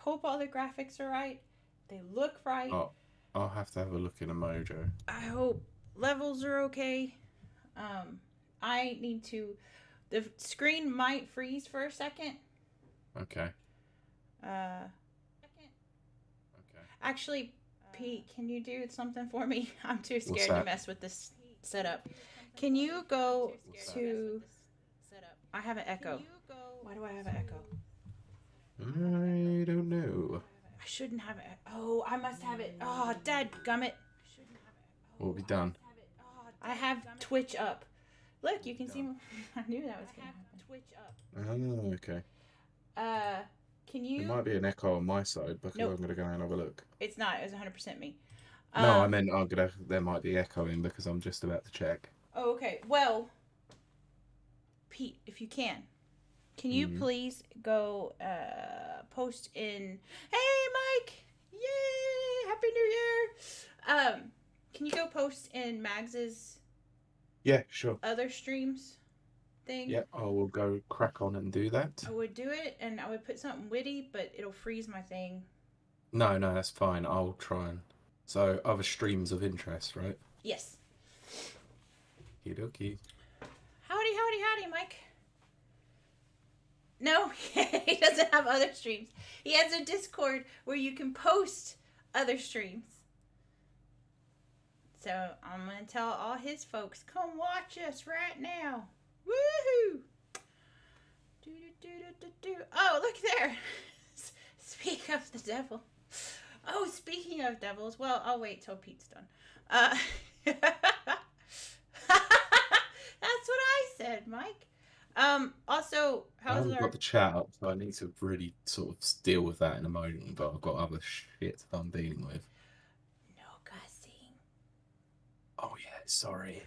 Hope all the graphics are right. They look right. Oh, I'll have to have a look in a mojo. I hope levels are okay. Um, I need to. The screen might freeze for a second. Okay. Uh, Okay. Actually, Pete, can you do something for me? I'm too What's scared to that? mess with this setup. Can you go What's that? to. I have an echo. Why do I have an echo? I don't know. I shouldn't have it. Oh, I must have it. Oh, dead gummit. What have we done? I have Twitch up. Look, you can see. I knew that was gonna happen. Oh, okay. Uh, can It you? might be an echo on my side because I'm Nope, gonna go and have a look. it's not. It was 100% me. No, I Um. meant there might be echoing because I'm just about to check. Oh, okay. Well, Pete, if you can you Hmm. please go post in? Hey, Mike! Yay! Happy New Year! Can you go post in Mags's Yeah, sure. other streams thing? Yeah, I will go crack on and do that. I would do it, and I would put something witty, but it'll freeze my thing. No, no, that's fine. I'll try and. So, other streams of interest, right? Yes. Okie dokie. Howdy, howdy, howdy, Mike. No, he doesn't have other streams. He has a Discord where you can post other streams. So I'm gonna tell all his folks, come watch us right now. Woohoo! Do, do, do, do, do. Oh, look there. Speak of the devil. Oh, speaking of devils, well, I'll wait till Pete's done. That's what I said, Mike. Also, I how's haven't got our. the chat up, so I need to really sort of deal with that in a moment, but I've got other shit that I'm dealing with. No cussing. Oh, yeah, sorry.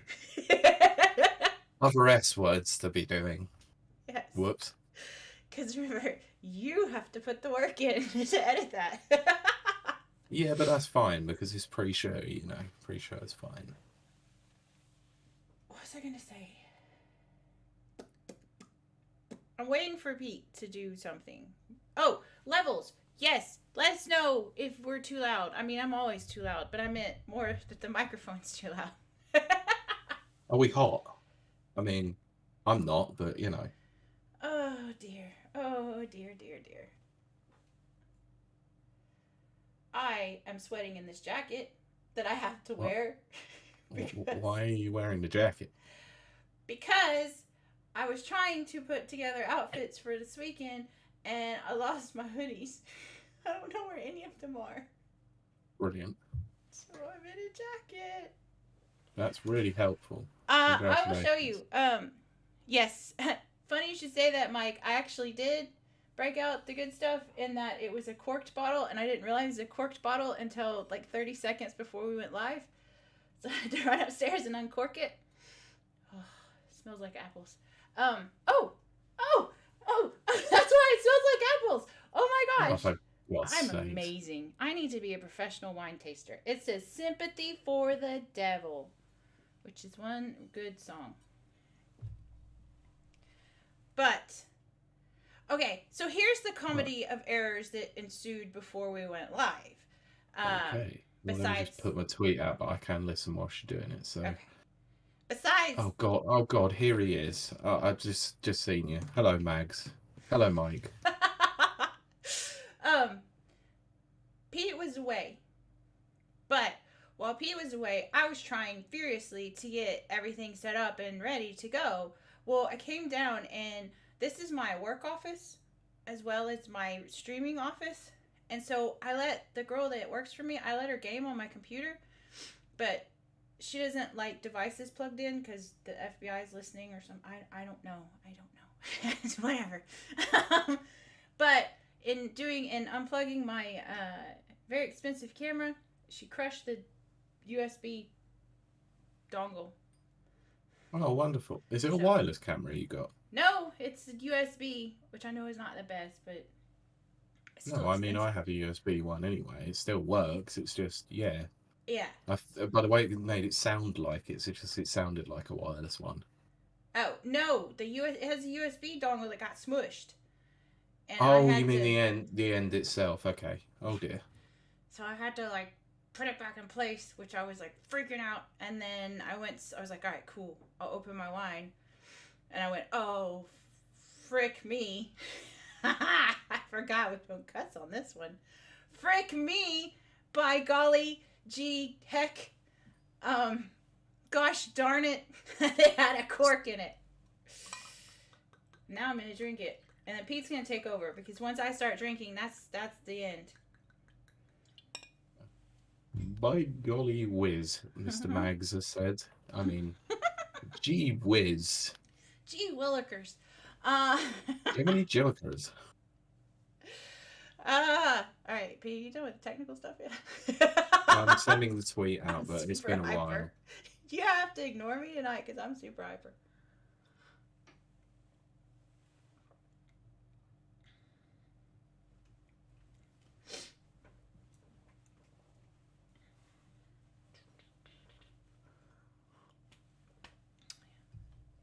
Other S words to be doing. Yes. Whoops. Because remember, you have to put the work in to edit that. Yeah, but that's fine because it's pre-show, Pre-show is fine. What was I going to say? I'm waiting for Pete to do something. Oh, levels. Yes. Let us know if we're too loud. I mean, I'm always too loud, but I meant more that the microphone's too loud. Are we hot? I mean, I'm not, but Oh, dear. Oh, dear, dear, dear. I am sweating in this jacket that I have to What? wear because Why are you wearing the jacket? because I was trying to put together outfits for this weekend and I lost my hoodies. I don't know where any of them are. Brilliant. So I'm in a jacket. That's really helpful. I will show Congratulations. you. Yes. Funny you should say that, Mike. I actually did break out the good stuff in that it was a corked bottle, and I didn't realize it was a corked bottle until like 30 seconds before we went live. So I had to run upstairs and uncork it. Oh, it smells like apples. Oh, oh, oh, that's why it smells like apples. Oh my Oh, gosh. for God's I'm sake. amazing. I need to be a professional wine taster. It says Sympathy for the Devil, which is one good song. But, okay, so here's the Right. comedy of errors that ensued before we went live. Um, Okay. Well, let me just besides, put my tweet out, but I can listen while she's doing it. So, okay, besides, oh God, oh God, here he is. I've just seen you. Hello, Mags. Hello, Mike. um, Pete was away. But while Pete was away, I was trying furiously to get everything set up and ready to go. Well, I came down and this is my work office as well as my streaming office. And so I let the girl that works for me, I let her game on my computer, but she doesn't like devices plugged in because the FBI is listening or something. I don't know. I don't know. Whatever. But in doing and unplugging my very expensive camera, she crushed the USB dongle. Oh, wonderful. Is it a So wireless camera you got? no, it's USB, which I know is not the best, but it's still No, I mean expensive. I have a USB one anyway. It still works. It's just yeah. Yeah. By the way, it made it sound like it sounded like a wireless one. Oh no, it has a USB dongle that got smushed. and I Oh, you had mean to. the end itself? Okay. Oh dear. So I had to like put it back in place, which I was like freaking out. And then I was like, all right, cool. I'll open my wine. And I went, oh, frick me. I forgot we don't cuss on this one. Frick me. By golly, gee, heck. Um, Gosh darn it. They had a cork in it. Now I'm gonna drink it. And then Pete's gonna take over because once I start drinking, that's the end. By golly whiz, Mr. Maggs has said. I mean, gee whiz. Gee willikers. Uh, Jiminy Jillikers. all right, Pete, you done with the technical stuff yet? I'm sending the tweet out, I'm but it's super been a hyper. while. You have to ignore me tonight because I'm super hyper.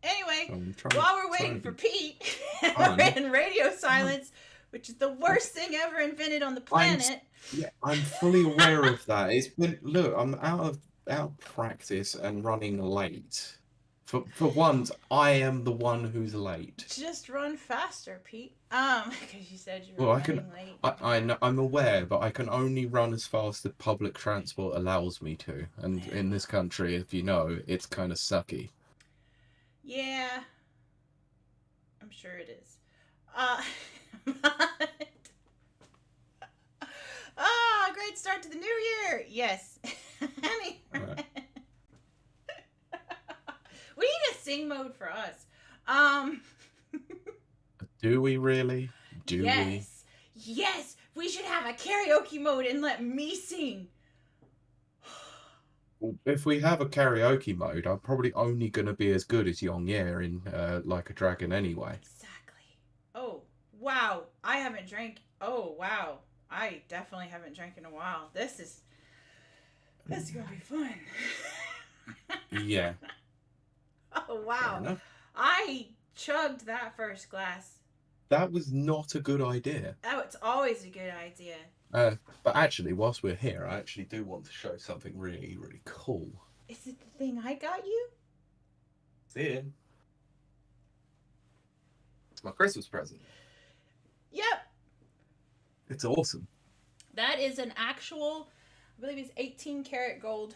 Anyway, while we're waiting for Pete, we're in radio silence, which is the worst thing ever invented on the planet. I'm fully aware of that. It's been look, I'm out of practice and running late. For once, I am the one who's late. Just run faster, Pete. Because you said you were running late. I'm aware, but I can only run as fast as public transport allows me to. And in this country, if you know, it's kind of sucky. Yeah, I'm sure it is. Great start to the new year. Yes. Anyway. Right. We need a sing mode for us. Do we really? Do we? Yes, we should have a karaoke mode and let me sing. If we have a karaoke mode, I'm probably only going to be as good as Yong Yer in Like a Dragon anyway. Exactly. Oh, wow. I haven't drank. Oh, wow. I definitely haven't drank in a while. This is going to be fun. Yeah. Oh, wow. I chugged that first glass. That was not a good idea. Oh, it's always a good idea. But actually, whilst we're here, I actually do want to show something really, really cool. Is it the thing I got you? See it? It's my Christmas present. Yep. It's awesome. That is an actual, I believe it's 18 karat gold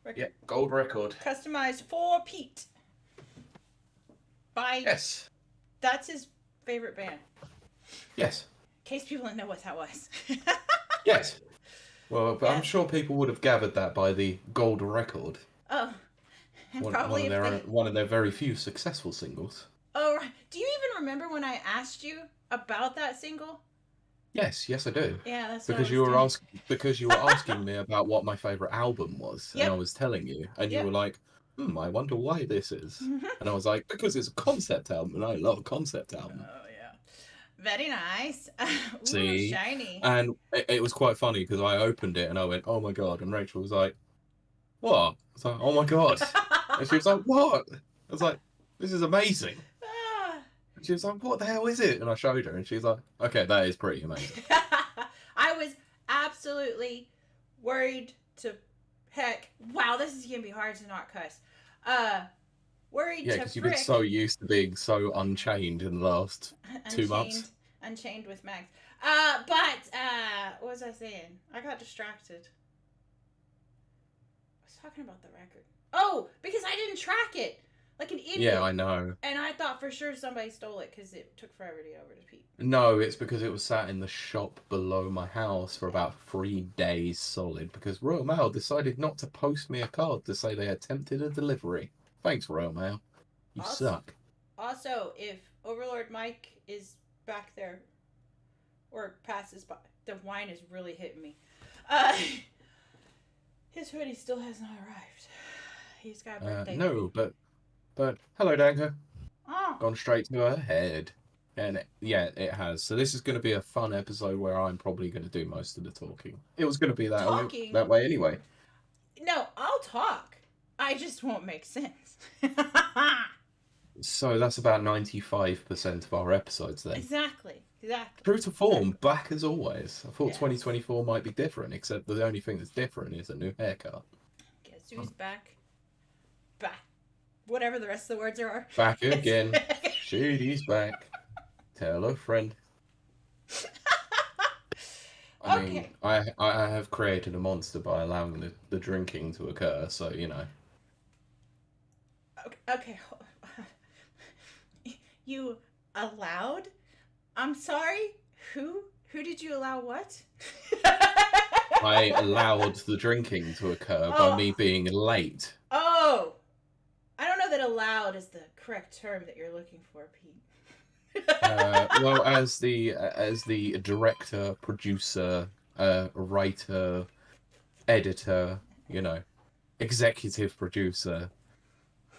record. Yeah, gold record. Customized for Pete. Yes. That's his favorite band. Yes. In case people didn't know what that was. Yes. Well, but I'm sure people would have gathered that by the gold record. Oh. And one of their very few successful singles. Oh, right. Do you even remember when I asked you about that single? Yes, I do. Yeah, that's because you were asking me about what my favorite album was, and I was telling you, and you were like, I wonder why this is. And I was like, because it's a concept album, and I love a concept album. Oh, yeah. Very nice. Ooh, see? Shiny. And it was quite funny, because I opened it, and I went, oh my god, and Rachel was like, what? I was like, oh my god. And she was like, what? I was like, this is amazing. And she was like, what the hell is it? And I showed her, and she's like, okay, that is pretty amazing. I was absolutely worried to heck. Wow, this is going to be hard to not cuss. Worried to because you've been so used to being so unchained in the last 2 months. Unchained with Max. But what was I saying? I got distracted. I was talking about the record. Oh, because I didn't track it. Like an idiot. Yeah, I know. And I thought for sure somebody stole it because it took forever to get over to Pete. No, it's because it was sat in the shop below my house for about 3 days solid because Royal Mail decided not to post me a card to say they attempted a delivery. Thanks, Royal Mail. You suck. Also, if Overlord Mike is back there or passes by, the wine is really hitting me. His hoodie still has not arrived. He's got a birthday. No, but hello, Danko. Oh. Gone straight to her head. And it has. So this is going to be a fun episode where I'm probably going to do most of the talking. It was going to be that way anyway. No, I'll talk. I just won't make sense. So that's about 95% of our episodes then. Exactly. Exactly. True to form, back as always. I thought Yes. 2024 might be different, except the only thing that's different is a new haircut. Guess who's back? Back. Whatever the rest of the words are. Back again. Shady's back. Tell a friend. I mean, Okay. I have created a monster by allowing the drinking to occur, so, you know. Okay. You allowed? I'm sorry? Who? Who did you allow what? I allowed the drinking to occur by me being late. Oh! I don't know that allowed is the correct term that you're looking for, Pete. Well, as the director, producer, writer, editor, you know, executive producer,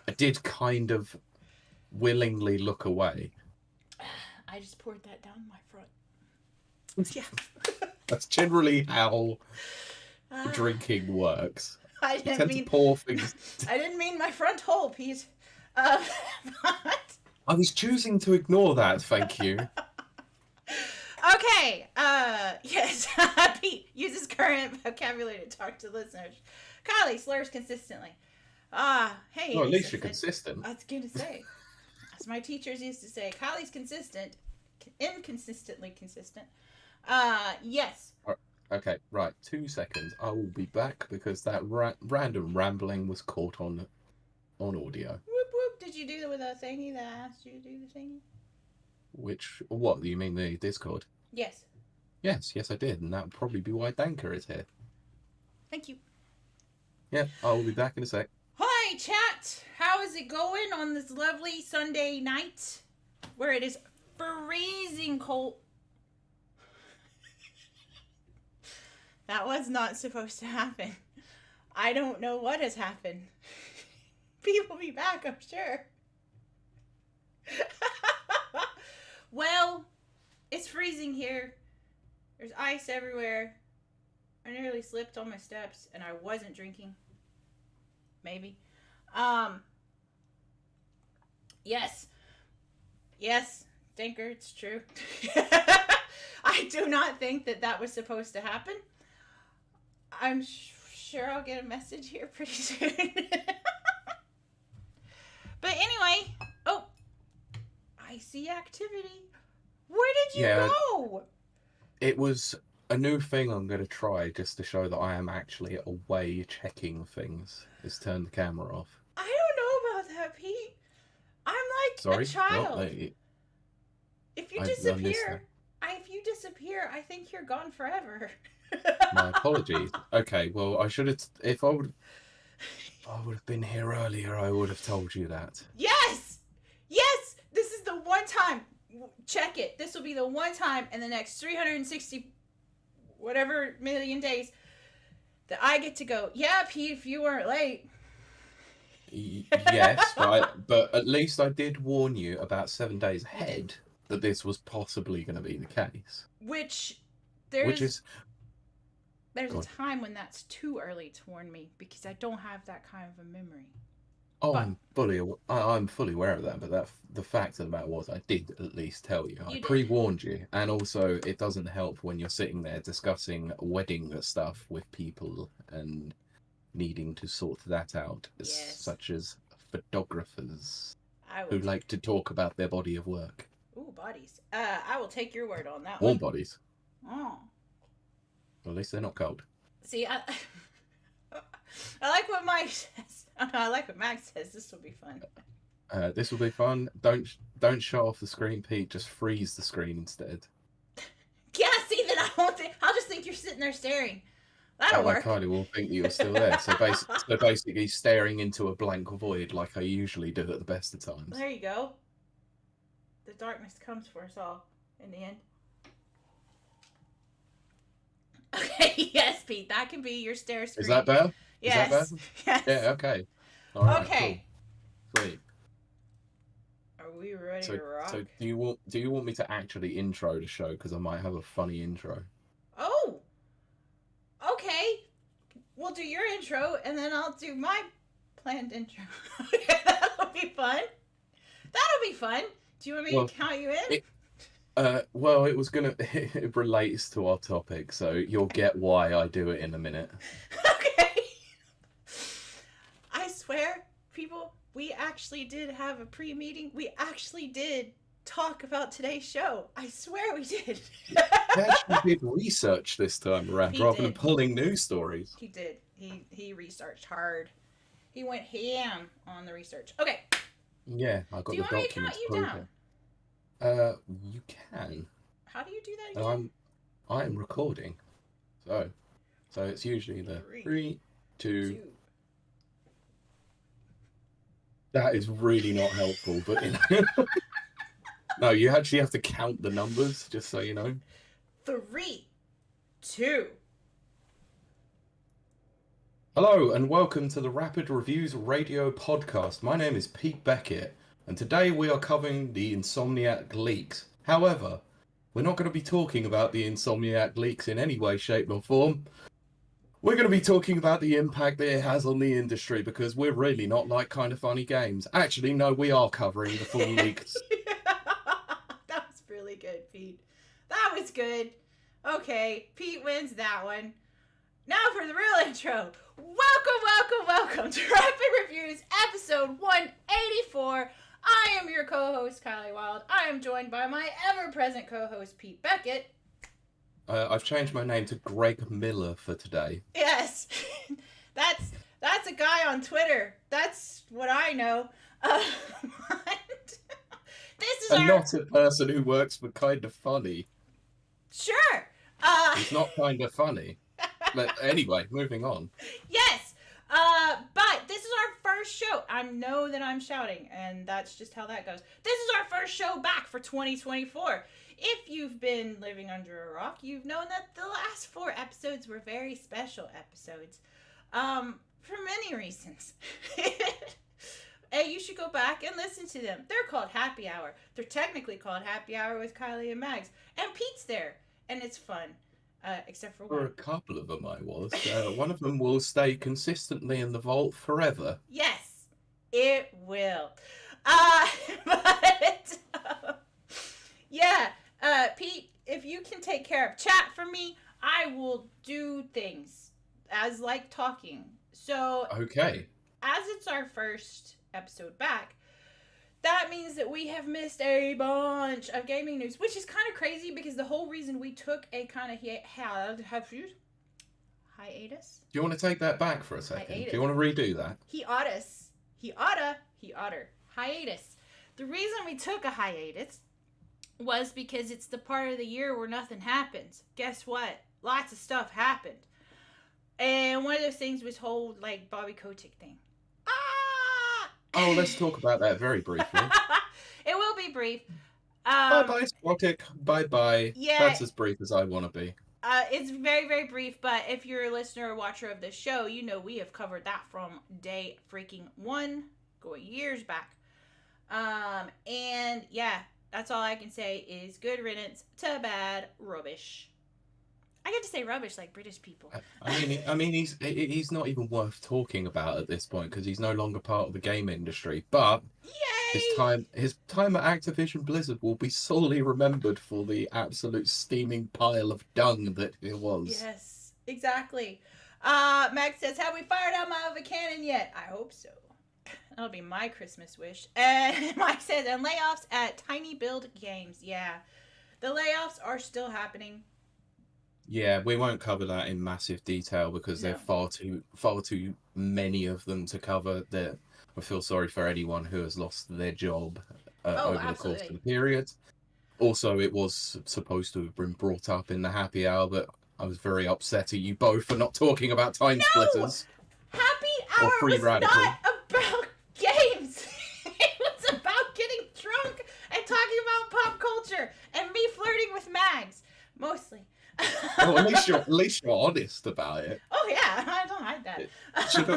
I did kind of willingly look away. I just poured that down my front. Yeah. That's generally how drinking works. I You didn't tend mean to pour things. I didn't mean my front hole, Pete. But I was choosing to ignore that, thank you. okay. Yes. Pete uses current vocabulary to talk to listeners. Kiley slurs consistently. Hey. Well, at least you're consistent. I was going to say. As my teachers used to say, Kiley's consistent, inconsistently consistent. Yes. Okay, right. 2 seconds. I will be back because that random rambling was caught on audio. Whoop whoop. Did you do it with a thingy that I asked you to do the thingy? What? You mean the Discord? Yes. Yes, I did, and that would probably be why Danker is here. Thank you. Yeah, I will be back in a sec. Hi, chat. How is it going on this lovely Sunday night where it is freezing cold? That was not supposed to happen. I don't know what has happened. Pete will be back, I'm sure. Well, it's freezing here. There's ice everywhere. I nearly slipped on my steps and I wasn't drinking. Maybe. Yes. Yes, Dinker, it's true. I do not think that was supposed to happen. I'm sure I'll get a message here pretty soon. But anyway, I see activity. Where did you go? It was a new thing I'm going to try just to show that I am actually away checking things. Is turn the camera off. I don't know about that, Pete. I'm like a child. Well, if you disappear, I think you're gone forever. My apologies. Okay, well, I should have. If I would have been here earlier, I would have told you that. Yes. This is the one time. Check it. This will be the one time in the next 360 whatever million days that I get to go. Yeah, Pete, if you weren't late. Yes, but at least I did warn you about 7 days ahead that this was possibly going to be the case. There's a time when that's too early to warn me because I don't have that kind of a memory. Oh, I'm fully aware of that, but the fact of the matter was I did at least tell you. I pre-warned you, and also it doesn't help when you're sitting there discussing wedding stuff with people and needing to sort that out, such as photographers who like to talk about their body of work. Ooh, bodies. I will take your word on that Warm one. bodies. Oh. Well, at least they're not cold. See, I like what Mike says. Oh, no, I like what Max says. This will be fun. This will be fun. Don't shut off the screen, Pete. Just freeze the screen instead. Yeah, see, then I won't I'll just think you're sitting there staring. That'll work. Kylie will think that you're still there. So basically staring into a blank void like I usually do at the best of times. There you go. The darkness comes for us all in the end. Okay, yes, Pete, that can be your stare screen. Is that better? Yes. Is that better? Yes. Yeah, okay. All right, okay. Cool. Sweet. Are we ready to rock? So do you want me to actually intro the show? Because I might have a funny intro. Oh! Okay. We'll do your intro, and then I'll do my planned intro. That'll be fun. Do you want me to count you in? Well, it was gonna. It relates to our topic, so you'll get why I do it in a minute. Okay. I swear, people, we actually did have a pre-meeting. We actually did talk about today's show. I swear we did. I actually did research this time around He rather than did. pulling news stories. He did. He researched hard. He went ham on the research. Okay. Yeah, I got Do you the want me to count documents you proving. down? You can. How do you do that And again? I'm recording, so it's usually the 3, 2. 2. That is really not helpful, but no, you actually have to count the numbers, just so you know. 3, 2. Hello, and welcome to the Rapid Reviews Radio Podcast. My name is Pete Beckett, and today we are covering the Insomniac leaks. However, we're not going to be talking about the Insomniac leaks in any way, shape, or form. We're going to be talking about the impact that it has on the industry, because we're really not like Kind of Funny Games. Actually, no, we are covering the full leaks. That was really good, Pete. That was good. Okay, Pete wins that one. Now for the real intro. Welcome to Rapid Reviews, episode 184. I am your co-host, Kiley Wilde. I am joined by my ever-present co-host, Pete Beckett. I've changed my name to Greg Miller for today. Yes, that's a guy on Twitter. That's what I know. This is Not a person who works for Kind of Funny. Sure. He's not Kind of Funny. But anyway, moving on. Yes. But this is our first show. I know that I'm shouting, and that's just how that goes. This is our first show back for 2024. If you've been living under a rock, you've known that the last 4 episodes were very special episodes. For many reasons. And you should go back and listen to them. They're called Happy Hour. They're technically called Happy Hour with Kiley and Mags. And Pete's there. And it's fun. Except for For one. a couple of them I was. One of them will stay consistently in the vault forever. Yes, it will. Pete, if you can take care of chat for me, I will do things as like talking. So, Okay. as it's our first episode back, that means that we have missed a bunch of gaming news, which is kind of crazy because the whole reason we took a kind of hiatus. Do you want to take that back for a second? Do you want to redo that? Hiatus. The reason we took a hiatus was because it's the part of the year where nothing happens. Guess what? Lots of stuff happened. And one of those things was whole, like, Bobby Kotick thing. Oh, let's talk about that very briefly. It will be brief. Bye-bye, Spotic. Bye-bye. Yeah. That's as brief as I want to be. It's very, very brief, but if you're a listener or watcher of this show, you know we have covered that from day freaking 1, going years back. And yeah, that's all I can say is good riddance to bad rubbish. I get to say rubbish like British people. I mean, he's not even worth talking about at this point because he's no longer part of the game industry. But Yay! his time at Activision Blizzard will be sorely remembered for the absolute steaming pile of dung that it was. Yes, exactly. Max says, "Have we fired out of a cannon yet?" I hope so. That'll be my Christmas wish. And Mike says, "And layoffs at Tiny Build Games." Yeah, the layoffs are still happening. Yeah, we won't cover that in massive detail because there are far too many of them to cover. That I feel sorry for anyone who has lost their job over the course of the period. Also, it was supposed to have been brought up in the happy hour, but I was very upset at you both for not talking about Time Splitters. Happy hour was not about games. It was about getting drunk and talking about pop culture and me flirting with Mags, mostly. Well, at least you're honest about it. Oh yeah, I don't hide that.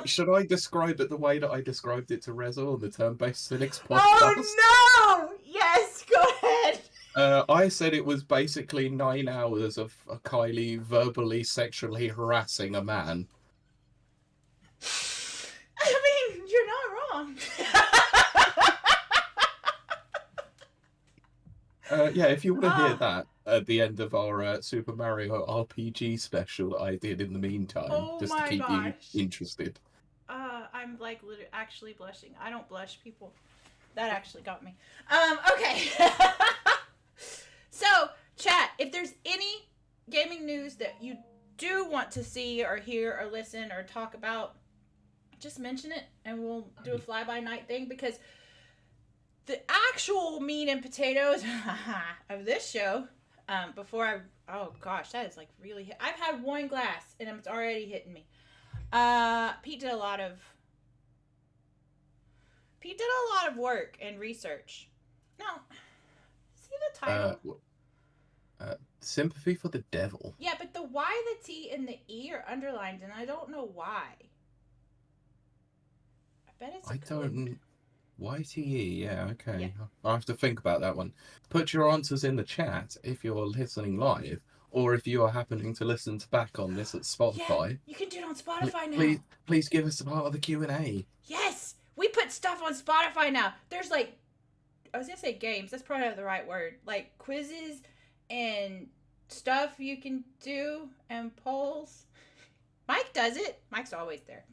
Should I describe it the way that I described it to Rezo on the Turn-Based Cynics podcast? Oh no! Yes, go ahead. I said it was basically 9 hours of Kiley verbally sexually harassing a man. I mean, you're not wrong. yeah, if you want to hear Ah, that at the end of our Super Mario RPG special that I did in the meantime, oh just to my keep you gosh. interested. I'm like actually blushing. I don't blush, people. That actually got me. Okay. So, chat, if there's any gaming news that you do want to see or hear or listen or talk about, just mention it and we'll do a fly by night thing, because the actual meat and potatoes of this show, before oh gosh, that is like really, I've had one glass and it's already hitting me. Pete did a lot of work and research. Now, see the Uh, title? Sympathy for the Devil. Yeah, but the Y, the T, and the E are underlined, and I don't know why. I bet it's a I code. don't. YTE, yeah, Yeah. okay. I'll have to think about that one. Put your answers in the chat if you're listening live, or if you are happening to listen to back on this at Yeah, Spotify. you can do it on Spotify now. Please give us a part of the Q&A. Yes, we put stuff on Spotify now. There's like, I was gonna say games. That's probably not the right word. Like quizzes and stuff you can do and polls. Mike does it. Mike's always there.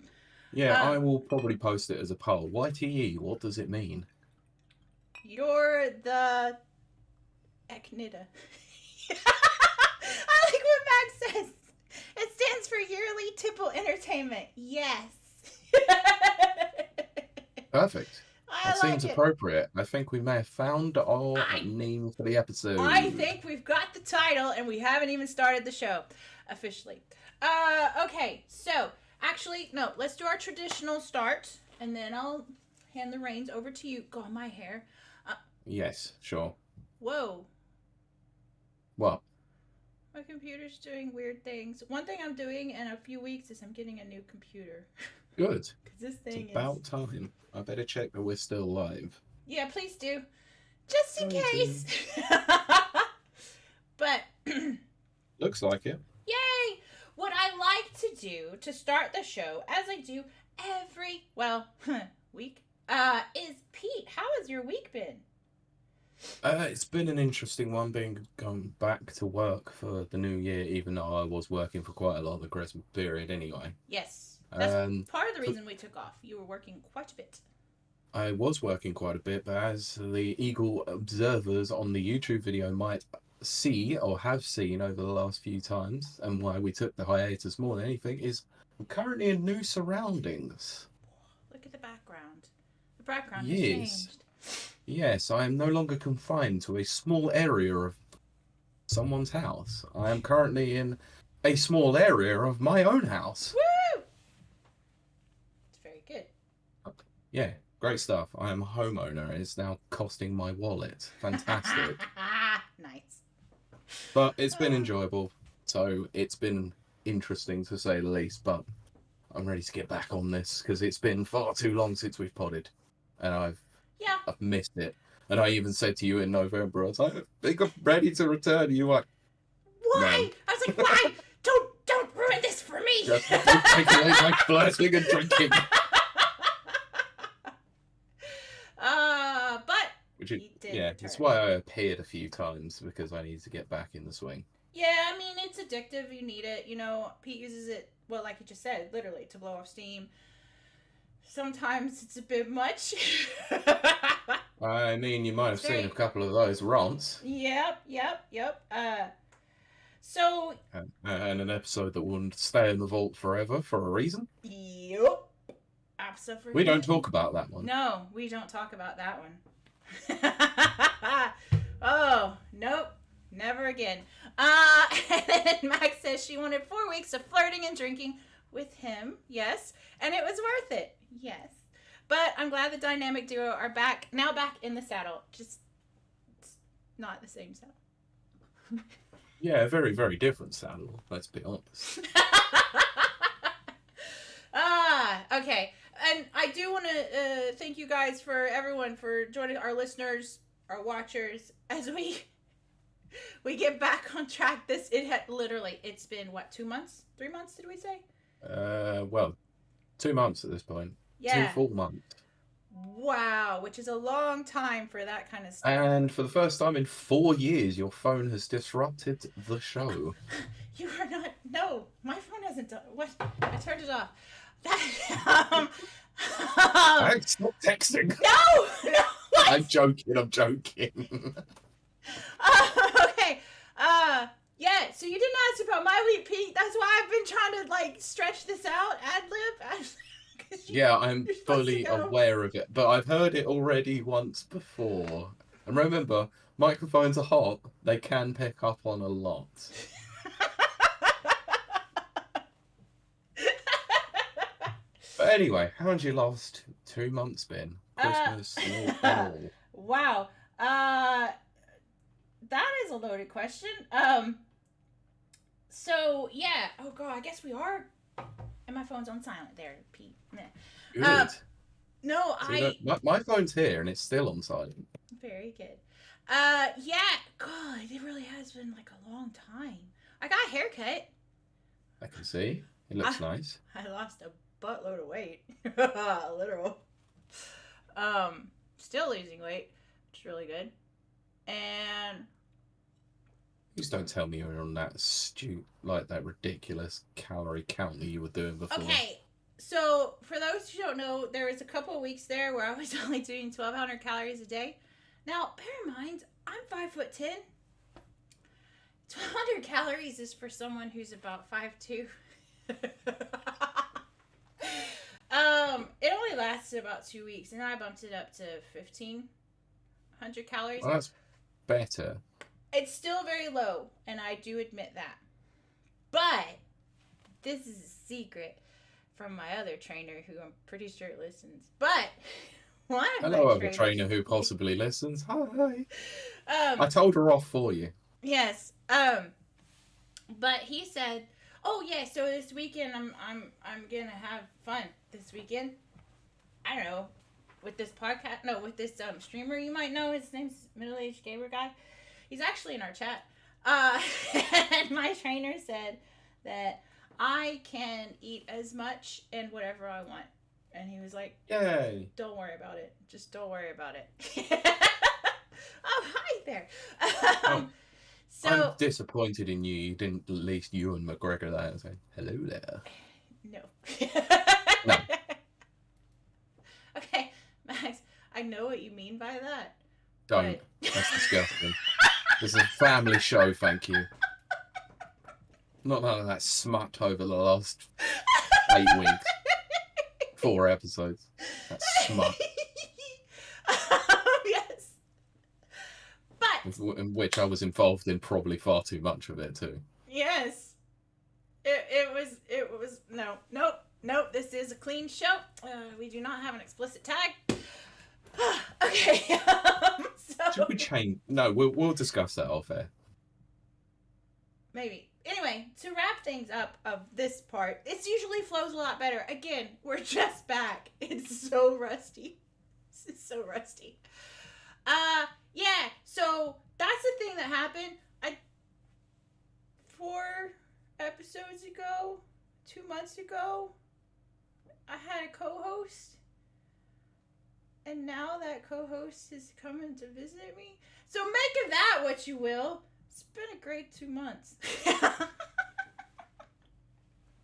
Yeah, I will probably post it as a poll. YTE, what does it mean? You're the Echnida. I like what Max says. It stands for Yearly Tipple Entertainment. Yes. Perfect. That like seems it. appropriate. I think we may have found our name for the episode. I think we've got the title and we haven't even started the show officially. Okay, so actually, no, let's do our traditional start and then I'll hand the reins over to you. God, my hair. Yes, sure. Whoa. What? My computer's doing weird things. One thing I'm doing in a few weeks is I'm getting a new computer. Good. Because this thing It's about time. I better check that we're still live. Yeah, please do. Just in case. But Looks like it. yay! What I like to do to start the show, as I do every week, is Pete. How has your week been? It's been an interesting one, going back to work for the new year, even though I was working for quite a lot of the Christmas period anyway. Yes, that's part of the so reason we took off. You were working quite a bit. I was working quite a bit, but as the eagle observers on the YouTube video might see or have seen over the last few times, and why we took the hiatus more than anything, is I'm currently in new surroundings. Look at the background. The background Yes. has changed. Yes, I am no longer confined to a small area of someone's house. I am currently in a small area of my own house. Woo! It's very good. Yeah, great stuff. I am a homeowner and it's now costing my wallet. Fantastic. Nice. But it's been enjoyable. So it's been interesting to say the least, but I'm ready to get back on this because it's been far too long since we've podded. And I've missed it. And I even said to you in November, I was like, I think I'm ready to return. And you were like, why? No. I was like, why? Don't ruin this for me. Just don't take away my flirting and drinking. But Which is, that's why I appeared a few times, because I need to get back in the swing. Yeah, I mean, it's addictive. You need it. You know, Pete uses it, well, like you just said, literally to blow off steam. Sometimes it's a bit much. I mean, you might have seen a couple of those rants. Yep. So. And an episode that will stay in the vault forever for a reason. Yep. Absolutely. We don't talk about that one. No, we don't talk about that one. Oh, nope. Never again. And Max says she wanted 4 weeks of flirting and drinking with him. Yes. And it was worth it. Yes. But I'm glad the dynamic duo are back in the saddle. Just not the same saddle. Yeah, a very, very different saddle, let's be honest. Okay. And I do want to thank you guys everyone for joining, our listeners, our watchers, as we get back on track. It's been what, 2 months? 3 months, did we say? Well, 2 months at this point. Yeah. 2 full months. Wow, which is a long time for that kind of stuff. And for the first time in 4 years, your phone has disrupted the show. You are not. No, my phone hasn't done. What? I turned it off. That. Stop texting. No, no. What? I'm joking. I'm joking. Okay. Yeah. So you didn't ask about my week, Pete. That's why I've been trying to like stretch this out, ad lib. Yeah, I'm fully aware of it, but I've heard it already once before. And remember, microphones are hot. They can pick up on a lot. But anyway, how's your last 2 months been? Christmas and all. Wow. That is a loaded question. So yeah. Oh god, I guess we are. And my phone's on silent there, Pete. Good. No, See, my phone's here and it's still on silent. Very good. Yeah. God, it really has been like a long time. I got a haircut. I can see. It looks nice. I lost a buttload of weight. Literal. Still losing weight, which is really good. And Please don't tell me you're on that that ridiculous calorie count that you were doing before. Okay, so for those who don't know, there was a couple of weeks there where I was only doing 1,200 calories a day. Now, bear in mind, I'm 5'10". 1,200 calories is for someone who's about 5'2". It only lasted about 2 weeks, and I bumped it up to 1,500 calories. Well, that's better. It's still very low, and I do admit that. But this is a secret from my other trainer, who I'm pretty sure listens. But one of Hello, my other trainer who possibly listens. Hi. I told her off for you. Yes. But he said, "Oh yeah, so this weekend I'm gonna have fun this weekend. I don't know, with this podcast. No, with this streamer you might know. His name's Middle-Aged Gamer Guy. He's actually in our chat. And my trainer said that I can eat as much and whatever I want. And he was like, Yay. Don't worry about it. Just don't worry about it." Oh, hi there. So I'm disappointed in you. You didn't at least Ewan McGregor that and say, hello there. No. No. Okay, Max, I know what you mean by that. Don't. That's disgusting. This is a family show, thank you. Not none of that smut over the last 8 weeks. 4 episodes. That smut. Yes. But In which I was involved in probably far too much of it too. yes. It was nope. This is a clean show. We do not have an explicit tag. Okay. Should we change? No, we'll discuss that off air. Maybe. Anyway, to wrap things up of this part, it usually flows a lot better. Again, we're just back. It's so rusty. It's so rusty. Yeah, so that's the thing that happened. 4 episodes ago, 2 months ago, I had a co-host. And now that co-host is coming to visit me. So make of that what you will. It's been a great 2 months.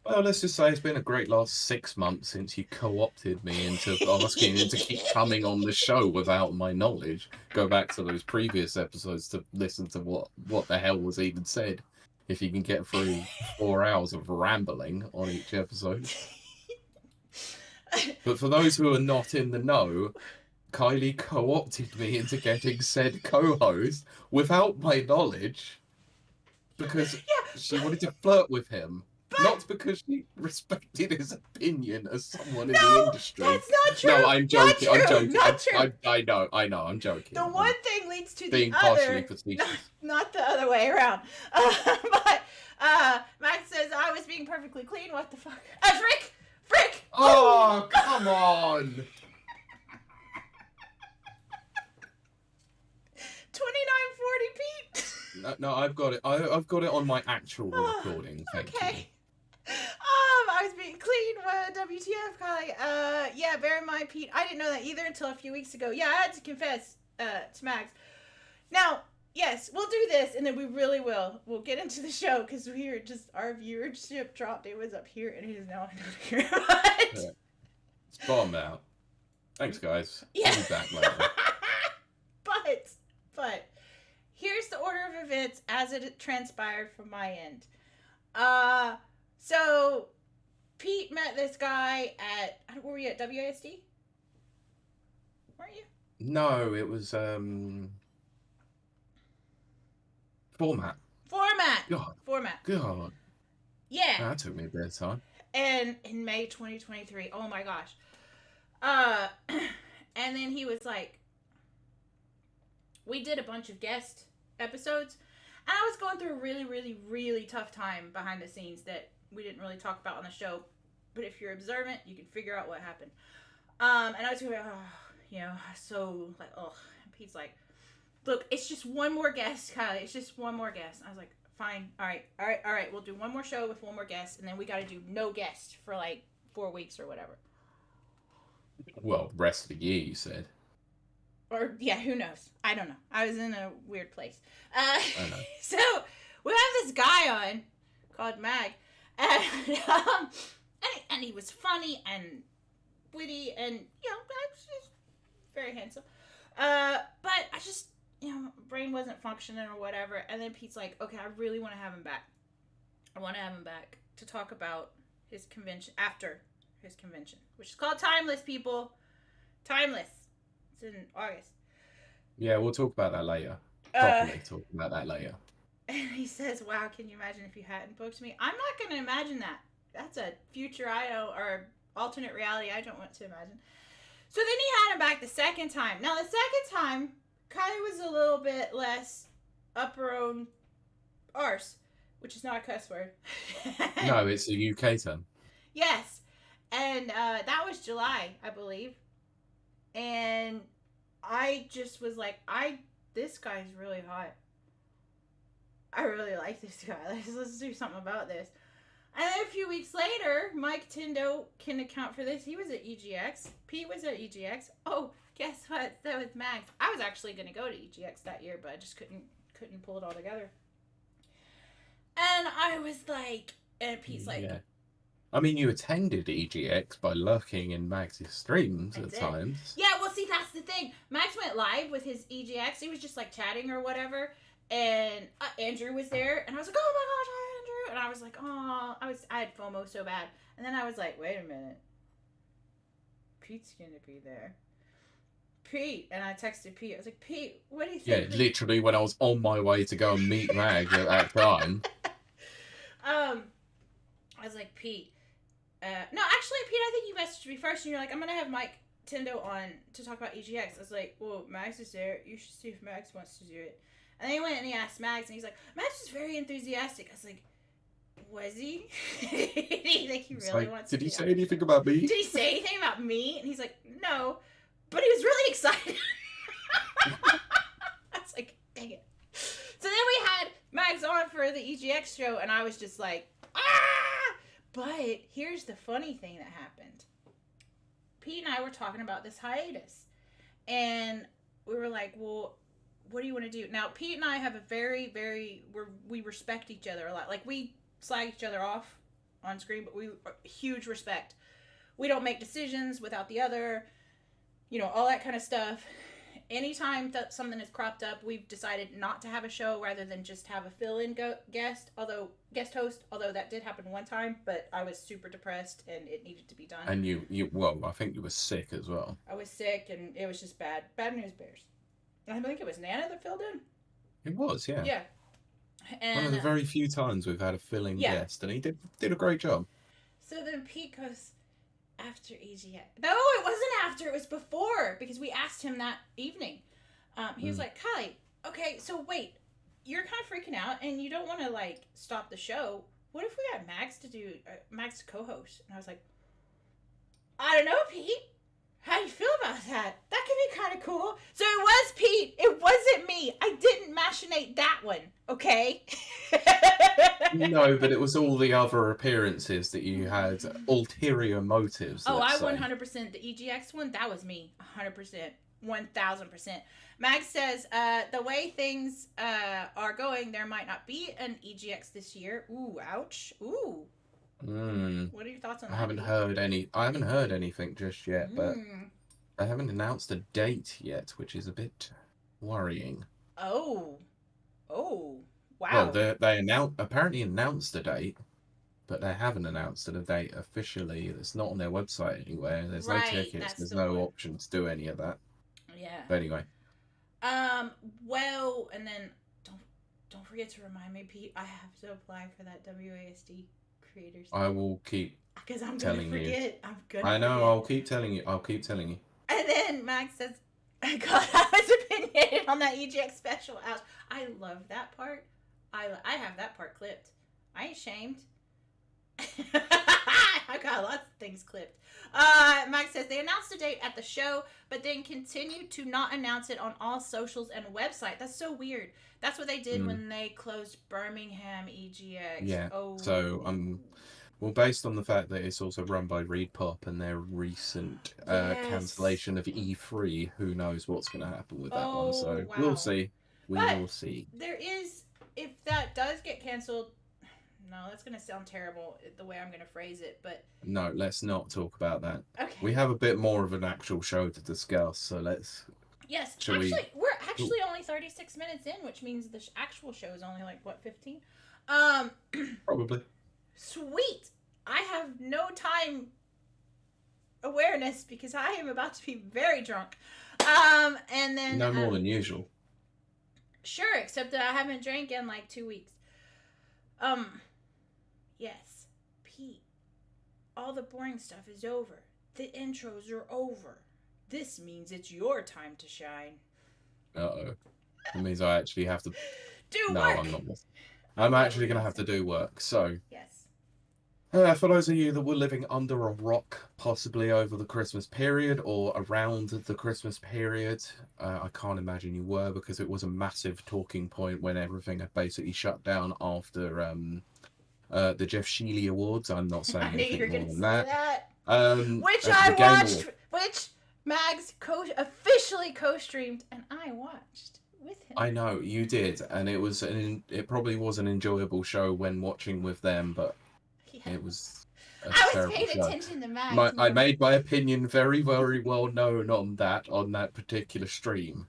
Well, let's just say it's been a great last 6 months since you co-opted me into asking you to keep coming on the show without my knowledge. Go back to those previous episodes to listen to what the hell was even said. If you can get through 4 hours of rambling on each episode. But for those who are not in the know, Kiley co-opted me into getting said co-host without my knowledge because she wanted to flirt with him. Not because she respected his opinion as someone in the industry. That's not true. No, I'm joking. I'm joking. Not true. I know. I'm joking. The one thing leads to being the other. Partially facetious. Not the other way around. But Max says I was being perfectly clean. What the fuck? Frick! Oh, come on! 2940 Pete. No, I've got it. I've got it on my actual recording. Thank you. I guy's being clean. What WTF, Kylie? Yeah, bear in mind, Pete, I didn't know that either until a few weeks ago. Yeah, I had to confess to Max. Now, yes, we'll do this, and then we really will. We'll get into the show, because we were just, our viewership dropped. It was up here, and it is now down here. But... Yeah. It's bottomed out. Thanks, guys. Yeah. I'll be back later. But, here's the order of events as it transpired from my end. So, Pete met this guy at, where were you at, WASD? Weren't you? No, it was, Format. God. Format. God. Yeah. That took me a bit of time. And in May 2023, oh my gosh. And then he was like, we did a bunch of guest episodes, and I was going through a really, really, really tough time behind the scenes that we didn't really talk about on the show, but if you're observant, you can figure out what happened. And I was going, so like, oh, and Pete's like, look, it's just one more guest, Kylie. It's just one more guest. I was like, fine. All right. We'll do one more show with one more guest, and then we got to do no guest for like 4 weeks or whatever. Well, rest of the year, you said. Or, yeah, who knows? I don't know. I was in a weird place. I know. So, we have this guy on called Mag, and he was funny and witty and, just very handsome. But I just, brain wasn't functioning or whatever. And then Pete's like, okay, I really want to have him back. I want to have him back to talk about his convention, after his convention, which is called Timeless, people. Timeless. It's in August. Yeah, we'll talk about that later. Properly talk about that later. And he says, wow, can you imagine if you hadn't booked me? I'm not going to imagine that. That's a future or alternate reality I don't want to imagine. So then he had him back the second time. Now, the second time, Kylie was a little bit less up her own arse, which is not a cuss word. No, it's a UK term. Yes. And that was July, I believe. And I just was like, this guy's really hot. I really like this guy. Let's do something about this. And then a few weeks later, Mike Tindo can account for this. He was at EGX. Pete was at EGX. Oh, guess what? So was Max. I was actually going to go to EGX that year, but I just couldn't pull it all together. And I was like, and Pete's like, yeah. I mean, you attended EGX by lurking in Max's streams at times. Yeah, well, see, that's the thing. Max went live with his EGX. He was just, like, chatting or whatever. And Andrew was there. And I was like, oh, my gosh, hi, Andrew. And I was like, oh, I had FOMO so bad. And then I was like, wait a minute. Pete's going to be there. Pete. And I texted Pete. I was like, Pete, what do you think? Yeah, literally when I was on my way to go and meet Mag at that time. I was like, Pete. No, actually, Pete, I think you messaged me first, and you're like, I'm going to have Mike Tindo on to talk about EGX. I was like, well, Max is there. You should see if Max wants to do it. And then he went and he asked Max, and he's like, Max is very enthusiastic. I was like, was he? Like, he really wants to Did he say anything about me? Did he say anything about me? And he's like, no. But he was really excited. I was like, dang it. So then we had Max on for the EGX show, and I was just like, ah! But here's the funny thing that happened. Pete and I were talking about this hiatus. And we were like, well, what do you want to do? Now, Pete and I have a very, we respect each other a lot. Like, we slag each other off on screen, but we huge respect. We don't make decisions without the other, all that kind of stuff. Anytime that something has cropped up, we've decided not to have a show rather than just have a fill-in guest host, although that did happen one time, but I was super depressed and it needed to be done. And I think you were sick as well. I was sick and it was just bad news bears. I think it was Nana that filled in. It was, yeah. Yeah. And, one of the very few times we've had a fill-in guest, and he did a great job. So then Pete goes, after EGX. No, it wasn't after. It was before, because we asked him that evening. He was like, Kylie, okay, so wait. You're kind of freaking out, and you don't want to, stop the show. What if we got Max to co-host? And I was like, I don't know, Pete. How do you feel about that? That could be kind of cool. So it was Pete. It wasn't me. I didn't machinate that one. Okay. No, but it was all the other appearances that you had ulterior motives. Oh, let's I say. 100% the EGX one. That was me. 100%. 1000%. Mag says, the way things are going, there might not be an EGX this year. Ooh, ouch. Ooh. What are your thoughts on that? I haven't heard anything just yet, but they haven't announced a date yet, which is a bit worrying. Oh. Wow. Well, they apparently announced a date, but they haven't announced a date officially. It's not on their website anywhere. There's no tickets. There's no option to do any of that. Yeah. But anyway. Well, and then don't forget to remind me, Pete. I have to apply for that WASD creators. I will keep. Because I'm gonna forget. I know. I'll keep telling you. And then Max says, "God, I was opinionated on that EGX special." Ouch. I love that part. I have that part clipped. I ain't shamed. I got lots of things clipped. Max says they announced a date at the show, but then continued to not announce it on all socials and website. That's so weird. That's what they did when they closed Birmingham EGX. Yeah. Oh. So well, based on the fact that it's also run by Reed Pop and their recent cancellation of E3, who knows what's going to happen with that one? So wow. we'll see. We will see. There is, if that does get canceled. No, that's going to sound terrible the way I'm going to phrase it, but... No, let's not talk about that. Okay. We have a bit more of an actual show to discuss, so let's... Yes, we're actually only 36 minutes in, which means the actual show is only, 15? Probably. Sweet! I have no time awareness because I am about to be very drunk. And then... No more than usual. Sure, except that I haven't drank in, 2 weeks. Yes, Pete, all the boring stuff is over. The intros are over. This means it's your time to shine. Uh-oh. That means I actually have to... do no, work! I'm not. I'm actually going to have to do work, so... Yes. For those of you that were living under a rock, possibly over the Christmas period or around the Christmas period, I can't imagine you were, because it was a massive talking point when everything had basically shut down after... the Jeff Keighley Awards. I'm not saying anything more than that. Which I watched, which Mags officially co-streamed, and I watched with him. I know you did, and it probably was an enjoyable show when watching with them, but it was. I was paying attention to Mags. I made my opinion very, very well known on that particular stream.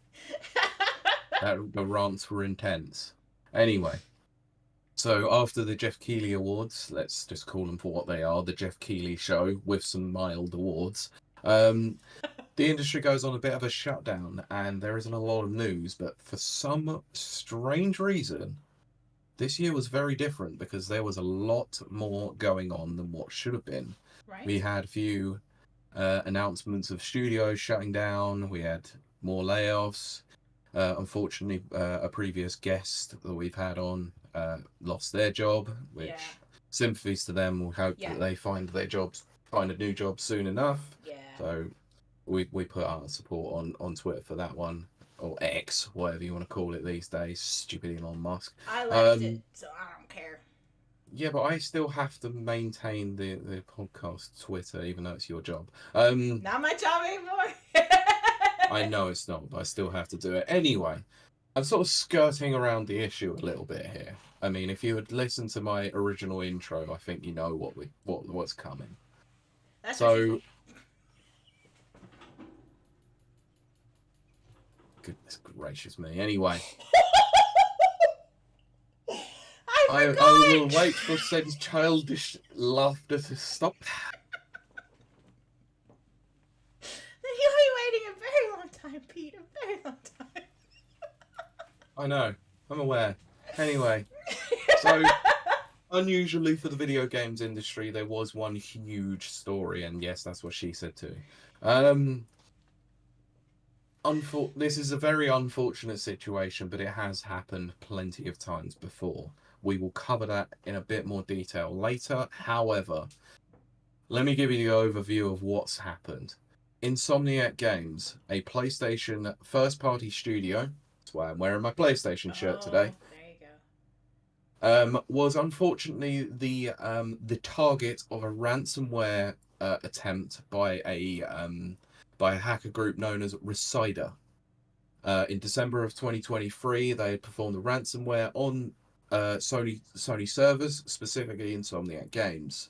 The rants were intense. Anyway. So after the Jeff Keighley Awards, let's just call them for what they are, the Jeff Keighley show with some mild awards, the industry goes on a bit of a shutdown and there isn't a lot of news, but for some strange reason, this year was very different because there was a lot more going on than what should have been. Right. We had a few announcements of studios shutting down, we had more layoffs. Unfortunately, a previous guest that we've had on lost their job, which sympathies to them. We'll hope that they find a new job soon enough. Yeah. So we put our support on Twitter for that one, or X, whatever you want to call it these days. Stupid Elon Musk. I left it, so I don't care. Yeah, but I still have to maintain the podcast Twitter, even though it's your job. Not my job anymore. I know it's not, but I still have to do it. Anyway, I'm sort of skirting around the issue a little bit here. I mean, if you had listened to my original intro, I think you know what's coming. So, goodness gracious me. Anyway, I will wait for said childish laughter to stop. You'll be waiting a very long time, Pete. A very long time. I know. I'm aware. Anyway, so unusually for the video games industry, there was one huge story, and yes, that's what she said too. This is a very unfortunate situation, but it has happened plenty of times before. We will cover that in a bit more detail later. However, let me give you the overview of what's happened. Insomniac Games, a PlayStation first-party studio, that's why I'm wearing my PlayStation shirt today, there you go. was unfortunately the target of a ransomware attempt by a hacker group known as Resider. In December of 2023, they had performed a ransomware on Sony servers, specifically Insomniac Games.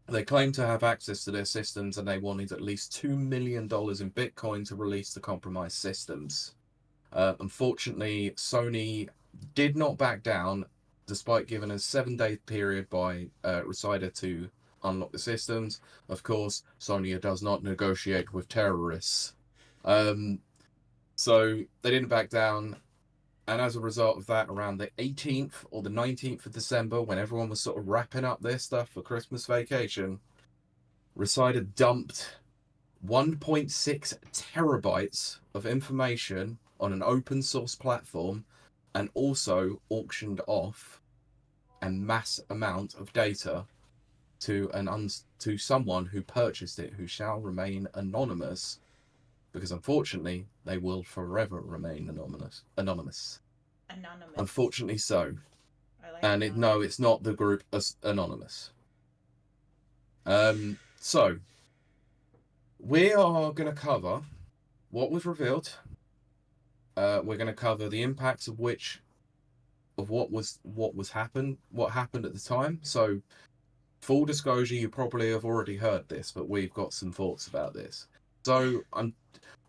They claimed to have access to their systems, and they wanted at least $2 million in Bitcoin to release the compromised systems. Unfortunately, Sony did not back down, despite giving a 7-day period by Resider to unlock the systems. Of course, Sony does not negotiate with terrorists. So they didn't back down. And as a result of that, around the 18th or the 19th of December, when everyone was sort of wrapping up their stuff for Christmas vacation, Resider dumped 1.6 terabytes of information on an open source platform, and also auctioned off a mass amount of data to to someone who purchased it, who shall remain anonymous, because unfortunately they will forever remain anonymous. Anonymous. Unfortunately so. I like And no, it's not the group as Anonymous. So we are going to cover what was revealed. We're going to cover the impacts of what happened at the time. So, full disclosure, you probably have already heard this, but we've got some thoughts about this. So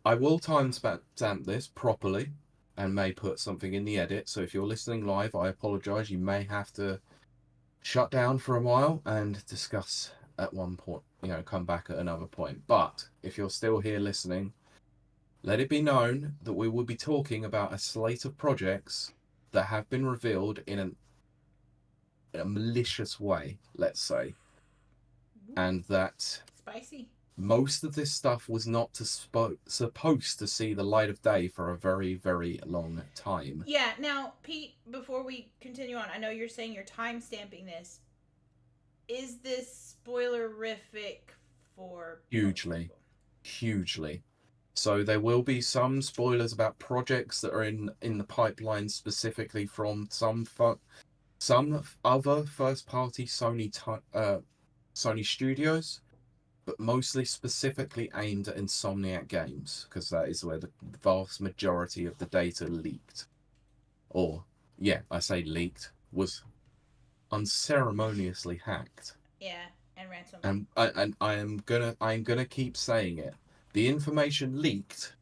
I will timestamp this properly and may put something in the edit. So if you're listening live, I apologize. You may have to shut down for a while and discuss at one point, come back at another point. But if you're still here listening, let it be known that we will be talking about a slate of projects that have been revealed in a malicious way, let's say. And that spicy. Most of this stuff was not supposed to see the light of day for a very, very long time. Yeah, now, Pete, before we continue on, I know you're saying you're time stamping this. Is this spoilerific for... Hugely. So there will be some spoilers about projects that are in the pipeline, specifically from some other first-party Sony studios, but mostly specifically aimed at Insomniac Games, because that is where the vast majority of the data leaked. Or, yeah, I say leaked, was unceremoniously hacked. Yeah, and ransomed. And I'm gonna keep saying it. The information leaked,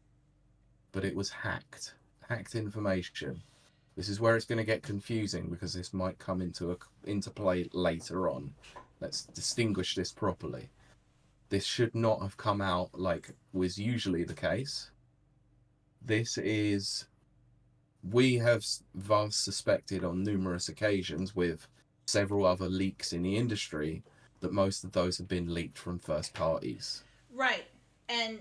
but it was hacked. Hacked information. This is where it's going to get confusing, because this might come into play later on. Let's distinguish this properly. This should not have come out like was usually the case. We have vast suspected on numerous occasions with several other leaks in the industry that most of those have been leaked from first parties. Right. And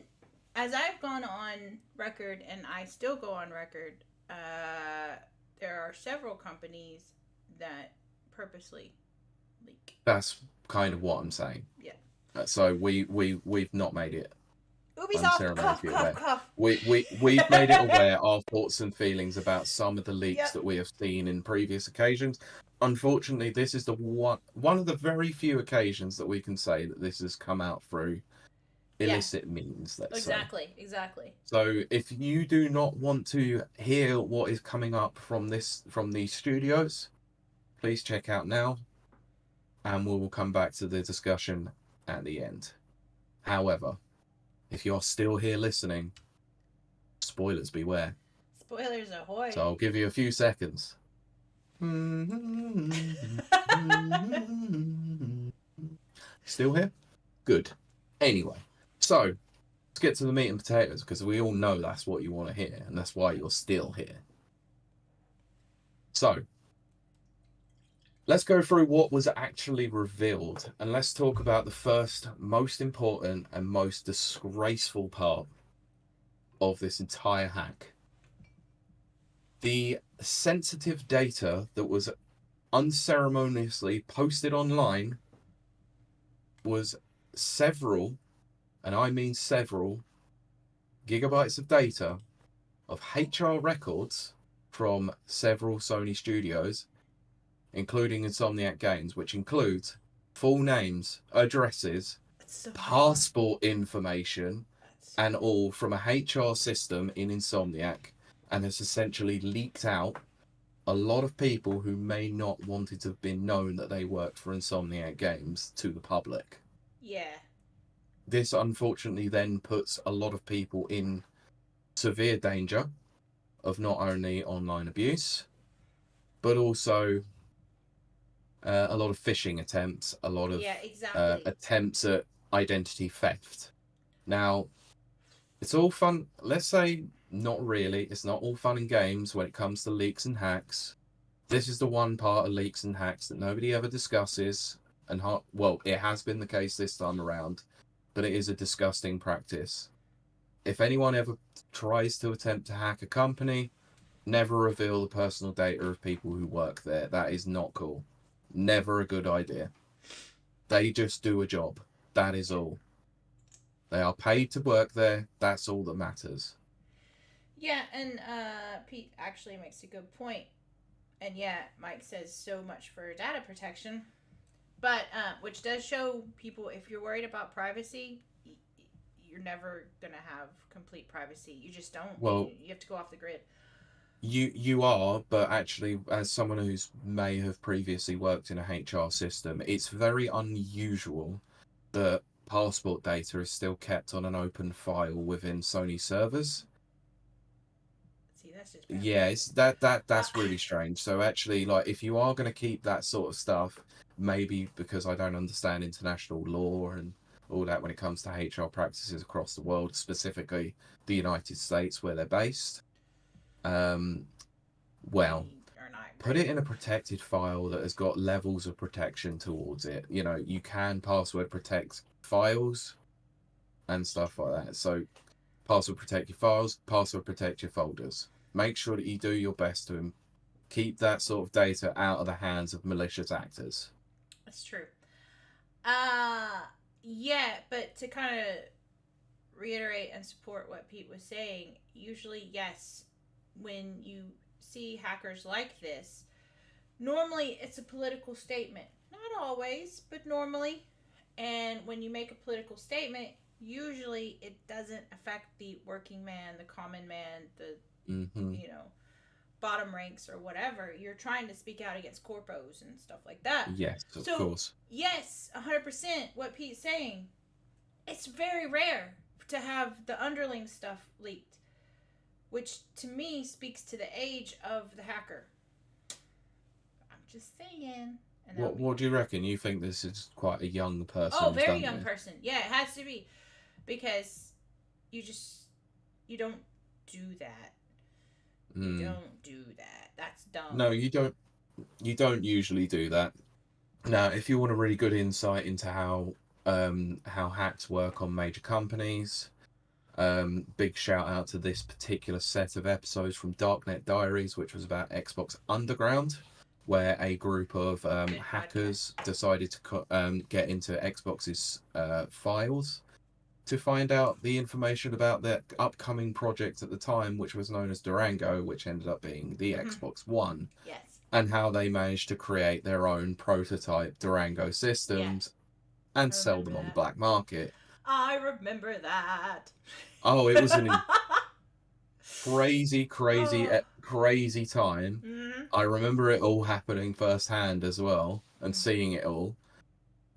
as I've gone on record, and I still go on record, there are several companies that purposely leak. That's kind of what I'm saying. Yeah. So we've not made it. Ubisoft, cough. We've made it aware our thoughts and feelings about some of the leaks that we have seen in previous occasions. Unfortunately, this is the one of the very few occasions that we can say that this has come out through illicit means. Let's say. Exactly. So if you do not want to hear what is coming up from these studios, please check out now, and we will come back to the discussion at the end. However, if you're still here listening, spoilers beware. Spoilers ahoy. So I'll give you a few seconds. Still here? Good. Anyway, so let's get to the meat and potatoes, because we all know that's what you want to hear, and that's why you're still here. So let's go through what was actually revealed, and let's talk about the first most important and most disgraceful part of this entire hack. The sensitive data that was unceremoniously posted online was several and I mean several, gigabytes of data of HR records from several Sony studios, including Insomniac Games, which includes full names, addresses, That's so many. passport information, That's so and many. all from a HR system in Insomniac, and has essentially leaked out a lot of people who may not want it to have been known that they worked for Insomniac Games to the public. Yeah. This unfortunately then puts a lot of people in severe danger of not only online abuse, but also a lot of phishing attempts, a lot of Yeah, exactly. attempts at identity theft. Now, it's all fun. Let's say not really. It's not all fun and games when it comes to leaks and hacks. This is the one part of leaks and hacks that nobody ever discusses. And well, it has been the case this time around, but it is a disgusting practice. If anyone ever tries to attempt to hack a company, never reveal the personal data of people who work there. That is not cool. Never a good idea. They just do a job. That is all. They are paid to work there. That's all that matters. Yeah, and Pete actually makes a good point. And yeah, Mike says so much for data protection, but which does show people if you're worried about privacy, you're never gonna have complete privacy. You just don't. Well, You have to go off the grid. you are, but actually, as someone who's may have previously worked in a HR system, it's very unusual that passport data is still kept on an open file within Sony servers. See, that's just bad Yeah, it's practice. that's really strange. So actually, like, if you are going to keep that sort of stuff, maybe because I don't understand international law and all that when it comes to HR practices across the world, specifically the United States where they're based, um, well, We are not put great. it in a protected file that has got levels of protection towards it. You know, you can password protect files and stuff like that. So password protect your files, password protect your folders. Make sure that you do your best to keep that sort of data out of the hands of malicious actors. That's true. Uh yeah, but to kind of reiterate and support what Pete was saying, usually yes, when you see hackers like this, normally it's a political statement. Not always, but normally. And when you make a political statement, usually it doesn't affect the working man, the common man, the Hmm. you know, bottom ranks or whatever. You're trying to speak out against corpos and stuff like that. Yes, of So, course. yes, 100% what Pete's saying. It's very rare to have the underling stuff leaked, which to me speaks to the age of the hacker. I'm just saying. And that would be What my. do you reckon? You think this is quite a young person Oh, who's very done young this? person. Yeah, it has to be. Because you just. You don't do that. You Mm. don't do that. That's dumb. No, you don't. You don't usually do that. Now, if you want a really good insight into how hacks work on major companies, big shout out to this particular set of episodes from Darknet Diaries, which was about Xbox Underground, where a group of Good podcast. hackers decided to get into Xbox's files to find out the information about their upcoming project at the time, which was known as Durango, which ended up being the Mm-hmm. Xbox One, Yes. and how they managed to create their own prototype Durango Yeah. systems and I sell remember them on the that. black market. I remember that. Oh, it was an crazy, Oh. crazy time. Mm-hmm. I remember it all happening firsthand as well and seeing it all.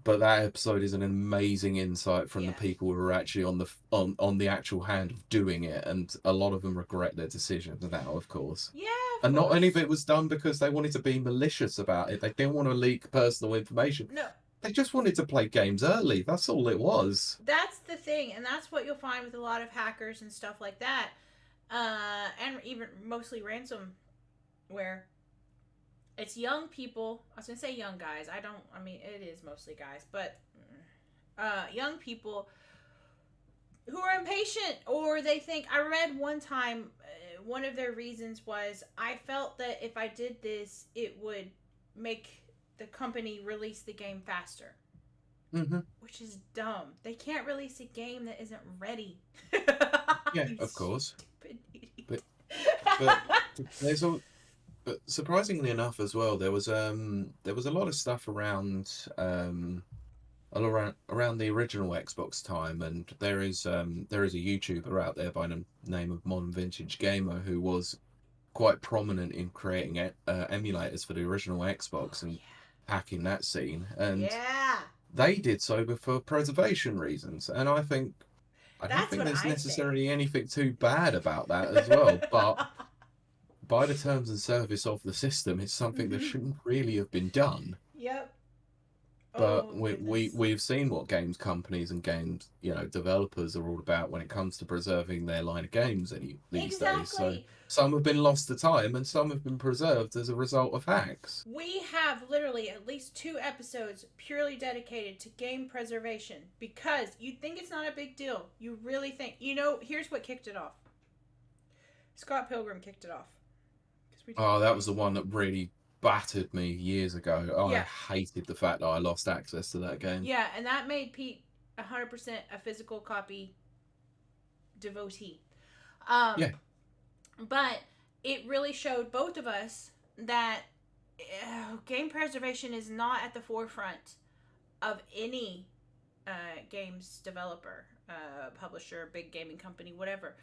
But that episode is an amazing insight from the Yeah. people who are actually on the actual hand of doing it, and a lot of them regret their decisions now, of course. Yeah, of And not any of course. it was done because they wanted to be malicious about it. They didn't want to leak personal information. No, They just wanted to play games early. That's all it was. that's the thing, and that's what you'll find with a lot of hackers and stuff like that, and even mostly ransomware. It's young people. I was gonna say young guys. I don't. I mean, it is mostly guys, but young people who are impatient or they think. I read one time one of their reasons was I felt that if I did this, it would make the company release the game faster. Hmm. which is dumb. They can't release a game that isn't ready. Yeah, You of course. stupid idiot. But but there's all. But surprisingly enough, as well, there was a lot of stuff around the original Xbox time, and there is a YouTuber out there by the name of Modern Vintage Gamer who was quite prominent in creating emulators for the original Xbox Oh and hacking that scene, and yeah. they did so for preservation reasons. And I don't That's think what there's I say. necessarily anything too bad about that as well, but by the terms and service of the system, it's something that Hmm. shouldn't really have been done. Yep. But Oh goodness. we've seen what games companies and games developers are all about when it comes to preserving their line of games these days. So Exactly. some have been lost to time and some have been preserved as a result of hacks. We have literally at least 2 episodes purely dedicated to game preservation because you think it's not a big deal. You really think, here's what kicked it off. Scott Pilgrim kicked it off. Oh, that was the one that really battered me years ago. Oh, I Yeah, hated the fact that I lost access to that game. yeah, and that made Pete 100% a physical copy devotee. Um, Yeah, but it really showed both of us that game preservation is not at the forefront of any games developer, publisher, big gaming company, whatever.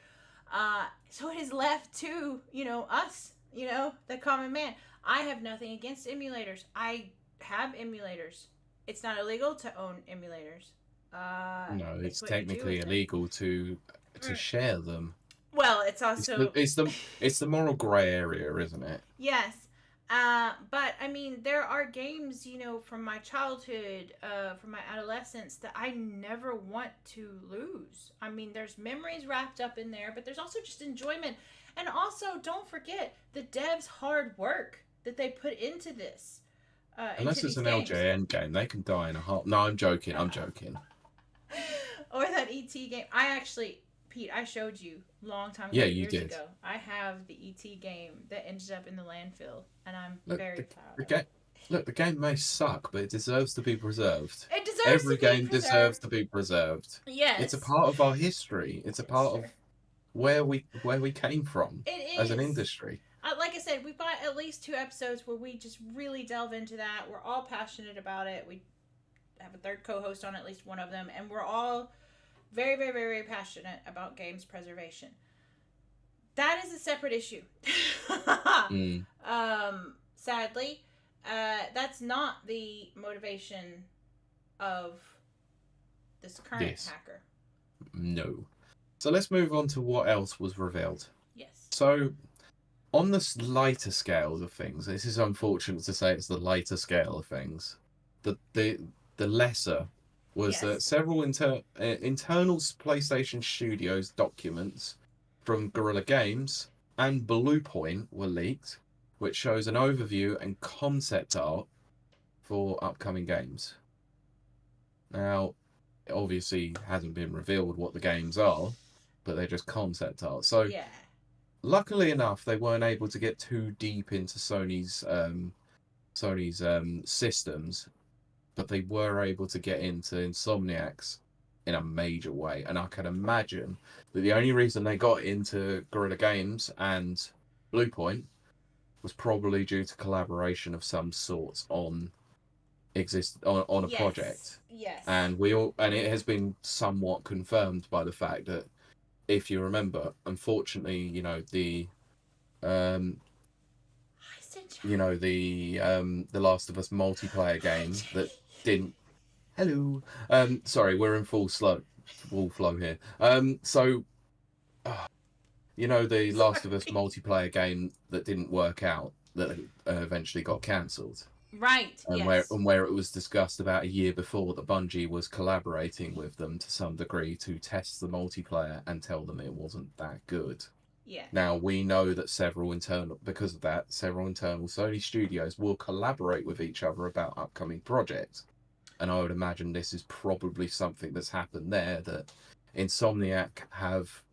So it is left to us, the common man. I have nothing against emulators. I have emulators. It's not illegal to own emulators. no, It's it's what you do technically with them. illegal to Mm. share them. Well, it's It's the also it's the it's the moral grey area, isn't it? yes. But I mean, there are games, from my childhood, from my adolescence, that I never want to lose. I mean, there's memories wrapped up in there, but there's also just enjoyment. And also, don't forget the devs' hard work that they put into this, into Unless it's these an games. LJN game, they can die in a heart. No, I'm joking. I'm joking. Or that ET game. I actually, Pete, I showed you long time ago, Yeah, you years did. ago. I have the ET game that ended up in the landfill, and I'm Look, very proud the of it. game. Look, the game may suck, but it deserves to be preserved. It deserves to Every be game deserves preserved. to be preserved. It's a Yes, part of our history. It's a it's part true. of where we came from It as an is. industry. Like I said, we've got at least 2 episodes where we just really delve into that. We're all passionate about it. We have a third co-host on at least one of them, and we're all very, very, very, very passionate about games preservation. That is a separate issue. Mm, Sadly, that's not the motivation of this current this. hacker. No. So let's move on to what else was revealed. Yes. So on the lighter scale of things, this is unfortunate to say it's the lighter scale of things. The lesser was that Yes. several internal PlayStation Studios documents from Guerrilla Games and Bluepoint were leaked, which shows an overview and concept art for upcoming games. Now, it obviously hasn't been revealed what the games are, but they're just concept art. So Yeah. luckily enough, they weren't able to get too deep into Sony's systems, but they were able to get into Insomniac's in a major way. And I can imagine that the only reason they got into Guerrilla Games and Bluepoint was probably due to collaboration of some sort on a Yes. project. Yes. And it has been somewhat confirmed by the fact that, if you remember, unfortunately, um Hi, the Last of Us multiplayer game that didn't. Hello. Sorry, we're in full flow here. The Last of Us Sorry. multiplayer game that didn't work out, that eventually got cancelled, Right. and Yes. where it was discussed about a year before that Bungie was collaborating with them to some degree to test the multiplayer and tell them it wasn't that good. Yeah. Now we know that because of that, several internal Sony studios will collaborate with each other about upcoming projects. And I would imagine this is probably something that's happened there, that Insomniac have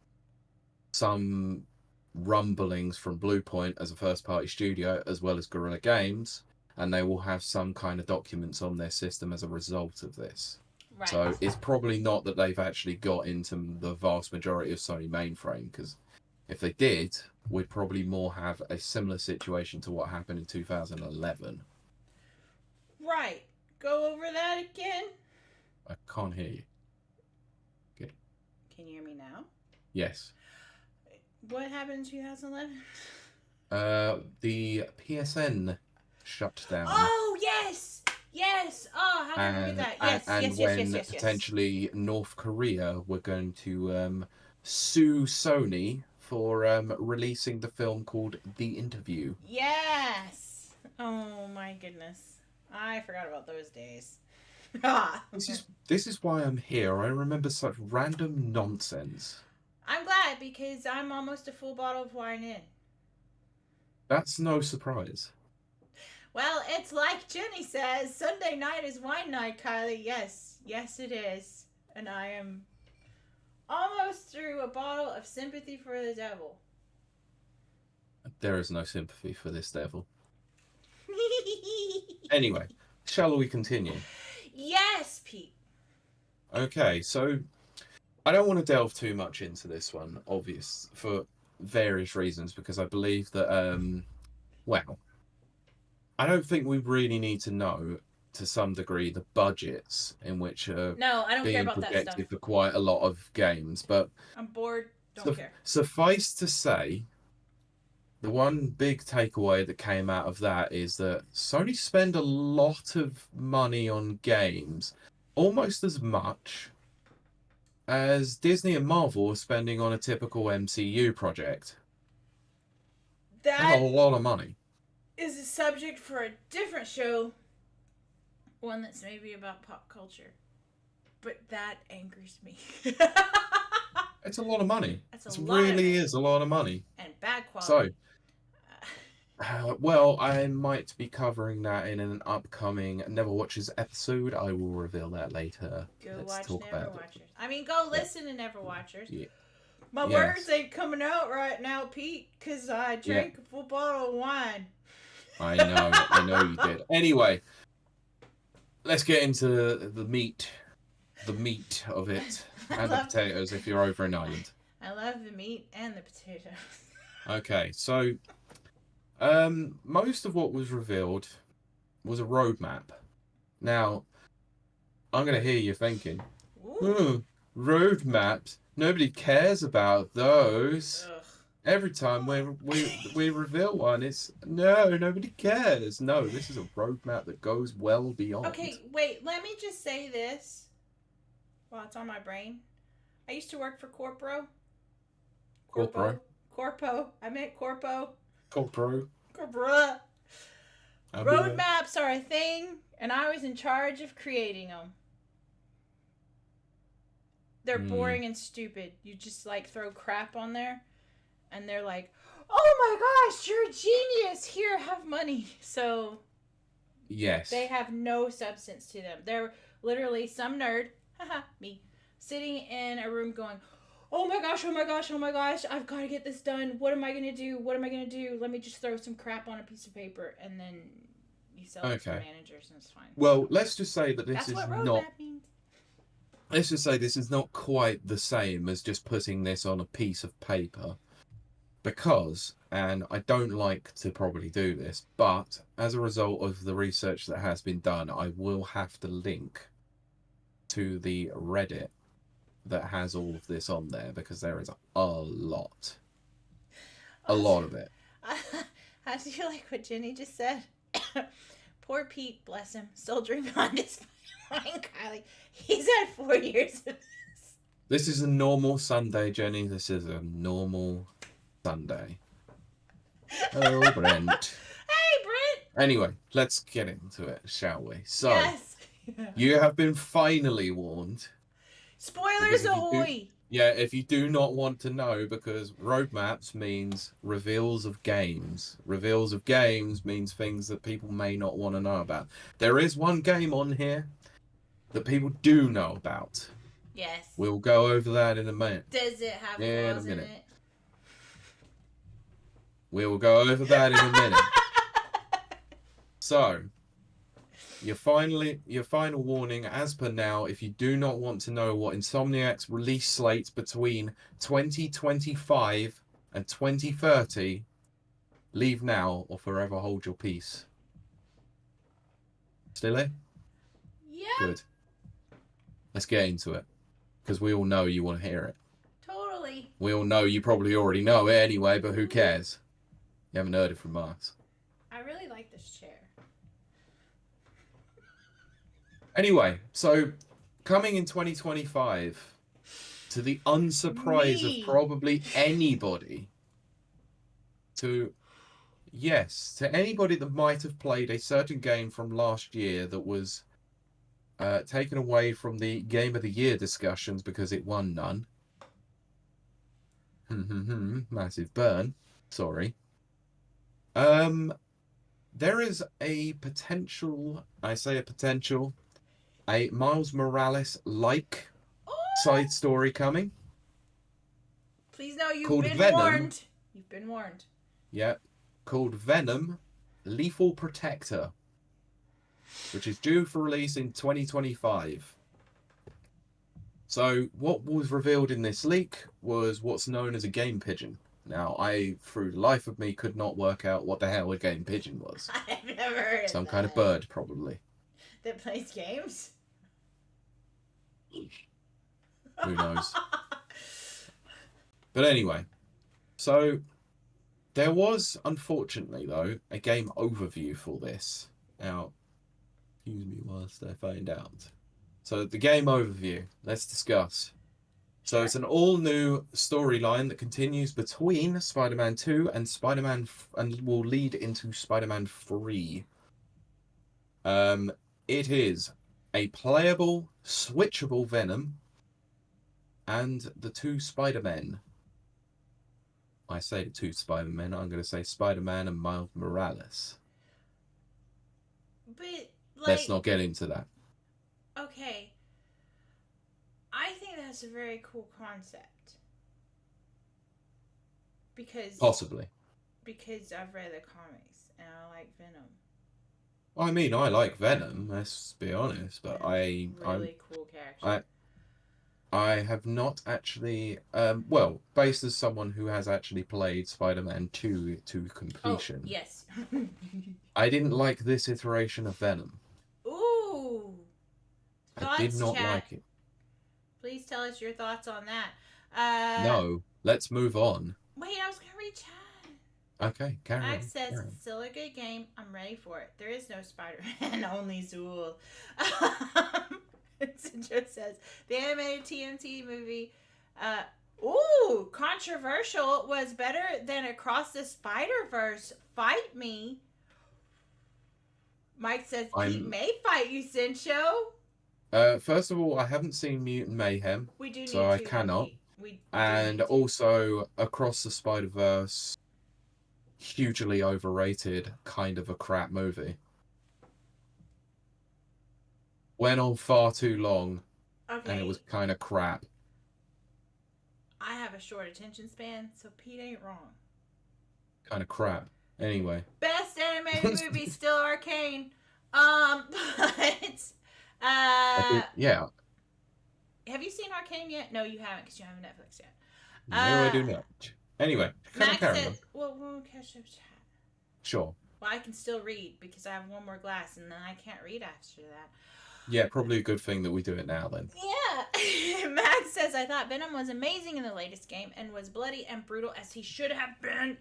some rumblings from Bluepoint as a first party studio, as well as Guerrilla Games, and they will have some kind of documents on their system as a result of this. Right. So it's probably not that they've actually got into the vast majority of Sony mainframe, because if they did, we'd probably more have a similar situation to what happened in 2011. Right. Go over that again. I can't hear you. Good. Can you hear me now? Yes. What happened in 2011? The PSN shut down. Oh, yes! Yes! Oh, how did I forget that? Yes, and when yes. potentially North Korea were going to sue Sony for releasing the film called The Interview. Yes! Oh, my goodness. I forgot about those days. This is why I'm here. I remember such random nonsense. I'm glad, because I'm almost a full bottle of wine in. That's no surprise. Well, it's like Jenny says, Sunday night is wine night, Kylie. Yes, it is. And I am almost through a bottle of sympathy for the devil. There is no sympathy for this devil. Anyway, shall we continue? Yes, Pete. Okay, so I don't want to delve too much into this one, obvious, for various reasons, because I believe that, well, I don't think we really need to know, to some degree, the budgets in which are No, I don't care being about that projected stuff. for quite a lot of games, but I'm bored. Don't care. Suffice to say, the one big takeaway that came out of that is that Sony spend a lot of money on games, almost as much as Disney and Marvel are spending on a typical MCU project. That's a lot of money. Is a subject for a different show, one that's maybe about pop culture. But that angers me. It's a lot of money. It really is a lot of money. And bad quality. So, well, I might be covering that in an upcoming Never Watchers episode. I will reveal that later. Let's watch Never Watchers. I mean, go listen to Never Watchers. Yeah. My words ain't coming out right now, Pete, because I drank a full bottle of wine. I know you did. Anyway, let's get into the meat of it, and the potatoes if you're over in Ireland. I love the meat and the potatoes. Okay, so most of what was revealed was a roadmap. Now, I'm going to hear you thinking, roadmaps? Nobody cares about those. Ugh. Every time we reveal one, it's nobody cares. No, this is a roadmap that goes well beyond. Okay, wait, let me just say this while it's on my brain. I used to work for Corpo. I meant Corpo. Corpo. Roadmaps are a thing, and I was in charge of creating them. They're boring and stupid. You just throw crap on there, and they're like, "Oh my gosh, you're a genius! Here, have money." So, yes, they have no substance to them. They're literally some nerd, me, sitting in a room going, oh my gosh, I've got to get this done. What am I going to do? Let me just throw some crap on a piece of paper, and then you sell it to managers, and it's fine. Well, let's just say that That's what roadmap means. Let's just say this is not quite the same as just putting this on a piece of paper. Because, and I don't like to probably do this, but as a result of the research that has been done, I will have to link to the Reddit that has all of this on there, because there is a lot of it. How do you like what Jenny just said? Poor Pete, bless him, still drinking on his wine, Kylie. He's had 4 years of this. This is a normal Sunday, Jenny. This is a normal Sunday. Oh, Brent. Hey, Brent. Anyway, let's get into it, shall we? So, yes. You have been finally warned. Spoilers ahoy! If you do not want to know, because roadmaps means reveals of games. Reveals of games means things that people may not want to know about. There is one game on here that people do know about. Yes. We'll go over that in a minute. Does it have claws in it? We will go over that in a minute. So, your final warning, as per now, if you do not want to know what Insomniac's release slate between 2025 and 2030, leave now or forever hold your peace. Still here? Yep. Good. Let's get into it. Because we all know you want to hear it. Totally. We all know you probably already know it anyway, but who cares? You haven't heard it from us. I really like this chair. Anyway, so coming in 2025, to the unsurprise of probably anybody, to anybody that might have played a certain game from last year that was taken away from the Game of the Year discussions because it won none. Massive burn. Sorry. There is a potential, I say a potential, a Miles Morales-like side story coming. Please know you've been warned. You've been warned. Yeah, called Venom Lethal Protector, which is due for release in 2025. So what was revealed in this leak was what's known as a game pigeon. Now, I, through the life of me, could not work out what the hell a game pigeon was. I've never heard of Some that. kind of bird, probably. That plays games? Who knows? But anyway, so there was, unfortunately, though, a game overview for this. Now, excuse me whilst I find out. So the game overview, let's discuss. So it's an all-new storyline that continues between Spider-Man 2 and Spider-Man and will lead into Spider-Man 3. It is a playable, switchable Venom and the two Spider-Men. I say the two Spider-Men, I'm going to say Spider-Man and Miles Morales. But, let's not get into that. Okay. I think that's a very cool concept. Possibly. Because I've read the comics and I like Venom. I mean, I like Venom, let's be honest, but I'm cool character. I have not actually, based as someone who has actually played Spider-Man 2 to completion. Oh, yes. I didn't like this iteration of Venom. Ooh. I did not like it. Please tell us your thoughts on that. No, let's move on. Wait, I was going to read chat. Okay, carry on. Max says, it's still a good game. I'm ready for it. There is no Spider-Man, only Zool. Joe says, the animated TMT movie, controversial, was better than Across the Spider-Verse. Fight me. Mike says, Pete may fight you, Cincho. First of all, I haven't seen Mutant Mayhem. We do need so I cannot. And also, Across the Spider-Verse, hugely overrated, kind of a crap movie. Went on far too long, and it was kind of crap. I have a short attention span, so Pete ain't wrong. Kind of crap. Anyway. Best animated movie, still Arcane. Yeah. Have you seen Arcane yet? No, you haven't, because you haven't Netflix yet. No, I do not. Anyway, Max says, we'll catch up chat. Sure. Well, I can still read because I have one more glass, and then I can't read after that. Yeah, probably a good thing that we do it now, then. Yeah. Max says, I thought Venom was amazing in the latest game and was bloody and brutal as he should have been.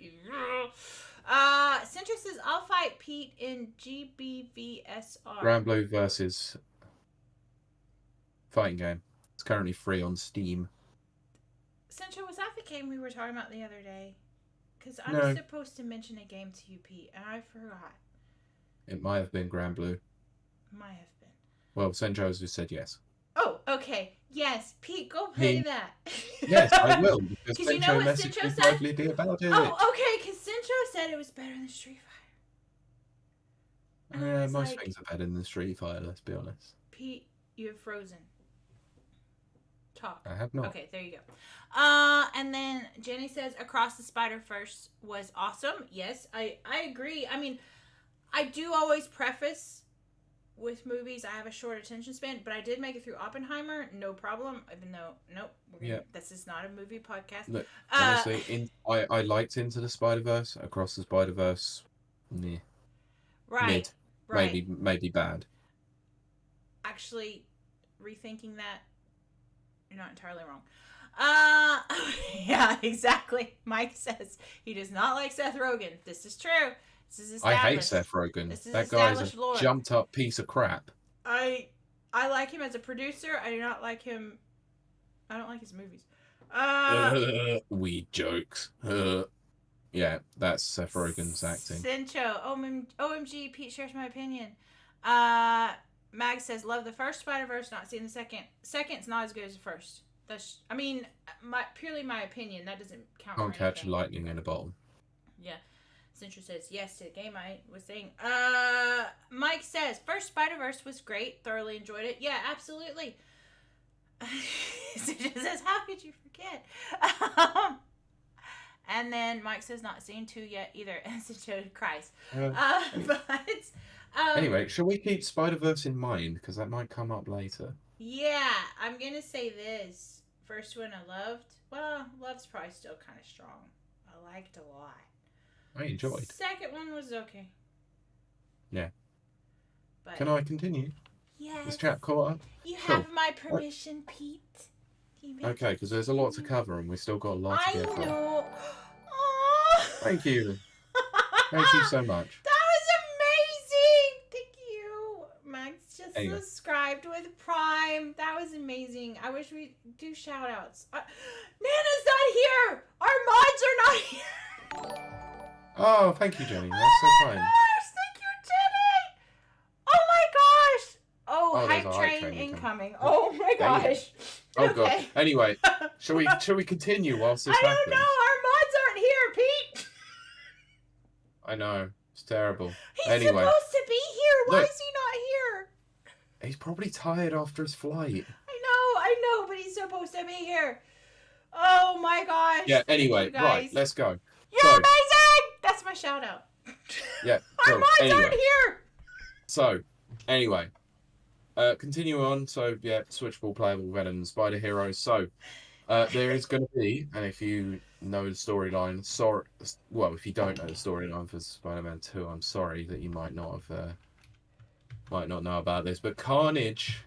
Centra says, I'll fight Pete in GBVSR. Grand Blue versus fighting game. It's currently free on Steam. Centra, was that the game we were talking about the other day? Because I'm supposed to mention a game to you, Pete, and I forgot. It might have been Grand Blue. Might have been. Well, St. Joseph said yes. Oh, okay. Yes, Pete, go play that. Yes, I will. Because you know what Cincho said? About it. Oh, okay, because Cincho said it was better than Street Fighter. Most things are better than Street Fighter, let's be honest. Pete, you have frozen. Talk. I have not. Okay, there you go. And then Jenny says, Across the Spider-Verse was awesome. Yes, I agree. I mean, I do always preface with movies. I have a short attention span, but I did make it through Oppenheimer, no problem. Even though, nope, this is not a movie podcast. Look, Uh, honestly, I liked Into the Spider-Verse, Across the Spider-Verse, right, mid, right. maybe bad. Actually, rethinking that, you're not entirely wrong. Yeah, exactly. Mike says he does not like Seth Rogen. This is true. This is I hate established. Seth Rogen. This is That guy's a established lore. jumped up piece of crap. I like him as a producer. I do not like him. I don't like his movies. Weed jokes. Yeah, that's Seth Rogen's acting. Cincho, OMG, Pete shares my opinion. Mag says, love the first Spider-Verse, not seen the second. Second's not as good as the first. That's, I mean, purely my opinion. That doesn't count. Can't catch lightning in a bottle. Yeah. Cincho says yes to the game I was saying. Mike says, first Spider-Verse was great. Thoroughly enjoyed it. Yeah, absolutely. Cincho says, how could you forget? And then Mike says, not seen 2 yet either. And Cincho cries. Anyway, shall we keep Spider-Verse in mind? Because that might come up later. Yeah, I'm going to say this. First one I loved. Well, love's probably still kind of strong. I liked a lot. I enjoyed. Second one was okay. Yeah. But can I continue? Yes. This chat caught up? You have my permission, Pete. Okay, because there's a lot to cover and we still got a lot to get through. I know. Thank you. Thank you so much. That was amazing. Thank you. Max just subscribed with Prime. That was amazing. I wish we do shout outs. Nana's not here. Our mods are not here. Oh, thank you, Jenny. That's so kind. Gosh, thank you, Jenny. Oh my gosh. Oh, hype train incoming. Oh my gosh. Oh okay. God. Anyway, shall we continue whilst this happens? I don't know. Our mods aren't here, Pete. I know. It's terrible. He's supposed to be here. Why is he not here? He's probably tired after his flight. I know, but he's supposed to be here. Oh my gosh. Yeah, anyway, right, let's go. You're amazing! That's my shout out. Yeah. Our mods aren't here. So, anyway. Continue on. So, yeah, switchable, playable, Venom, Spider Heroes. So, there is going to be, and if you know the storyline, if you don't know the storyline for Spider-Man 2, I'm sorry that you might not know about this, but Carnage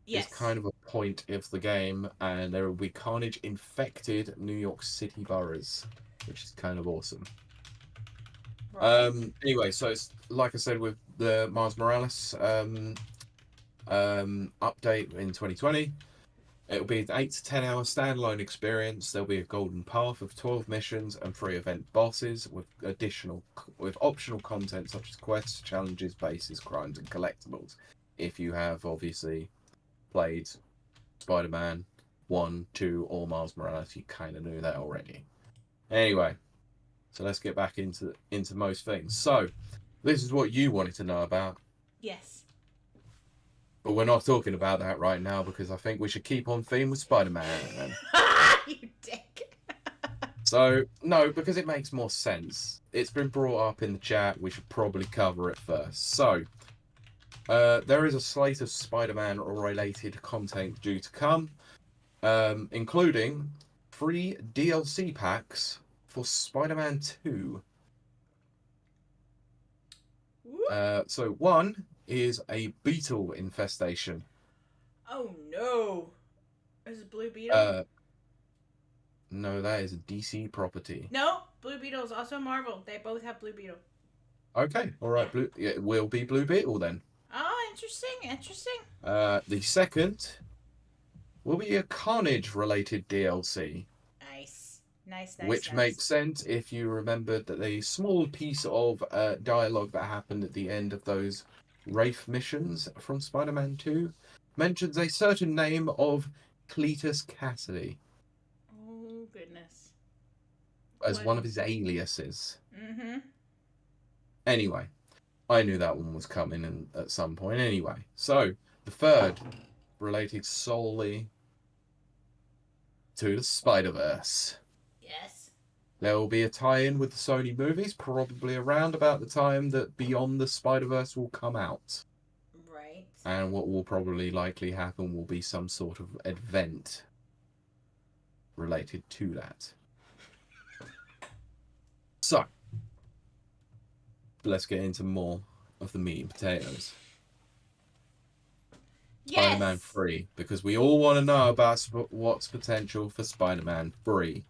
is kind of a point of the game, and there will be Carnage infected New York City boroughs, which is kind of awesome. Right. Anyway, so it's like I said with the Miles Morales update in 2020. It'll be an 8 to 10 hour standalone experience. There'll be a golden path of 12 missions and 3 event bosses with optional content such as quests, challenges, bases, crimes, and collectibles. If you have obviously played Spider-Man 1, 2, or Miles Morales, you kind of knew that already. Anyway, so let's get back into most things. So, this is what you wanted to know about. Yes. But we're not talking about that right now because I think we should keep on theme with Spider-Man. You dick. So, no, because it makes more sense. It's been brought up in the chat. We should probably cover it first. So, there is a slate of Spider-Man related content due to come, including 3 DLC packs for Spider-Man 2. So, one is a beetle infestation. Oh no! Is it Blue Beetle? No, that is a DC property. No, Blue Beetle is also Marvel. They both have Blue Beetle. Okay, all right. It will be Blue Beetle then. Oh, interesting. The second will be a Carnage-related DLC. Nice. Which makes sense if you remember that the small piece of dialogue that happened at the end of those Wraith missions from Spider-Man 2 mentions a certain name of Cletus Cassidy. Oh, goodness. As one of his aliases. Mm-hmm. Anyway, I knew that one was coming at some point anyway. So, the third related solely to the Spider-Verse. Yes. There will be a tie-in with the Sony movies, probably around about the time that Beyond the Spider-Verse will come out. Right. And what will probably likely happen will be some sort of event related to that. So, let's get into more of the meat and potatoes. Spider-Man Yes. 3, because we all want to know about what's potential for Spider-Man 3.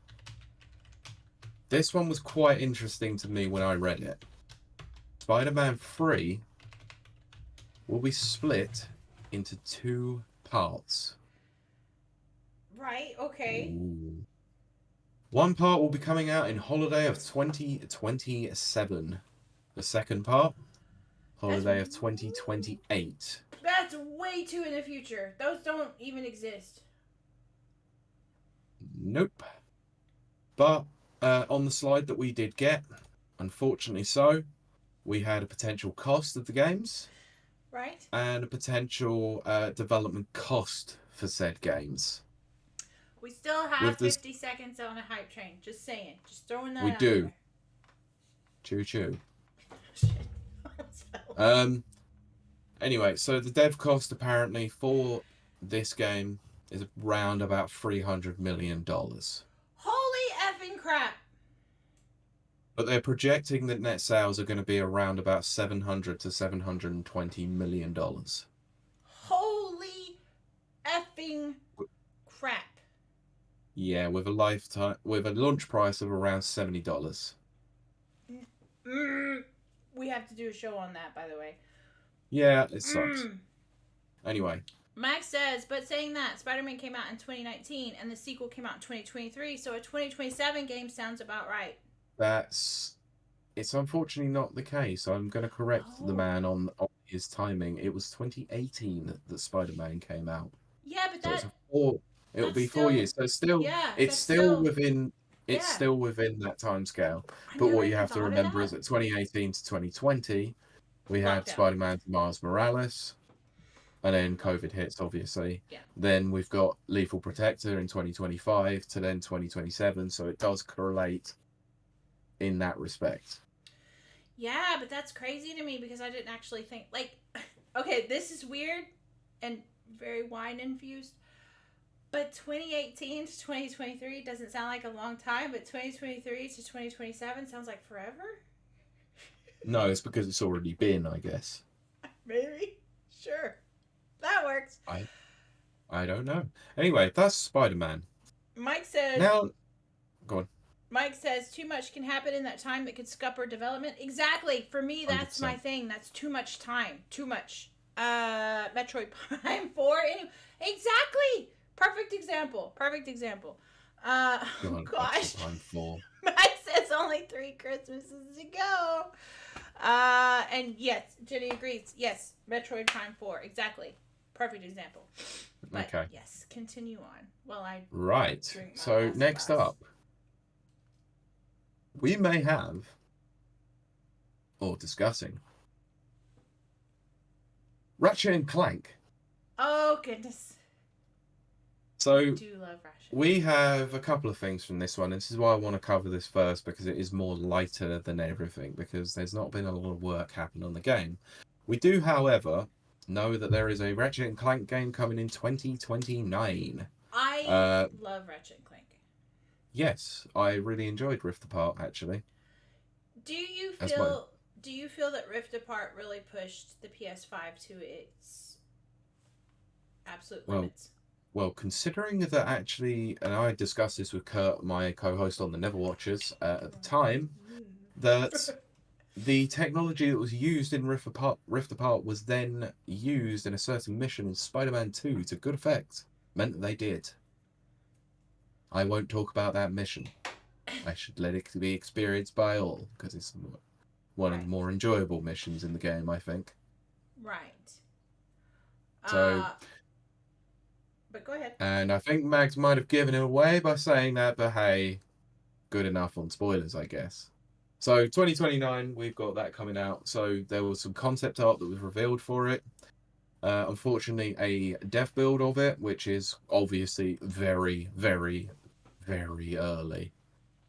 This one was quite interesting to me when I read it. Spider-Man 3 will be split into 2 parts. Right, okay. Ooh. One part will be coming out in holiday of 2027. The second part, holiday of 2028. That's way too in the future. Those don't even exist. Nope. But on the slide that we did get, unfortunately so, we had a potential cost of the games. Right? And a potential development cost for said games. We still have With this, 50 seconds on a hype train. Just saying. Just throwing that we out do. there. Choo choo. Shit. Anyway, so the dev cost apparently for this game is around about $300 million. Holy effing crap. But they're projecting that net sales are going to be around about $700 to $720 million. Holy effing crap. Yeah, with a launch price of around $70. We have to do a show on that, by the way. Yeah, it sucks. Anyway. Max says, but saying that, Spider-Man came out in 2019 and the sequel came out in 2023, so a 2027 game sounds about right. It's unfortunately not the case. I'm going to correct the man on his timing. It was 2018 that Spider-Man came out. Yeah, but so it'll be 4 years. So it's still within that time scale. But what you have to remember is that 2018 to 2020, we had Spider-Man Miles Morales. And then COVID hits, obviously. Yeah. Then we've got Lethal Protector in 2025 to then 2027. So it does correlate in that respect. Yeah, but that's crazy to me because I didn't actually think... okay, this is weird and very wine-infused. But 2018 to 2023 doesn't sound like a long time, but 2023 to 2027 sounds like forever? No, it's because it's already been, I guess. Maybe. Sure. That works. I don't know. Anyway, that's Spider-Man. Mike says... Now, go on. Mike says, too much can happen in that time that could scupper development. Exactly. For me, that's 100%. My thing. That's too much time. Too much. Metroid Prime 4. Exactly. Perfect example. Gosh. Prime 4. Mike says only 3 Christmases to go. And yes, Jenny agrees. Yes, Metroid Prime 4. Exactly. Perfect example. But okay. Yes, continue on while I drink my so next glass. Up, we may have, or discussing, Ratchet and Clank. Oh goodness. So I do love Ratchet. We have a couple of things from this one. This is why I want to cover this first, because it is more lighter than everything, because there's not been a lot of work happen on the game. We do, however, know that there is a Ratchet and Clank game coming in 2029. I love Ratchet and Clank. Yes, I really enjoyed Rift Apart, actually. Do you feel that Rift Apart really pushed the PS5 to its absolute limits? Well, considering that actually, and I discussed this with Kurt, my co-host on the Never Watchers, at the time, that the technology that was used in Rift Apart was then used in a certain mission in Spider-Man 2 to good effect. Meant that they did. I won't talk about that mission. I should let it be experienced by all, because it's one of the more enjoyable missions in the game, I think. Right. So... but go ahead. And I think Max might have given it away by saying that, but hey, good enough on spoilers, I guess. So 2029, we've got that coming out. So there was some concept art that was revealed for it. Unfortunately, a dev build of it, which is obviously very, very, very early.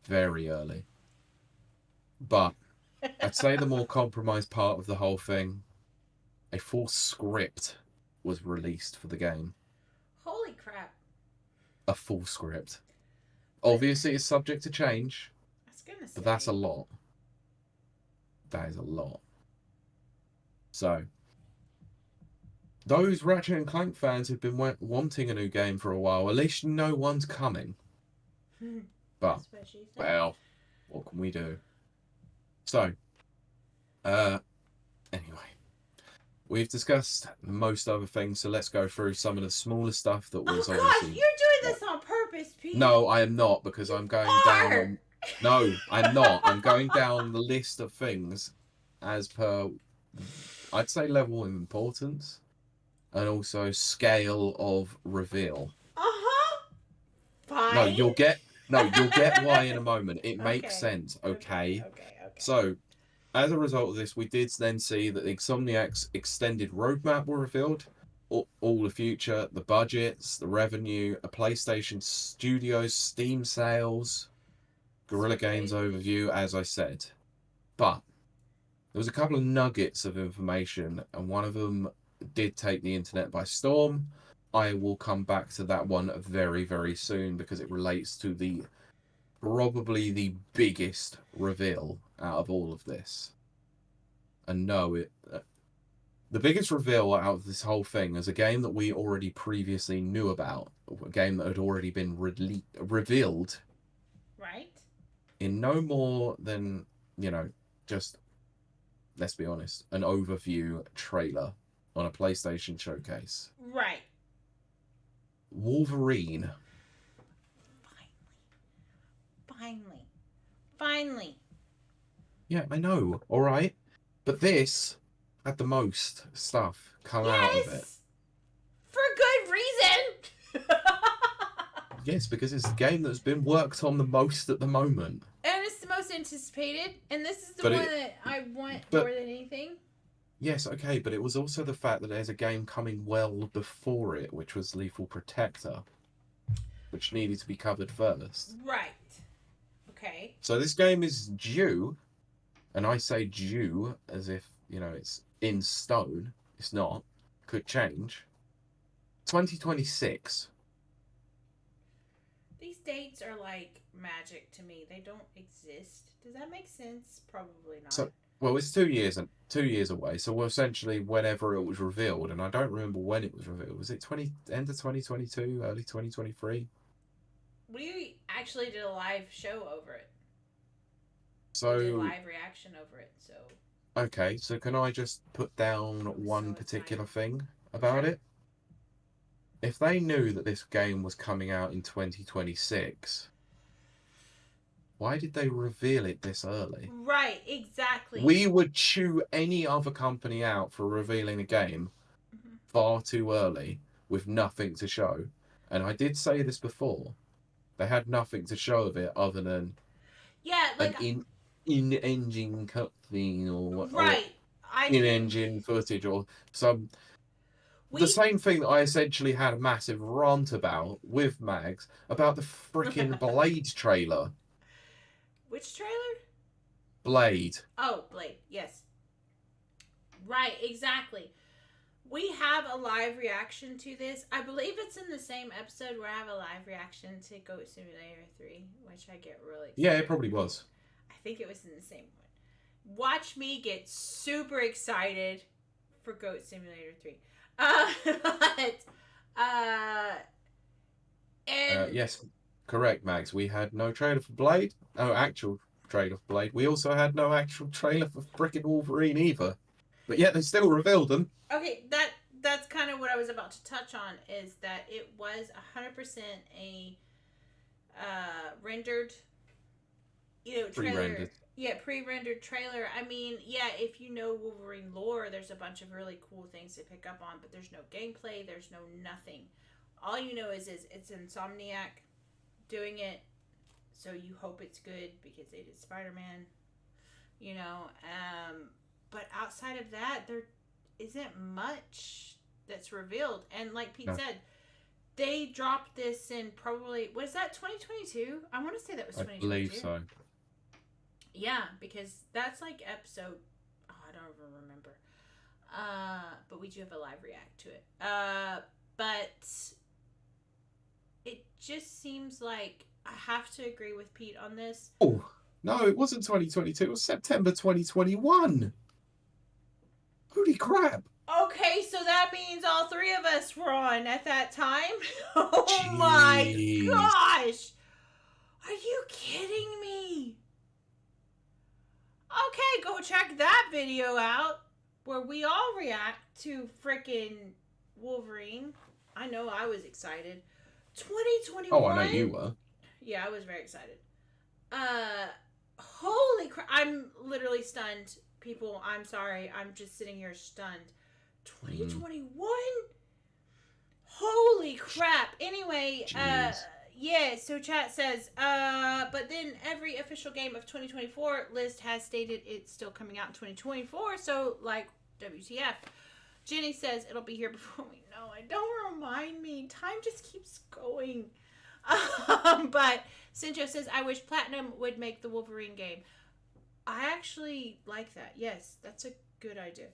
Very early. But I'd say the more compromised part of the whole thing, a full script was released for the game. Holy crap. A full script. But, Obviously, it's subject to change, I was gonna but that's a say. lot. That is a lot. So, those Ratchet and Clank fans who've been wanting a new game for a while, at least you know one's coming. But, That's what she said. well, what can we do? So, anyway, we've discussed most other things, so let's go through some of the smaller stuff that was Oh gosh, obviously. you're doing this on purpose, Pete. No, I am not, because I'm going down on. No, I'm not. I'm going down the list of things as per, I'd say, level of importance and also scale of reveal. Fine. No, you'll get why in a moment. It makes sense, okay? Okay. So, as a result of this, we did then see that the Insomniac's extended roadmap were revealed. All the future, the budgets, the revenue, a PlayStation Studios, Steam sales, Guerrilla Games overview, as I said. But there was a couple of nuggets of information, and one of them did take the internet by storm. I will come back to that one very, very soon because it relates to probably the biggest reveal out of all of this. And no, the biggest reveal out of this whole thing is a game that we already previously knew about, a game that had already been revealed. Right. In no more than, just, let's be honest, an overview trailer on a PlayStation showcase. Right. Wolverine. Finally. Yeah, I know, alright. But this had the most stuff come out of it. For good reason. Yes, because it's the game that's been worked on the most at the moment. And it's the most anticipated. And this is the one that I want more than anything. Yes, okay, but it was also the fact that there's a game coming well before it, which was Lethal Protector, which needed to be covered first. Right. Okay. So this game is due, and I say due as if, it's in stone. It's not. Could change. 2026. These dates are like magic to me. They don't exist. Does that make sense? Probably not. So, well, it's 2 years away. So we're essentially whenever it was revealed, and I don't remember when it was revealed. Was it end of 2022, early 2023? We actually did a live show over it. So we did a live reaction over it. So. Okay, so can I just put down one particular thing about it? If they knew that this game was coming out in 2026, why did they reveal it this early? Right, exactly. We would chew any other company out for revealing a game far too early with nothing to show. And I did say this before. They had nothing to show of it other than an in-engine cutscene or in-engine footage or some... The same thing that I essentially had a massive rant about with Mags about the freaking Blade trailer. Which trailer? Blade. Oh, Blade, yes. Right, exactly. We have a live reaction to this. I believe it's in the same episode where I have a live reaction to Goat Simulator 3, which I get really excited. Yeah, it probably was. I think it was in the same one. Watch me get super excited for Goat Simulator 3. Yes, correct, Max. We had no trailer for Blade. No actual trailer for Blade. We also had no actual trailer for frickin' Wolverine either. But yet they still revealed them. Okay, that's kind of what I was about to touch on, is that it was 100% a rendered, trailer. Pre-rendered. Yeah, pre-rendered trailer. I mean, yeah, if you know Wolverine lore, there's a bunch of really cool things to pick up on, but there's no gameplay, there's no nothing. All you know is it's Insomniac doing it, so you hope it's good because they did Spider-Man, but outside of that, there isn't much that's revealed. And like Pete said, they dropped this in probably, was that 2022? I want to say that was 2022. I believe so. Yeah, because that's like episode, I don't even remember. But we do have a live react to it. But it just seems like I have to agree with Pete on this. Oh, no, it wasn't 2022. It was September 2021. Holy crap. Okay, so that means all three of us were on at that time? Oh my gosh! Are you kidding me? Okay, go check that video out where we all react to frickin' Wolverine. I know I was excited. 2021? Oh, I know you were. Yeah, I was very excited. Holy crap. I'm literally stunned. People, I'm sorry. I'm just sitting here stunned. 2021? Holy crap. Anyway, yeah, so chat says, but then every official game of 2024 list has stated it's still coming out in 2024, so, like, WTF. Jenny says it'll be here before we know it. Don't remind me. Time just keeps going. But Sinjo says, I wish Platinum would make the Wolverine game. I actually like that. Yes, that's a good idea.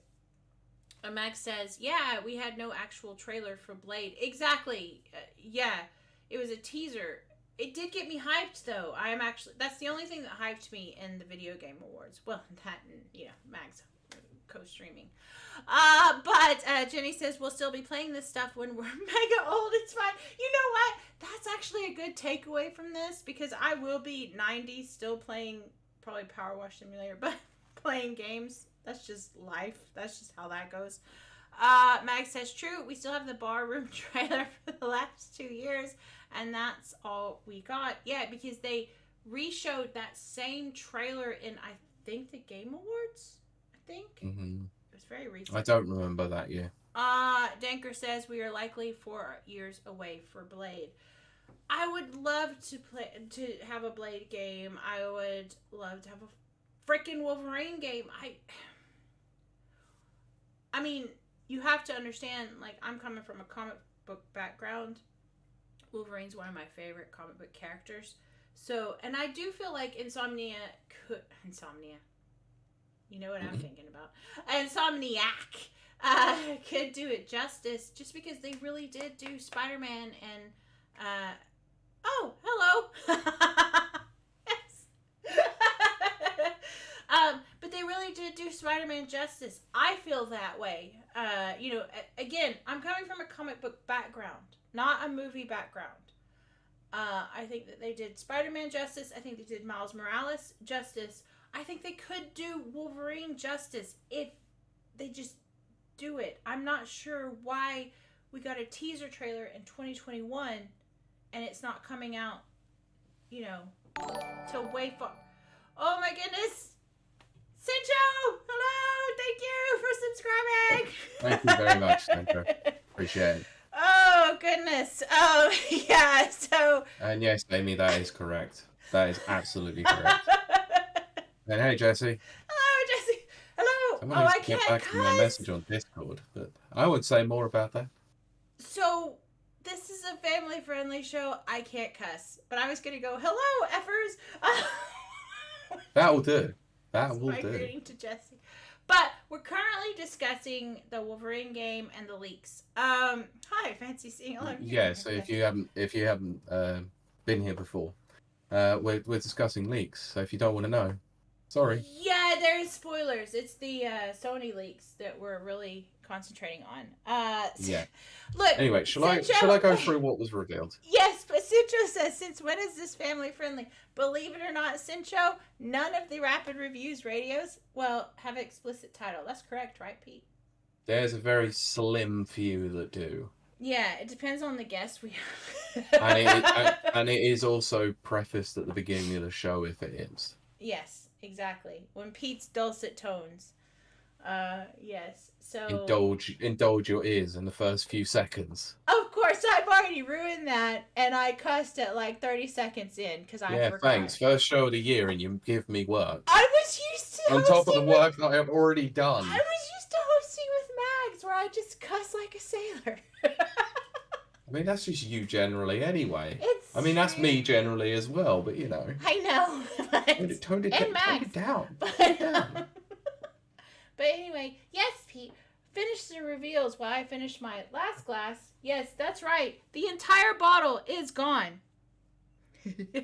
Max says, yeah, we had no actual trailer for Blade. Exactly. Yeah, it was a teaser. It did get me hyped, though. That's the only thing that hyped me in the Video Game Awards. Well, that and, Max co-streaming. But Jenny says, we'll still be playing this stuff when we're mega old. It's fine. You know what? That's actually a good takeaway from this, because I will be 90 still playing probably Power Wash Simulator, but playing games. That's just life. That's just how that goes. Mag says, true, we still have the bar room trailer for the last 2 years, and that's all we got. Yeah, because they re-showed that same trailer in, I think, the Game Awards? Mm-hmm. It was very recent. I don't remember that year. Danker says, we are likely 4 years away for Blade. I would love to have a Blade game. I would love to have a freaking Wolverine game. I mean, you have to understand, like, I'm coming from a comic book background. Wolverine's one of my favorite comic book characters. So, and I do feel like Insomnia. You know what I'm thinking about. Insomniac could do it justice, just because they really did do Spider-Man and, oh, hello. Yes. But they really did do Spider-Man justice. I feel that way. Again, I'm coming from a comic book background, not a movie background. I think that they did Spider-Man justice. I think they did Miles Morales justice. I think they could do Wolverine justice if they just do it. I'm not sure why we got a teaser trailer in 2021 and it's not coming out, till way far. Oh my goodness! Sinjo! Hello! Thank you for subscribing! Thank you very much, Sinjo. Appreciate it. Oh, goodness. Oh, yeah, so... And yes, Amy, that is correct. That is absolutely correct. And hey, Jesse. Hello, Jesse. Hello. Someone Oh, needs I to get can't back to my message on Discord, but I would say more about that. So, this is a family-friendly show. I can't cuss, but I was going to go, hello, effers. That will do. That will my do. greeting to Jesse. But we're currently discussing the Wolverine game and the leaks. Hi, fancy seeing all of you. Yeah, so if you haven't been here before, we're discussing leaks. So if you don't want to know, sorry. Yeah, there's spoilers. It's the Sony leaks that we're really concentrating on. Yeah. Look. Anyway, shall I go through what was revealed? Yes, but Sincho says, since when is this family friendly? Believe it or not, Sincho, none of the Rapid Reviews radios, have an explicit title. That's correct, right, Pete? There's a very slim few that do. Yeah, it depends on the guest we have. and it is also prefaced at the beginning of the show if it is. Yes, exactly. When Pete's dulcet tones. Yes. So indulge your ears in the first few seconds. Of course, I've already ruined that, and I cussed at like 30 seconds in because I forgot. Thanks. First show of the year, and you give me work. I was used to on top of the work that I have already done. I was used to hosting with Mags, where I just cuss like a sailor. I mean, that's just you generally, anyway. It's that's me generally as well, but you know. I know. Tone it down. But anyway, yes, Pete. finished the reveals while I finished my last glass. Yes, that's right. The entire bottle is gone. Go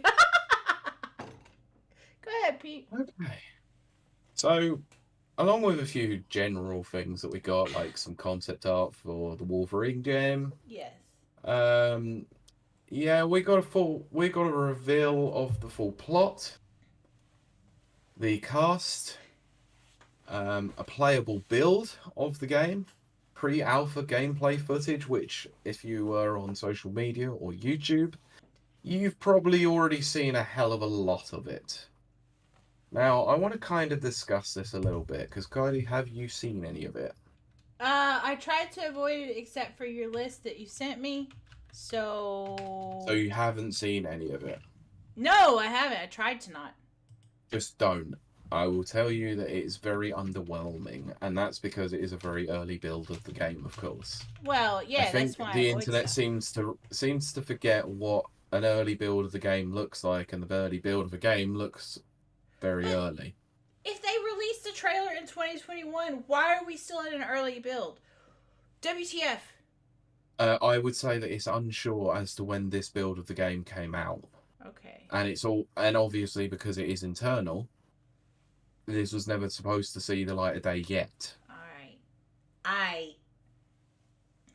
ahead, Pete. Okay. So, along with a few general things that we got, like some concept art for the Wolverine game. Yes. Yeah, we got a reveal of the full plot, the cast, a playable build of the game, pre-alpha gameplay footage, which if you were on social media or YouTube, you've probably already seen a hell of a lot of it. Now, I want to kind of discuss this a little bit, because Kylie, have you seen any of it? I tried to avoid it except for your list that you sent me. So you haven't seen any of it? No, I haven't. I tried to not. Just don't. I will tell you that it is very underwhelming, and that's because it is a very early build of the game, of course. Well, yeah, I think that's why the I avoid internet stuff. seems to forget what an early build of the game looks like, and the early build of a game looks very But early. if they released a trailer in 2021, why are we still in an early build? WTF? I would say that it's unsure as to when this build of the game came out. Okay. And obviously because it is internal, this was never supposed to see the light of day yet. Alright.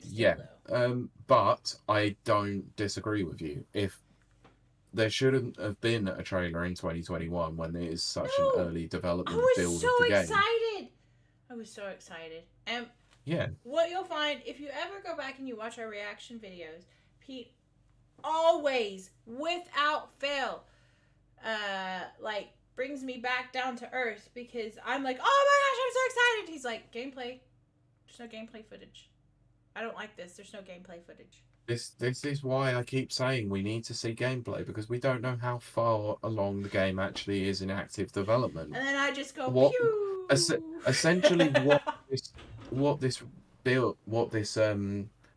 Yeah. But I don't disagree with you. If there shouldn't have been a trailer in 2021 when it is such an early development build of the game. I was so excited. And yeah. What you'll find, if you ever go back and you watch our reaction videos, Pete always, without fail, brings me back down to earth because I'm like, oh my gosh, I'm so excited. He's like, gameplay. There's no gameplay footage. I don't like this. There's no gameplay footage. This is why I keep saying we need to see gameplay, because we don't know how far along the game actually is in active development. And then I just go, pew! Essentially,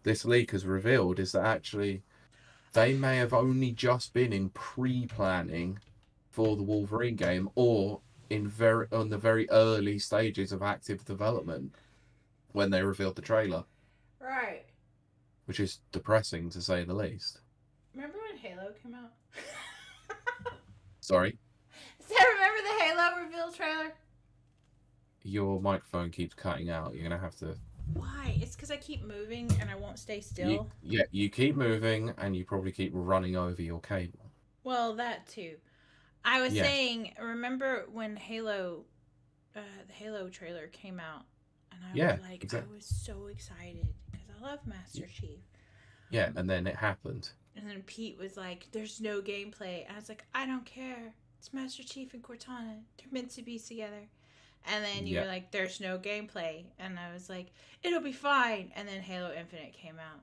this leak has revealed is that actually they may have only just been in pre-planning for the Wolverine game, or on the very early stages of active development when they revealed the trailer. Right. Which is depressing, to say the least. Remember when Halo came out? Sorry? Remember the Halo reveal trailer? Your microphone keeps cutting out. You're going to have to... Why? It's because I keep moving and I won't stay still. You keep moving and you probably keep running over your cable. Well, that too. I was saying, remember when Halo, the Halo trailer came out? And I was like, I was so excited because I love Master Chief. Yeah, and then it happened. And then Pete was like, there's no gameplay. And I was like, I don't care. It's Master Chief and Cortana. They're meant to be together. And then you were like, there's no gameplay. And I was like, it'll be fine. And then Halo Infinite came out.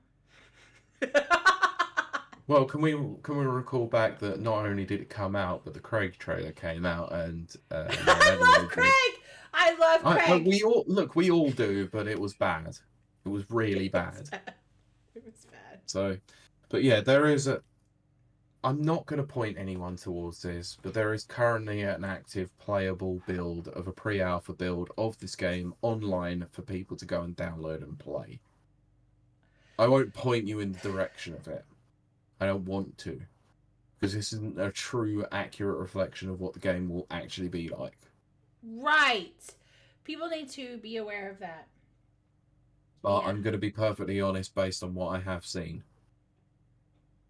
Well, can we recall back that not only did it come out, but the Craig trailer came out, and I love Craig. I love Craig. We all do, but it was bad. It was really bad. It was bad. So, but yeah, there is a. I'm not going to point anyone towards this, but there is currently an active playable build of a pre-alpha build of this game online for people to go and download and play. I won't point you in the direction of it. I don't want to, because this isn't a true, accurate reflection of what the game will actually be like. Right. People need to be aware of that. But I'm going to be perfectly honest based on what I have seen.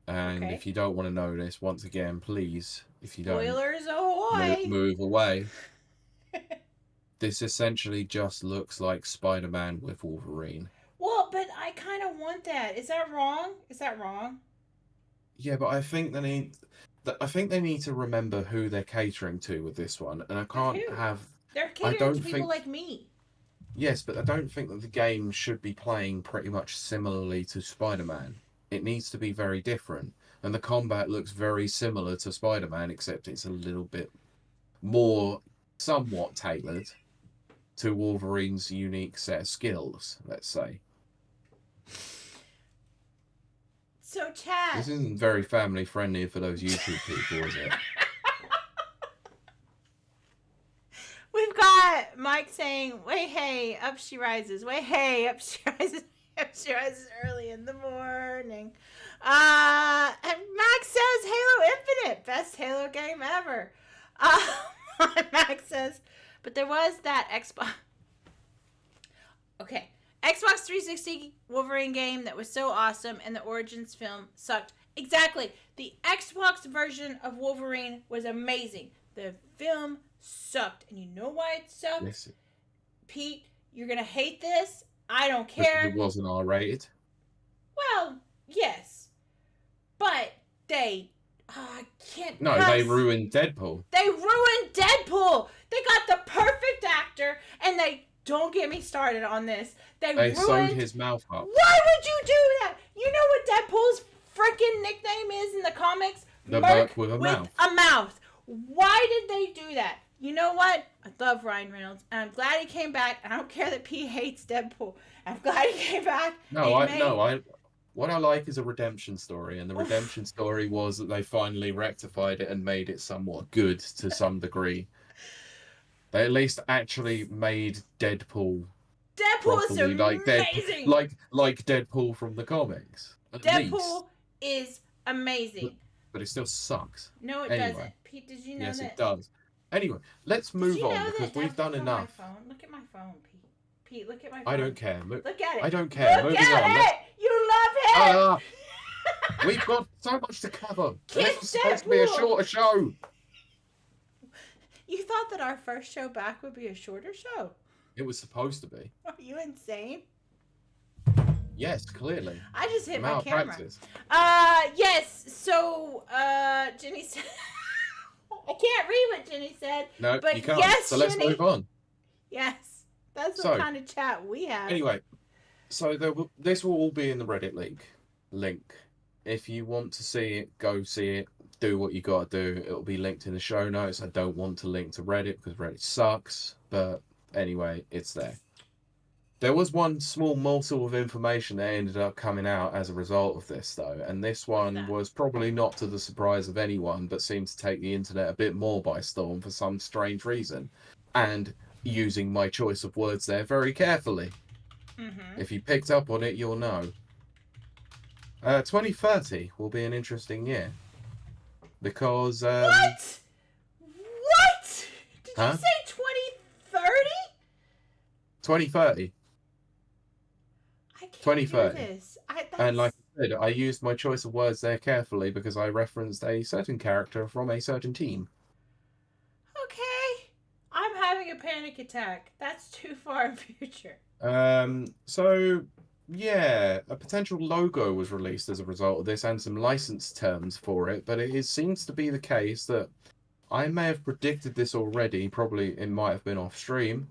And if you don't want to know this, once again, please, if you don't... Spoilers ahoy! Move away. This essentially just looks like Spider-Man with Wolverine. Well, but I kind of want that. Is that wrong? Yeah, but I think they need to remember who they're catering to with this one, and I can't have. They're catering to people like me. Yes, but I don't think that the game should be playing pretty much similarly to Spider-Man. It needs to be very different, and the combat looks very similar to Spider-Man, except it's a little bit more, somewhat tailored to Wolverine's unique set of skills. Let's say. So, Chad. This isn't very family friendly for those YouTube people, is it? We've got Mike saying, "Way hey, up she rises. Way hey, up she rises. Up she rises early in the morning." And Max says, "Halo Infinite, best Halo game ever." Max says, "But there was that Xbox." Okay, Xbox 360 Wolverine game that was so awesome, and the Origins film sucked. Exactly. The Xbox version of Wolverine was amazing. The film sucked. And you know why it sucked? Yes. Pete, you're going to hate this. I don't Because care. it wasn't R-rated. Well, yes. But they... I can't... No, cuss. they ruined Deadpool. They ruined Deadpool. They got the perfect actor, and they... Don't get me started on this. They sewed his mouth up. Why would you do that? You know what Deadpool's freaking nickname is in the comics? The Merc with a mouth. Why did they do that? You know what? I love Ryan Reynolds, and I'm glad he came back. I don't care that Pete hates Deadpool. I'm glad he came back. What I like is a redemption story, and the redemption story was that they finally rectified it and made it somewhat good to some degree. They at least actually made Deadpool. Deadpool is amazing. Like Deadpool from the comics. Deadpool is amazing. But it still sucks. No, it doesn't. Pete, did you know that? Yes, it does. Anyway, let's move on because we've done enough. Look at my phone, Pete. Pete, look at my phone. I don't care. Look at it. I don't care. Look at it. You love it. We've got so much to cover. This is supposed to be a shorter show. You thought that our first show back would be a shorter show? It was supposed to be. Are you insane? Yes, clearly. I just hit my camera. Practice. Yes. So, Jenny said... I can't read what Jenny said. No, but you can't. Yes, so let's Jenny, move on. Yes. That's the kind of chat we have. Anyway, so this will all be in the Reddit link. If you want to see it, go see it. Do what you gotta do. It'll be linked in the show notes. I don't want to link to Reddit because Reddit sucks. But anyway, it's there. There was one small morsel of information that ended up coming out as a result of this, though. And this one was probably not to the surprise of anyone, but seemed to take the internet a bit more by storm for some strange reason. And using my choice of words there very carefully. Mm-hmm. If you picked up on it, you'll know. 2030 will be an interesting year. Because... What? Did you say 2030? 2030. I can't 2030. do this. And like I said, I used my choice of words there carefully because I referenced a certain character from a certain team. Okay. I'm having a panic attack. That's too far in future. So... Yeah, a potential logo was released as a result of this and some license terms for it, but it seems to be the case that I may have predicted this already, probably it might have been off stream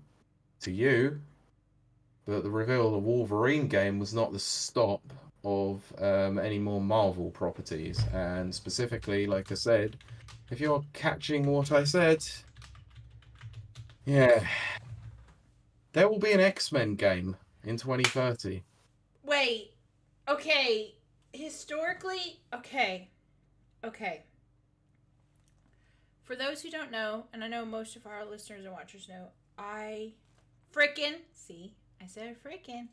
to you, but the reveal of the Wolverine game was not the stop of any more Marvel properties, and specifically, like I said, if you're catching what I said, yeah, there will be an X-Men game in 2030. Wait, okay, historically, okay. For those who don't know, and I know most of our listeners and watchers know, I said frickin'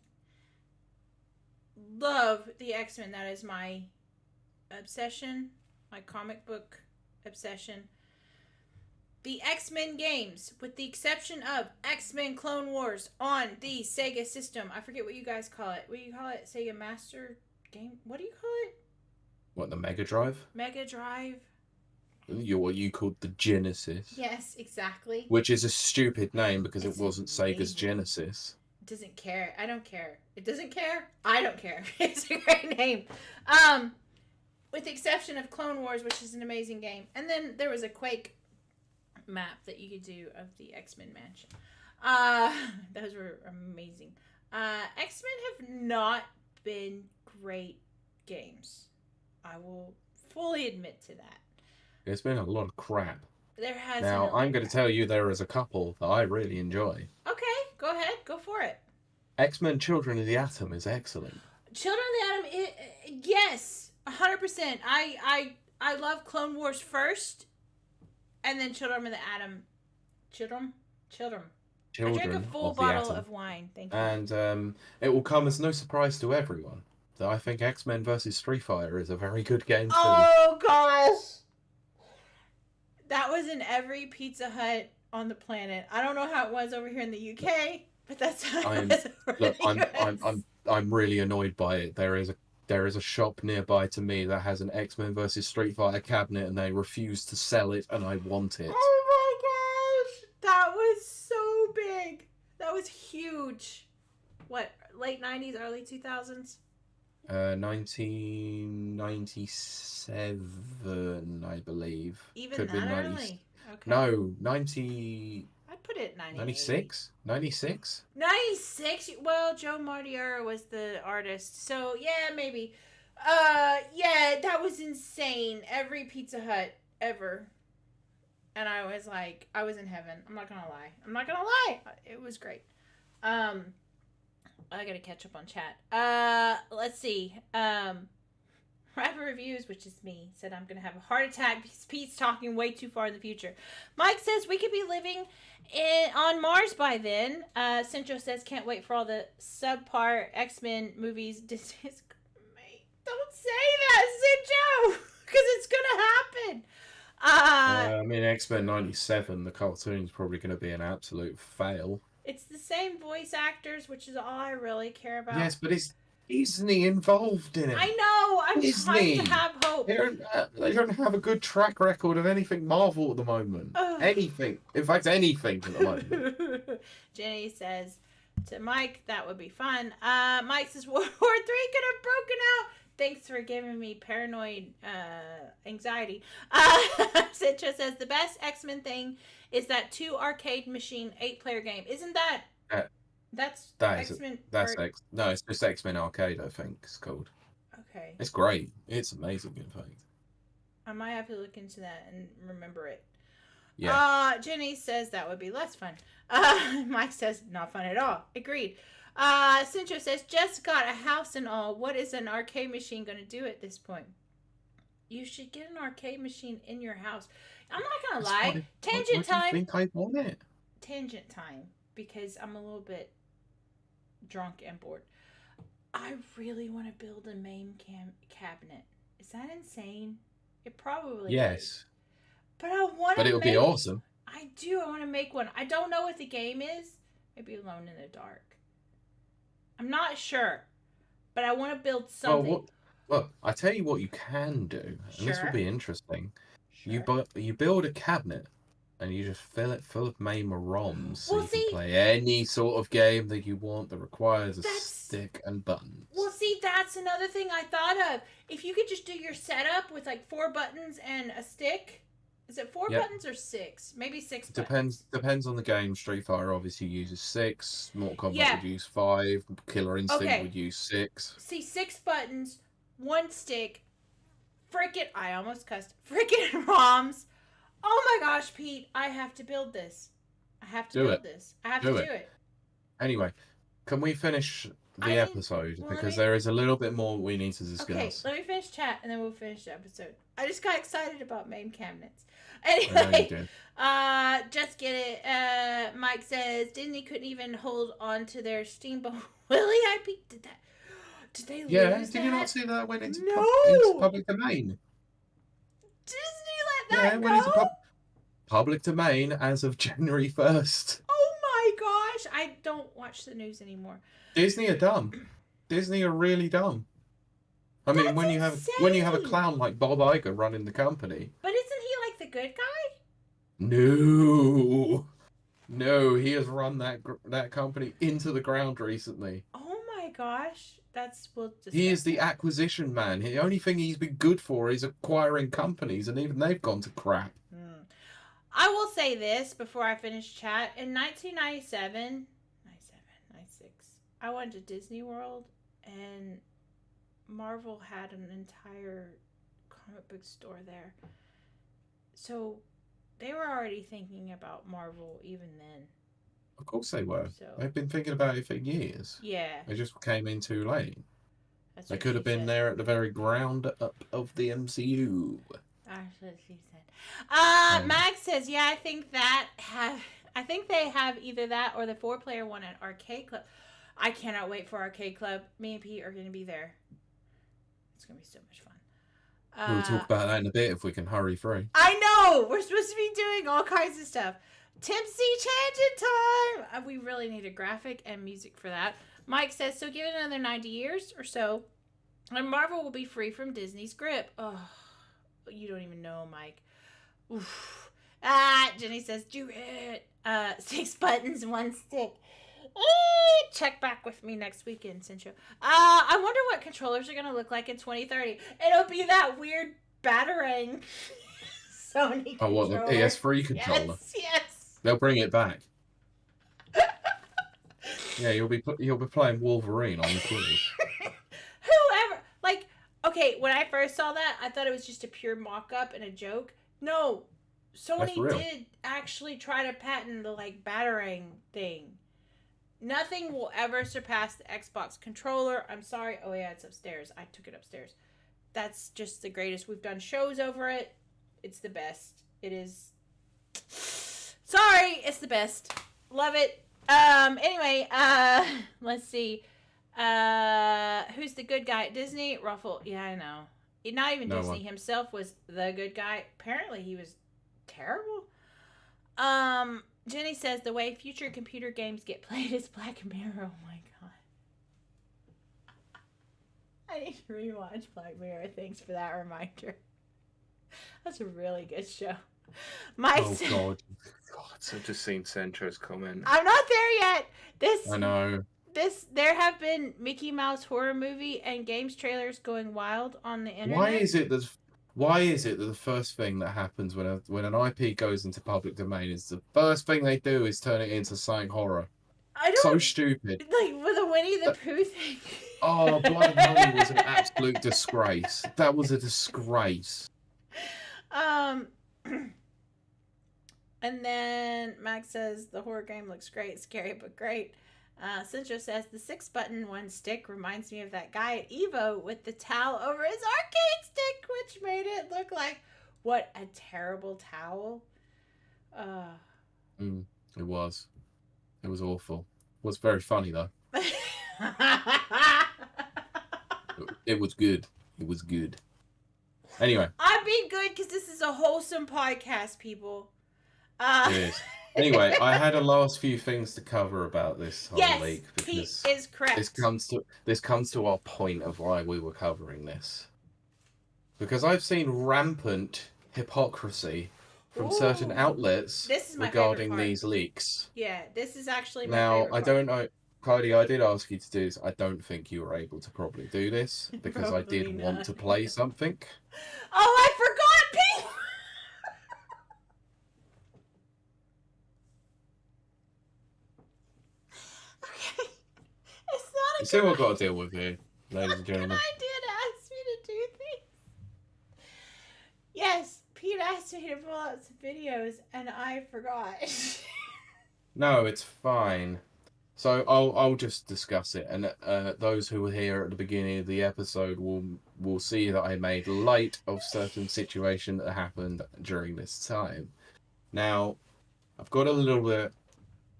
love the X-Men. That is my obsession, my comic book obsession. The X-Men games, with the exception of X-Men Clone Wars on the Sega system. I forget what you guys call it. What do you call it? Sega Master Game? What do you call it? What, the Mega Drive? Mega Drive. What you called the Genesis. Yes, exactly. Which is a stupid name because it wasn't Sega's Genesis. It doesn't care. I don't care. It doesn't care. I don't care. It's a great name. With the exception of Clone Wars, which is an amazing game. And then there was a Quake map that you could do of the X-Men mansion. Those were amazing. X-Men have not been great games. I will fully admit to that. There's been a lot of crap. There has now, been I'm going to tell you there is a couple that I really enjoy. Okay, go ahead. Go for it. X-Men Children of the Atom is excellent. Children of the Atom, yes, 100%. I love Clone Wars first. And then Children of the Atom. Children? I drank a children full of the bottle atom. of wine. Thank you. And it will come as no surprise to everyone that I think X-Men versus Street Fighter is a very good game too. Oh gosh, that was in every Pizza Hut on the planet. I don't know how it was over here in the UK, but that's how it I'm was over in look, the US. I'm really annoyed by it. There is a shop nearby to me that has an X-Men versus Street Fighter cabinet, and they refuse to sell it, and I want it. Oh my gosh, that was so big. That was huge. What, late 90s, early 2000s? 1997, I believe. Even Could have been that 90. early? Okay. No, 90. I'd put it 1980. 96? 96? 96? Well, Joe Martiera was the artist. So, yeah, maybe. Yeah, that was insane. Every Pizza Hut ever. And I was like, I was in heaven. I'm not gonna lie. It was great. I gotta catch up on chat. Let's see. Rapper Reviews, which is me, said I'm gonna have a heart attack because Pete's talking way too far in the future. Mike says we could be living on Mars by then. Centro says can't wait for all the subpar X-Men movies. Don't say that, Centro, because it's gonna happen. I mean, X-Men 97, the cartoon's probably going to be an absolute fail. It's the same voice actors, which is all I really care about. Yes, but it's Disney involved in it. I know. I'm Disney. trying to have hope. They don't have a good track record of anything Marvel at the moment. Anything. In fact, anything at the moment. Jenny says to Mike, that would be fun. Mike says World War III could have broken out. Thanks for giving me paranoid anxiety. Citra says the best X-Men thing is that 2 arcade machine 8-player game. Isn't that? That's X-Men. No, it's just X-Men Arcade, I think it's called. Okay. It's great. It's amazing, in fact. I might have to look into that and remember it. Yeah. Jenny says that would be less fun. Mike says not fun at all. Agreed. Centro says just got a house and all. What is an arcade machine going to do at this point? You should get an arcade machine in your house. I'm not going to lie. Tangent time. What do you think I want it? Tangent time, because I'm a little bit drunk and bored. I really want to build a MAME cabinet. Is that insane? It probably is. But I want to. But it would be awesome. I do. I want to make one. I don't know what the game is. Maybe Alone in the Dark. I'm not sure, but I want to build something. Well, I tell you what you can do, and this will be interesting. Sure. You build a cabinet, and you just fill it full of MAME ROMs, so you can play any sort of game that you want that requires a stick and buttons. Well, see, that's another thing I thought of. If you could just do your setup with like 4 buttons and a stick. Is it 4 buttons or 6? Maybe 6 buttons. Depends on the game. Street Fighter obviously uses 6. Mortal Kombat would use 5. Killer Instinct would use 6. See, 6 buttons, 1 stick. I almost cussed. Freaking ROMs. Oh my gosh, Pete, I have to build this. I have to build this. I have to do it. Anyway, can we finish the episode? Because there is a little bit more we need to discuss. Okay, let me finish chat and then we'll finish the episode. I just got excited about MAME cabinets. Anyway, just get it. Mike says Disney couldn't even hold on to their Steamboat Willie IP. Did they lose that? Did you not see that went into public domain? Disney let that go? Went into public domain as of January 1st. Oh my gosh, I don't watch the news anymore. Disney are dumb. Disney are really dumb. I mean, when you have a clown like Bob Iger running the company. But isn't he like the good guy? No, he has run that company into the ground recently. Oh my gosh, he is the acquisition man. The only thing he's been good for is acquiring companies, and even they've gone to crap. I will say this before I finish chat. In 1997, 96, I went to Disney World, and Marvel had an entire comic book store there. So they were already thinking about Marvel even then. Of course they were. They've been thinking about it for years. Yeah. They just came in too late. They could have been there at the very ground up of the MCU. That's what she said. Max says, yeah, I think that I think they have either that or the 4-player one at Arcade Club. I cannot wait for Arcade Club. Me and Pete are going to be there. It's going to be so much fun. We'll talk about that in a bit if we can hurry through. I know! We're supposed to be doing all kinds of stuff. Tipsy Tangent time! We really need a graphic and music for that. Mike says, so give it another 90 years or so, and Marvel will be free from Disney's grip. Oh, you don't even know, Mike. Oof. Jenny says, do it. 6 buttons, 1 stick. Check back with me next weekend, Cincho. I wonder what controllers are going to look like in 2030. It'll be that weird Batarang Sony controller. Oh, what, the PS3 controller? Yes. They'll bring it back. Yeah, you'll be playing Wolverine on the quiz. Whoever, like, okay, when I first saw that, I thought it was just a pure mock-up and a joke. No, Sony did actually try to patent the, like, Batarang thing. Nothing will ever surpass the Xbox controller. I'm sorry. Oh, yeah, it's upstairs. I took it upstairs. That's just the greatest. We've done shows over it. It's the best. It is. Sorry, it's the best. Love it. Anyway, let's see. Who's the good guy at Disney? Ruffle. Yeah, I know. Not even No Disney one. himself was the good guy. Apparently, he was terrible. Jenny says the way future computer games get played is Black Mirror. Oh my god. I need to rewatch Black Mirror. Thanks for that reminder. That's a really good show. Oh god. I've just seen Centro's comment. I'm not there yet. I know. There have been Mickey Mouse horror movie and games trailers going wild on the internet. Why is it that the first thing that happens when an IP goes into public domain is the first thing they do is turn it into something horror? I don't So stupid. like with the Winnie the Pooh thing. Oh, Blood and Honey was an absolute disgrace. That was a disgrace. And then Max says the horror game looks great, scary but great. Centro says the 6 button 1 stick reminds me of that guy at Evo with the towel over his arcade stick, which made it look like what a terrible towel. It was awful. It was very funny though. It was good. It was good. Anyway. I'm being good because this is a wholesome podcast, people. It is. Anyway, I had a last few things to cover about this whole leak because Pete is correct. This comes to our point of why we were covering this. Because I've seen rampant hypocrisy from certain outlets regarding these leaks. Yeah, this is actually my now favorite I don't know, Kylie. I did ask you to do this. I don't think you were able to probably do this because I did want to play something. Oh, I forgot, Pete. You see what I've got to deal with here, ladies and gentlemen. I did ask me to do things. Yes, Pete asked me to pull out some videos, and I forgot. No, it's fine. So I'll just discuss it, and those who were here at the beginning of the episode will see that I made light of certain situation that happened during this time. Now, I've got a little bit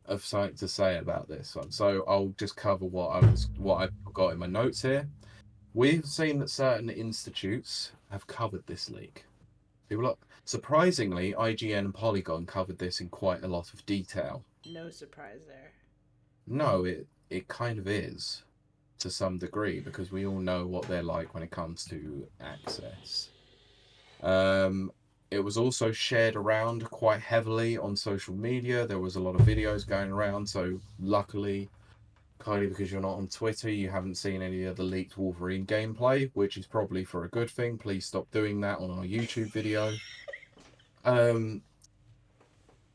of something to say about this one, so I'll just cover what I've got in my notes here. We've seen that certain institutes have covered this leak. Surprisingly, IGN and Polygon covered this in quite a lot of detail. No surprise there. No, it kind of is, to some degree, because we all know what they're like when it comes to access. It was also shared around quite heavily on social media. There was a lot of videos going around, so luckily, Kylie, because you're not on Twitter, you haven't seen any of the leaked Wolverine gameplay, which is probably for a good thing. Please stop doing that on our YouTube video.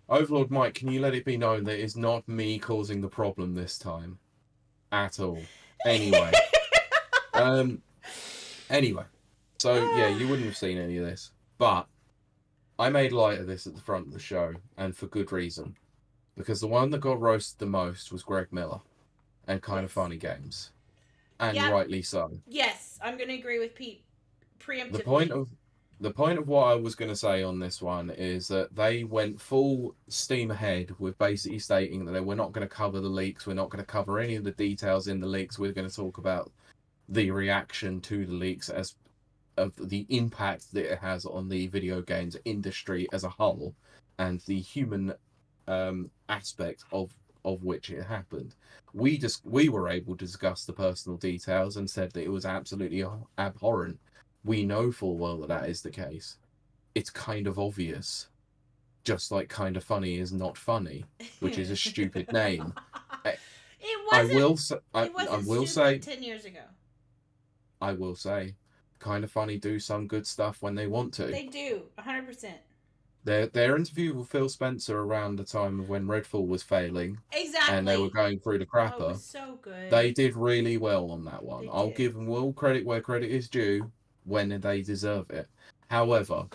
Overlord Mike, can you let it be known that it's not me causing the problem this time? At all. Anyway. Anyway. So, yeah, you wouldn't have seen any of this. But I made light of this at the front of the show, and for good reason. Because the one that got roasted the most was Greg Miller and Kind of Funny Games. And rightly so. Yes, I'm going to agree with Pete preemptively. the point of what I was going to say on this one is that they went full steam ahead with basically stating that we're not going to cover the leaks, we're not going to cover any of the details in the leaks, we're going to talk about the reaction to the leaks as of the impact that it has on the video games industry as a whole and the human aspect of which it happened. We were able to discuss the personal details and said that it was absolutely abhorrent. We know full well that that is the case. It's kind of obvious, just like kind of funny is not funny, which is a stupid name. It I wasn't. will say, It I wasn't will stupid say, 10 years ago. I will say, kind of funny do some good stuff when they want to. They do, 100%. Their interview with Phil Spencer around the time of when Redfall was failing Exactly. and they were going through the Oh, it crapper, was so good. they did really well on that one. They I'll did. give them all credit where credit is due when they deserve it. However,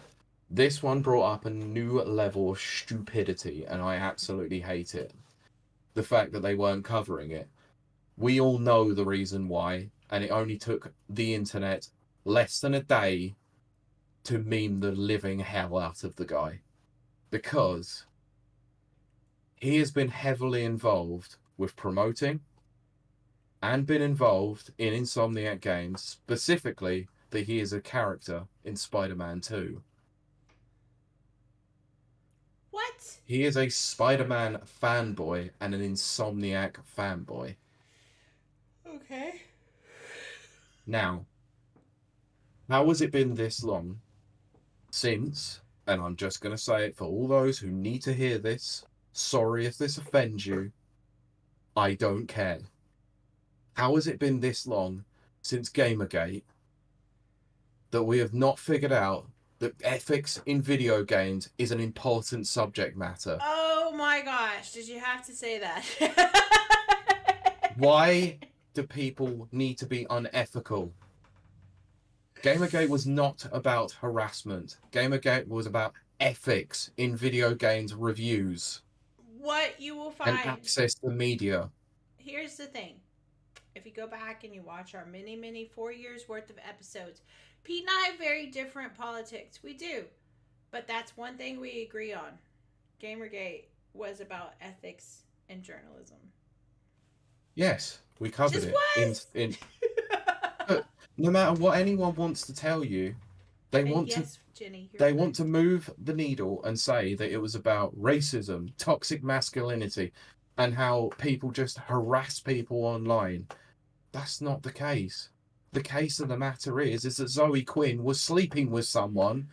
this one brought up a new level of stupidity, and I absolutely hate it. The fact that they weren't covering it. We all know the reason why, and it only took the internet less than a day to meme the living hell out of the guy. Because he has been heavily involved with promoting and been involved in Insomniac Games, specifically that he is a character in Spider-Man 2. What? He is a Spider-Man fanboy and an Insomniac fanboy. Okay. Now, how has it been this long since, and I'm just going to say it for all those who need to hear this, sorry if this offends you, I don't care. How has it been this long since Gamergate that we have not figured out that ethics in video games is an important subject matter? Oh my gosh, did you have to say that? Why do people need to be unethical? Gamergate was not about harassment. Gamergate was about ethics in video games reviews. What you will And find. access to media. Here's the thing. If you go back and you watch our many 4 years worth of episodes, Pete and I have very different politics. We do. But that's one thing we agree on. Gamergate was about ethics and journalism. Yes, we covered Just it. was. But no matter what anyone wants to tell you, they want yes, Jenny, they want to move the needle and say that it was about racism, toxic masculinity, and how people just harass people online. That's not the case. The case of the matter is that Zoe Quinn was sleeping with someone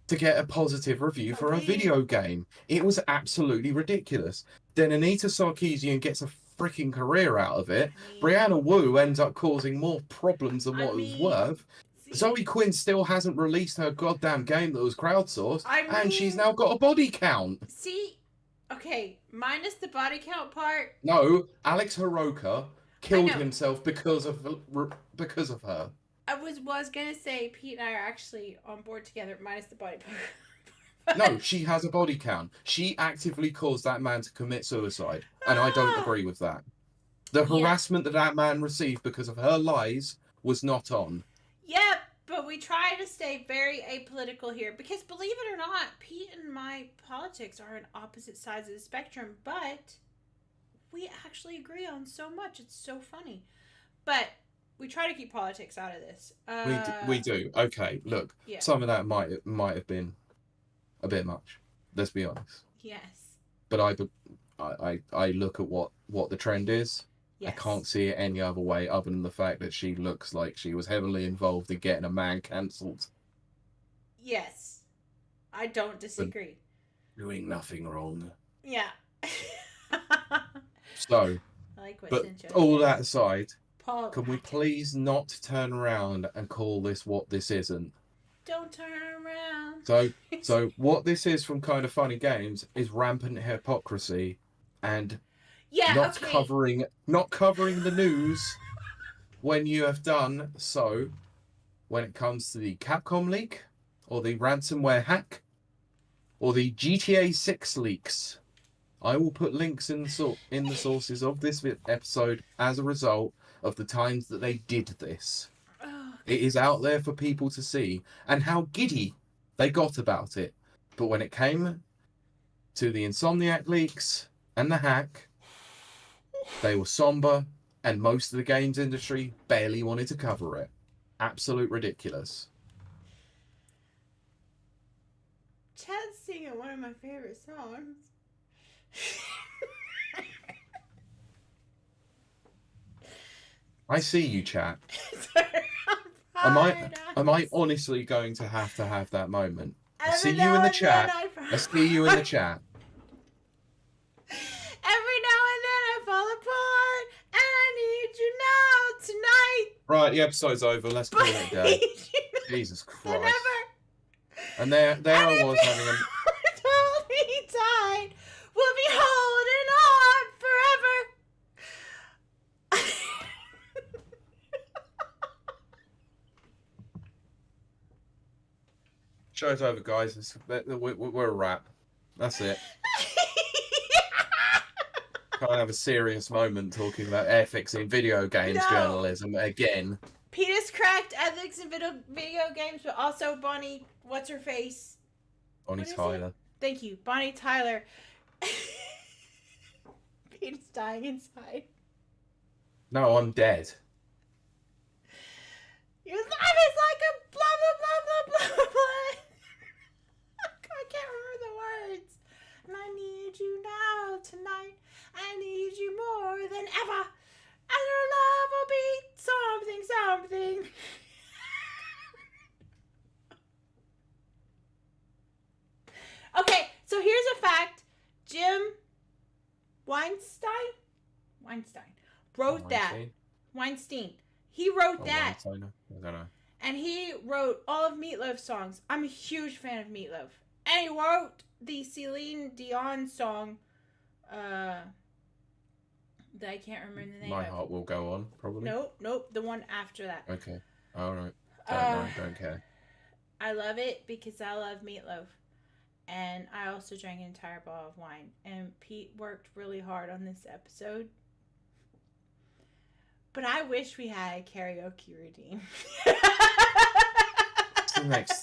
to get a positive review for a video game. It was absolutely ridiculous. Then Anita Sarkeesian gets a freaking career out of it. Brianna Wu ends up causing more problems than what it was worth. Zoe Quinn still hasn't released her goddamn game that was crowdsourced, and she's now got a body count. See, okay, minus the body count part. No, Alex Hiroka killed himself because of her. I was gonna say Pete and I are actually on board together, minus the body part. No, she has a body count. She actively caused that man to commit suicide, and I don't agree with that. The harassment that man received because of her lies was not on. Yep, but we try to stay very apolitical here because, believe it or not, Pete and my politics are on opposite sides of the spectrum, but we actually agree on so much. It's so funny. But we try to keep politics out of this. We do. Okay, look, some of that might have been a bit much. Let's be honest. Yes. But I look at what the trend is. Yes. I can't see it any other way other than the fact that she looks like she was heavily involved in getting a man cancelled. Yes. I don't disagree. But doing nothing wrong. Yeah. So, but all that aside, Paul, can we please not turn around and call this what this isn't? Don't turn around. So what this is from Kind of Funny Games is rampant hypocrisy and not covering the news when you have done so when it comes to the Capcom leak or the ransomware hack or the GTA 6 leaks. I will put links in the sources of this episode as a result of the times that they did this. It is out there for people to see, and how giddy They got about it. But when it came to the Insomniac leaks and the hack, they were somber, and most of the games industry barely wanted to cover it. Absolute ridiculous. Chad's singing one of my favorite songs. I see you, chat. Am Am I honestly going to have that moment? I Every see you now in the and chat. then I see you in the chat. Every now and then I fall apart, and I need you now tonight. Right, the episode's over. Let's call it a day. Jesus Christ. Never. And there I was having a... Hold me tight. We'll be holding on forever. Show's over, guys. We're a wrap. That's it. Can't have a serious moment talking about ethics in video games journalism again. Peter's cracked ethics in video games, but also Bonnie, what's her face? Bonnie Tyler. Thank you, Bonnie Tyler. Peter's dying inside. No, I'm dead. Your life is like a blah blah blah blah blah blah. I can't remember the words. And I need you now tonight. I need you more than ever. And our love will be something. Okay, so here's a fact. Jim Weinstein wrote that. Weinstein. He wrote that. I don't know. And he wrote all of Meatloaf's songs. I'm a huge fan of Meatloaf. And he wrote the Celine Dion song that I can't remember the name My of. Heart Will Go On, probably. Nope, the one after that. Okay. All right. Don't know, don't care. I love it because I love Meatloaf. And I also drank an entire bottle of wine. And Pete worked really hard on this episode. But I wish we had a karaoke routine.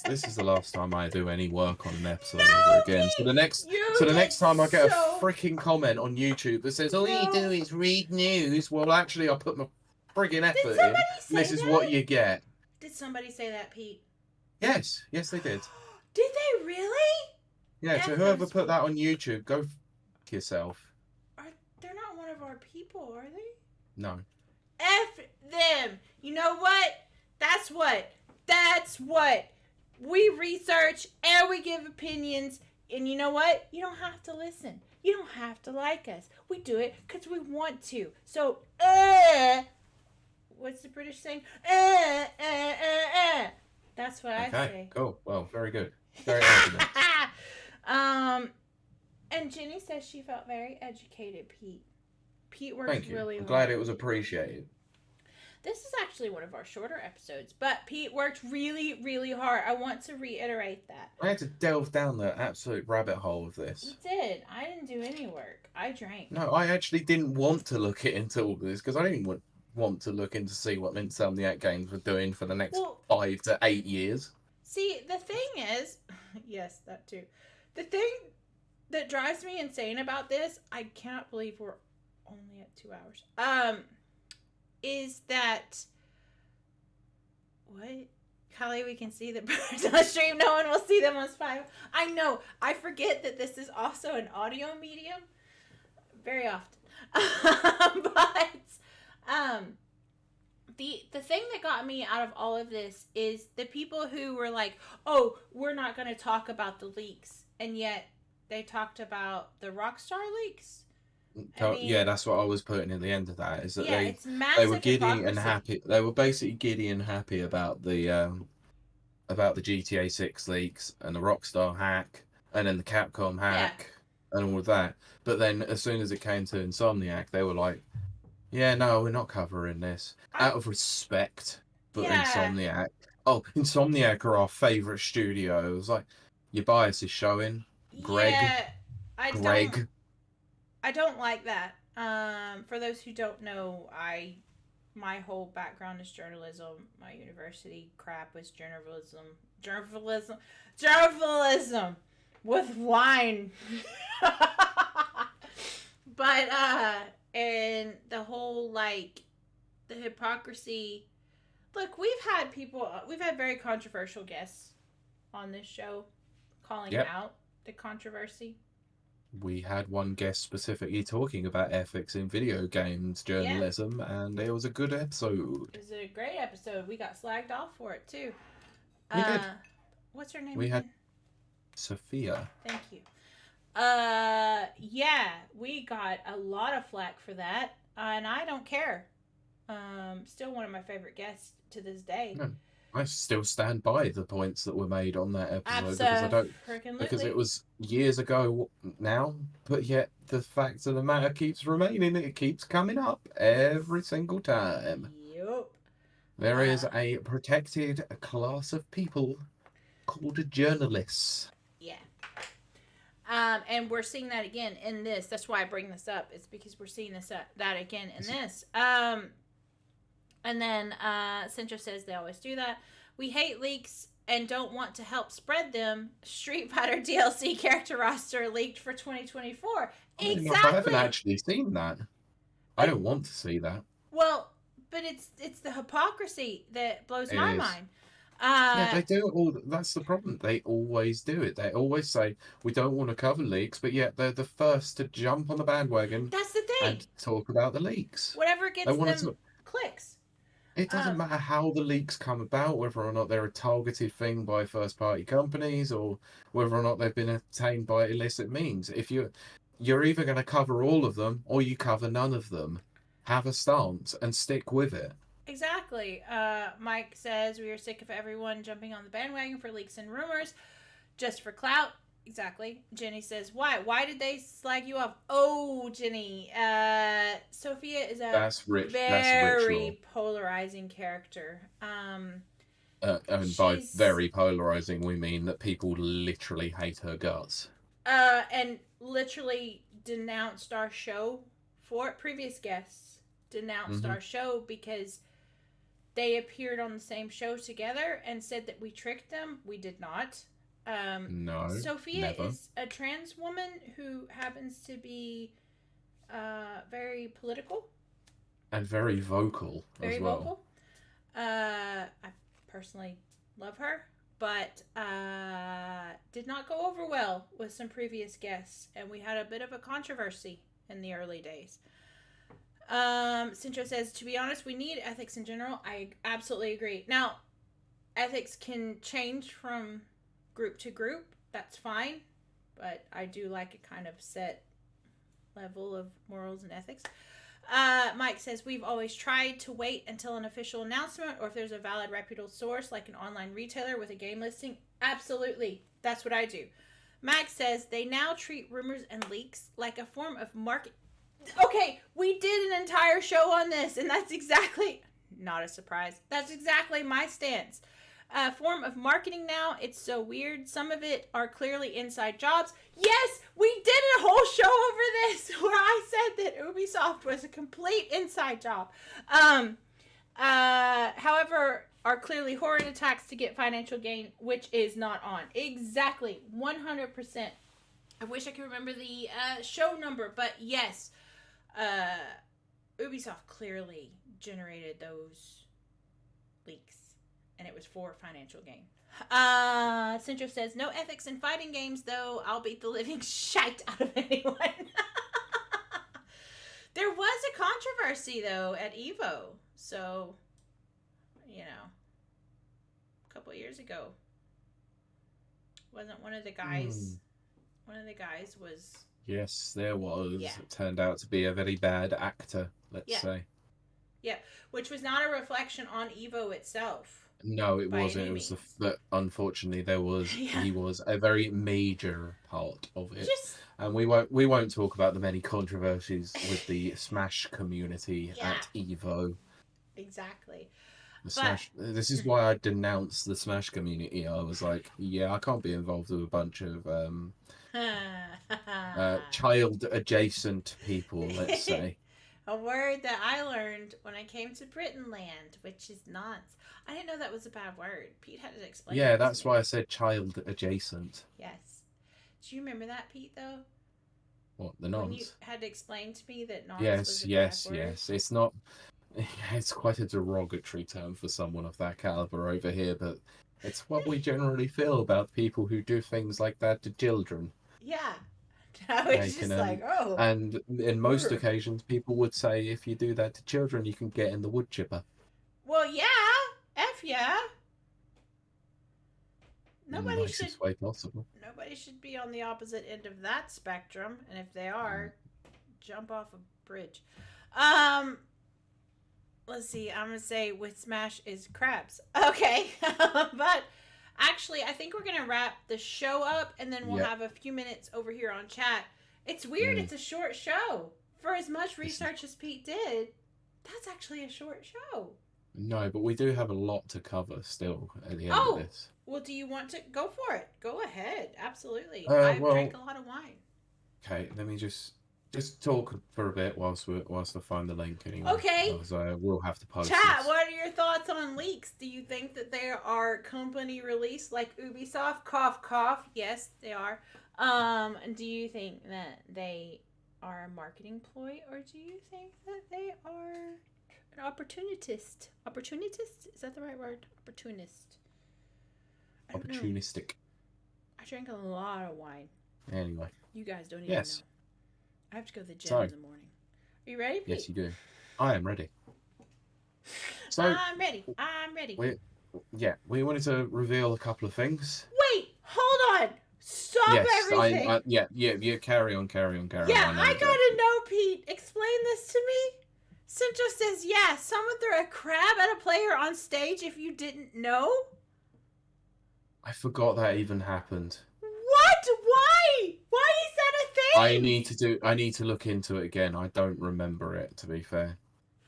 This is the last time I do any work on an episode ever again. So the next time I get a freaking comment on YouTube that says all you do is read news, well, actually, I put my friggin' effort in. This is what you get. Did somebody say that, Pete? Yes, they did. Did they really? Yeah. So whoever put that on YouTube, go f yourself. They're not one of our people, are they? No. F them. You know what? That's what we research and we give opinions. And you know what? You don't have to listen. You don't have to like us. We do it because we want to. So, what's the British saying? That's what I say. Okay, cool. Well, very good. Very argument. And Jenny says she felt very educated, Pete. Pete worked Thank you. really I'm hard. glad it was appreciated. This is actually one of our shorter episodes, but Pete worked really, really hard. I want to reiterate that. I had to delve down the absolute rabbit hole of this. You did. I didn't do any work. I drank. No, I actually didn't want to look into all this because I didn't want to look into see what Insomniac Games were doing for the next 5 to 8 years. See, the thing is, yes, that too. The thing that drives me insane about this, I cannot believe we're only at 2 hours. Is that what? Kiley, we can see the birds on the stream. No one will see them on Spotify. I know. I forget that this is also an audio medium very often. The thing that got me out of all of this is the people who were like, "Oh, we're not going to talk about the leaks," and yet they talked about the Rockstar leaks. I mean, yeah, that's what I was putting at the end of that. Is that it's they were giddy hypocrisy. and happy. They were basically giddy and happy about the GTA 6 leaks and the Rockstar hack, and then the Capcom hack and all of that. But then as soon as it came to Insomniac, they were like, "Yeah, no, we're not covering this out of respect for Insomniac." Oh, Insomniac are our favorite studio. It was like, your bias is showing. Greg. I don't like that. For those who don't know, my whole background is journalism. My university crap was journalism Journalism with wine. But and the whole like the hypocrisy. Look, we've had very controversial guests on this show calling out the controversy. We had one guest specifically talking about ethics in video games journalism, and it was a good episode. It was a great episode. We got slagged off for it too. We did. What's her name? We again? had Sophia. Thank you. Yeah, we got a lot of flack for that, and I don't care. Still one of my favorite guests to this day. No, I still stand by the points that were made on that episode because it was years ago now, but yet the fact of the matter keeps remaining. It keeps coming up every single time. Yep. There is a protected class of people called journalists. Yeah. And we're seeing that again in this. That's why I bring this up. It's because we're seeing that again in this. And then Centra says they always do that. We hate leaks and don't want to help spread them. Street Fighter DLC character roster leaked for 2024. Exactly. I haven't actually seen that. I don't want to see that. Well, but it's the hypocrisy that blows my mind. Yeah, they do it all. That's the problem. They always do it. They always say we don't want to cover leaks, but yet they're the first to jump on the bandwagon. That's the thing. And talk about the leaks. Whatever gets them clicks. It doesn't matter how the leaks come about, whether or not they're a targeted thing by first-party companies, or whether or not they've been obtained by illicit means. If you're either going to cover all of them, or you cover none of them. Have a stance and stick with it. Exactly. Mike says we are sick of everyone jumping on the bandwagon for leaks and rumors just for clout. Exactly. Jenny says, why? Why did they slag you off? Oh, Jenny. Sophia is a very polarizing character. And by very polarizing, we mean that people literally hate her guts. And literally denounced our show for it. Previous guests denounced our show because they appeared on the same show together and said that we tricked them. We did not. No. Sophia never. is a trans woman who happens to be very political and very vocal very as well. Vocal. I personally love her, but did not go over well with some previous guests, and we had a bit of a controversy in the early days. Cincho says, to be honest, we need ethics in general. I absolutely agree. Now, ethics can change from group to group. That's fine. But I do like a kind of set level of morals and ethics. Mike says, we've always tried to wait until an official announcement or if there's a valid reputable source like an online retailer with a game listing. Absolutely. That's what I do. Max says, they now treat rumors and leaks like a form of market. Okay, we did an entire show on this, and that's exactly, not a surprise, that's exactly my stance. A form of marketing now, it's so weird. Some of it are clearly inside jobs. Yes, we did a whole show over this where I said that Ubisoft was a complete inside job. However, are clearly horrid attacks to get financial gain, which is not on. Exactly, 100%. I wish I could remember the show number, but yes, Ubisoft clearly generated those leaks, and it was for financial gain. Centro says, no ethics in fighting games, though. I'll beat the living shite out of anyone. There was a controversy, though, at EVO. So, you know, a couple of years ago. Wasn't one of the guys... One of the guys was... Yes, there was. Yeah. It turned out to be a very bad actor, let's say. Yeah, which was not a reflection on EVO itself. No, it wasn't. It was that unfortunately he was a very major part of it. And we won't talk about the many controversies with the Smash community at EVO. Exactly. This is why I denounced the Smash community. I was like, I can't be involved with a bunch of child adjacent people, let's say. A word that I learned when I came to Britain land, which is nonce. I didn't know that was a bad word. Pete had to explain Yeah, it to that's me. why I said child adjacent. Yes. Do you remember that, Pete, though? What, the When you nonce? had to explain to me that nonce was Yes, a bad yes, word? yes. It's not. It's quite a derogatory term for someone of that caliber over here, but it's what we generally feel about people who do things like that to children. Yeah. I They was can, just like, oh. and in most Brr. occasions, people would say if you do that to children, you can get in the wood chipper. Well, yeah. F yeah. In the Nobody should nicest way possible. nobody should be on the opposite end of that spectrum, and if they are, jump off a bridge. Um, let's see. I'm gonna say with Smash is crabs. Okay, but actually, I think we're gonna wrap the show up, and then we'll Yep. have a few minutes over here on chat. It's weird. Mm. It's a short show. For as much research as Pete did, that's actually a short show. No, but we do have a lot to cover still at the end of this. Well, do you want to go for it? Go ahead. Absolutely. I've drank a lot of wine. Okay, let me just talk for a bit whilst I find the link anyway. Okay. Because I will have to post Chat, this. what are your thoughts on leaks? Do you think that they are company released like Ubisoft? Cough, cough. Yes, they are. Do you think that they are a marketing ploy, or do you think that they are an opportunist? Opportunist? Is that the right word? Opportunist. I don't know. Opportunistic. I drank a lot of wine. Anyway. You guys don't even know. I have to go to the gym in the morning. Are you ready, Pete? Yes, you do. I am ready. So I'm ready. I'm ready. we wanted to reveal a couple of things. Wait, hold on. Stop everything. Yeah. Carry on. Yeah, I gotta know, Pete. Explain this to me. Central says, yeah, someone threw a crab at a player on stage if you didn't know. I forgot that even happened. What? Why? Why is that a thing? I need to look into it again. I don't remember it, to be fair.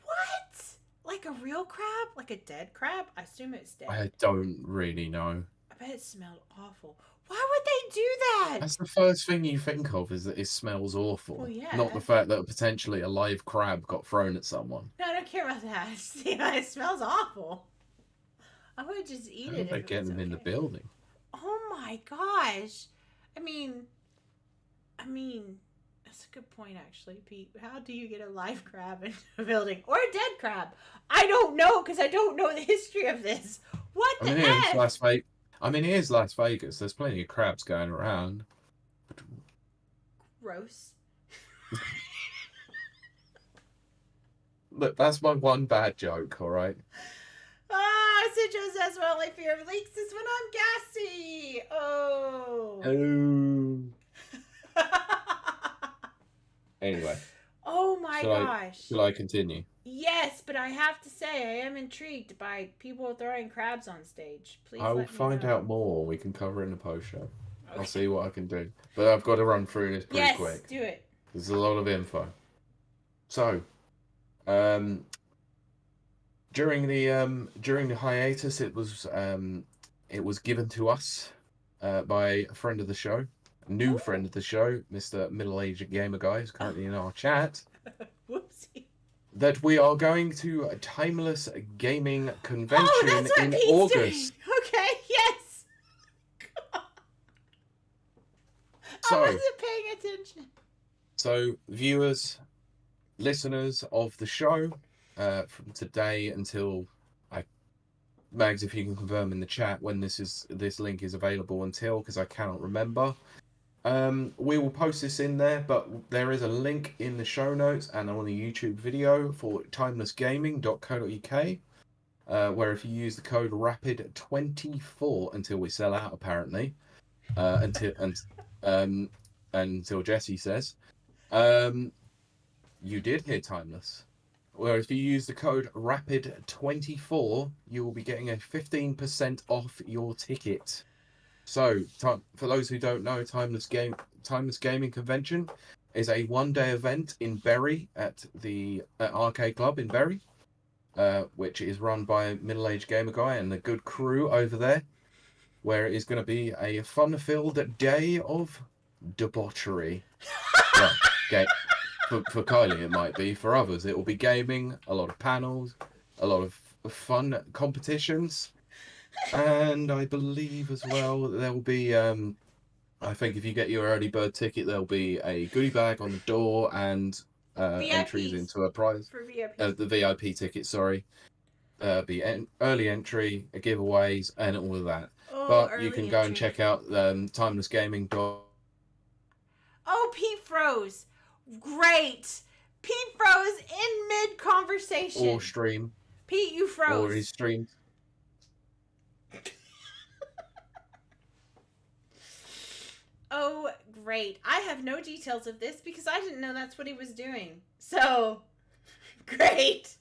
What? Like a real crab? Like a dead crab? I assume it's dead. I don't really know. I bet it smelled awful. Why would they do that? That's the first thing you think of, is that it smells awful. Well, yeah. Not the fact that potentially a live crab got thrown at someone. No, I don't care about that. See, it smells awful. I would just eat it. They get them in the building. Oh my gosh. I mean, that's a good point, actually, Pete. How do you get a live crab into a building? Or a dead crab? I don't know, because I don't know the history of this. What the heck? It is Las Vegas. There's plenty of crabs going around. Gross. Look, that's my one bad joke, alright? Citrus says my only fear of leaks is when I'm gassy. Oh. Anyway. Oh my gosh. Shall I continue? Yes, but I have to say, I am intrigued by people throwing crabs on stage. Please I will find out more. We can cover it in the post show. Okay. I'll see what I can do. But I've got to run through this pretty quick. Yes, do it. There's a lot of info. So, during the hiatus, it was given to us by a friend of the show, a new friend of the show, Mr. Middle-aged Gamer Guy, who's currently in our chat. Whoopsie. That we are going to a Timeless Gaming Convention in Pete's August. Doing. Okay, yes. So, I wasn't paying attention. So, viewers, listeners of the show, from today until Mags, if you can confirm in the chat when this link is available until, because I cannot remember. We will post this in there, but there is a link in the show notes and on the YouTube video for timelessgaming.co.uk, where if you use the code RAPID24 until we sell out, apparently, until Jesse says, you did hear Timeless. Where if you use the code RAPID24, you will be getting a 15% off your ticket. So, for those who don't know, Timeless Gaming Convention is a one-day event in Bury at the Arcade Club in Bury, which is run by a middle-aged gamer guy and a good crew over there, where it is going to be a fun-filled day of debauchery. Well, For Kylie, it might be. For others, it will be gaming, a lot of panels, a lot of fun competitions, and I believe as well that there will be. I think if you get your early bird ticket, there'll be a goodie bag on the door and entries VIPs into a prize. for VIPs. The VIP ticket, sorry. Early entry, giveaways, and all of that. Oh, But you early can go and entry. check out Timeless Gaming. Oh, Pete froze. Great. Pete froze in mid conversation. Or stream. Pete, you froze. Or his stream. Oh, great. I have no details of this because I didn't know that's what he was doing. So, great.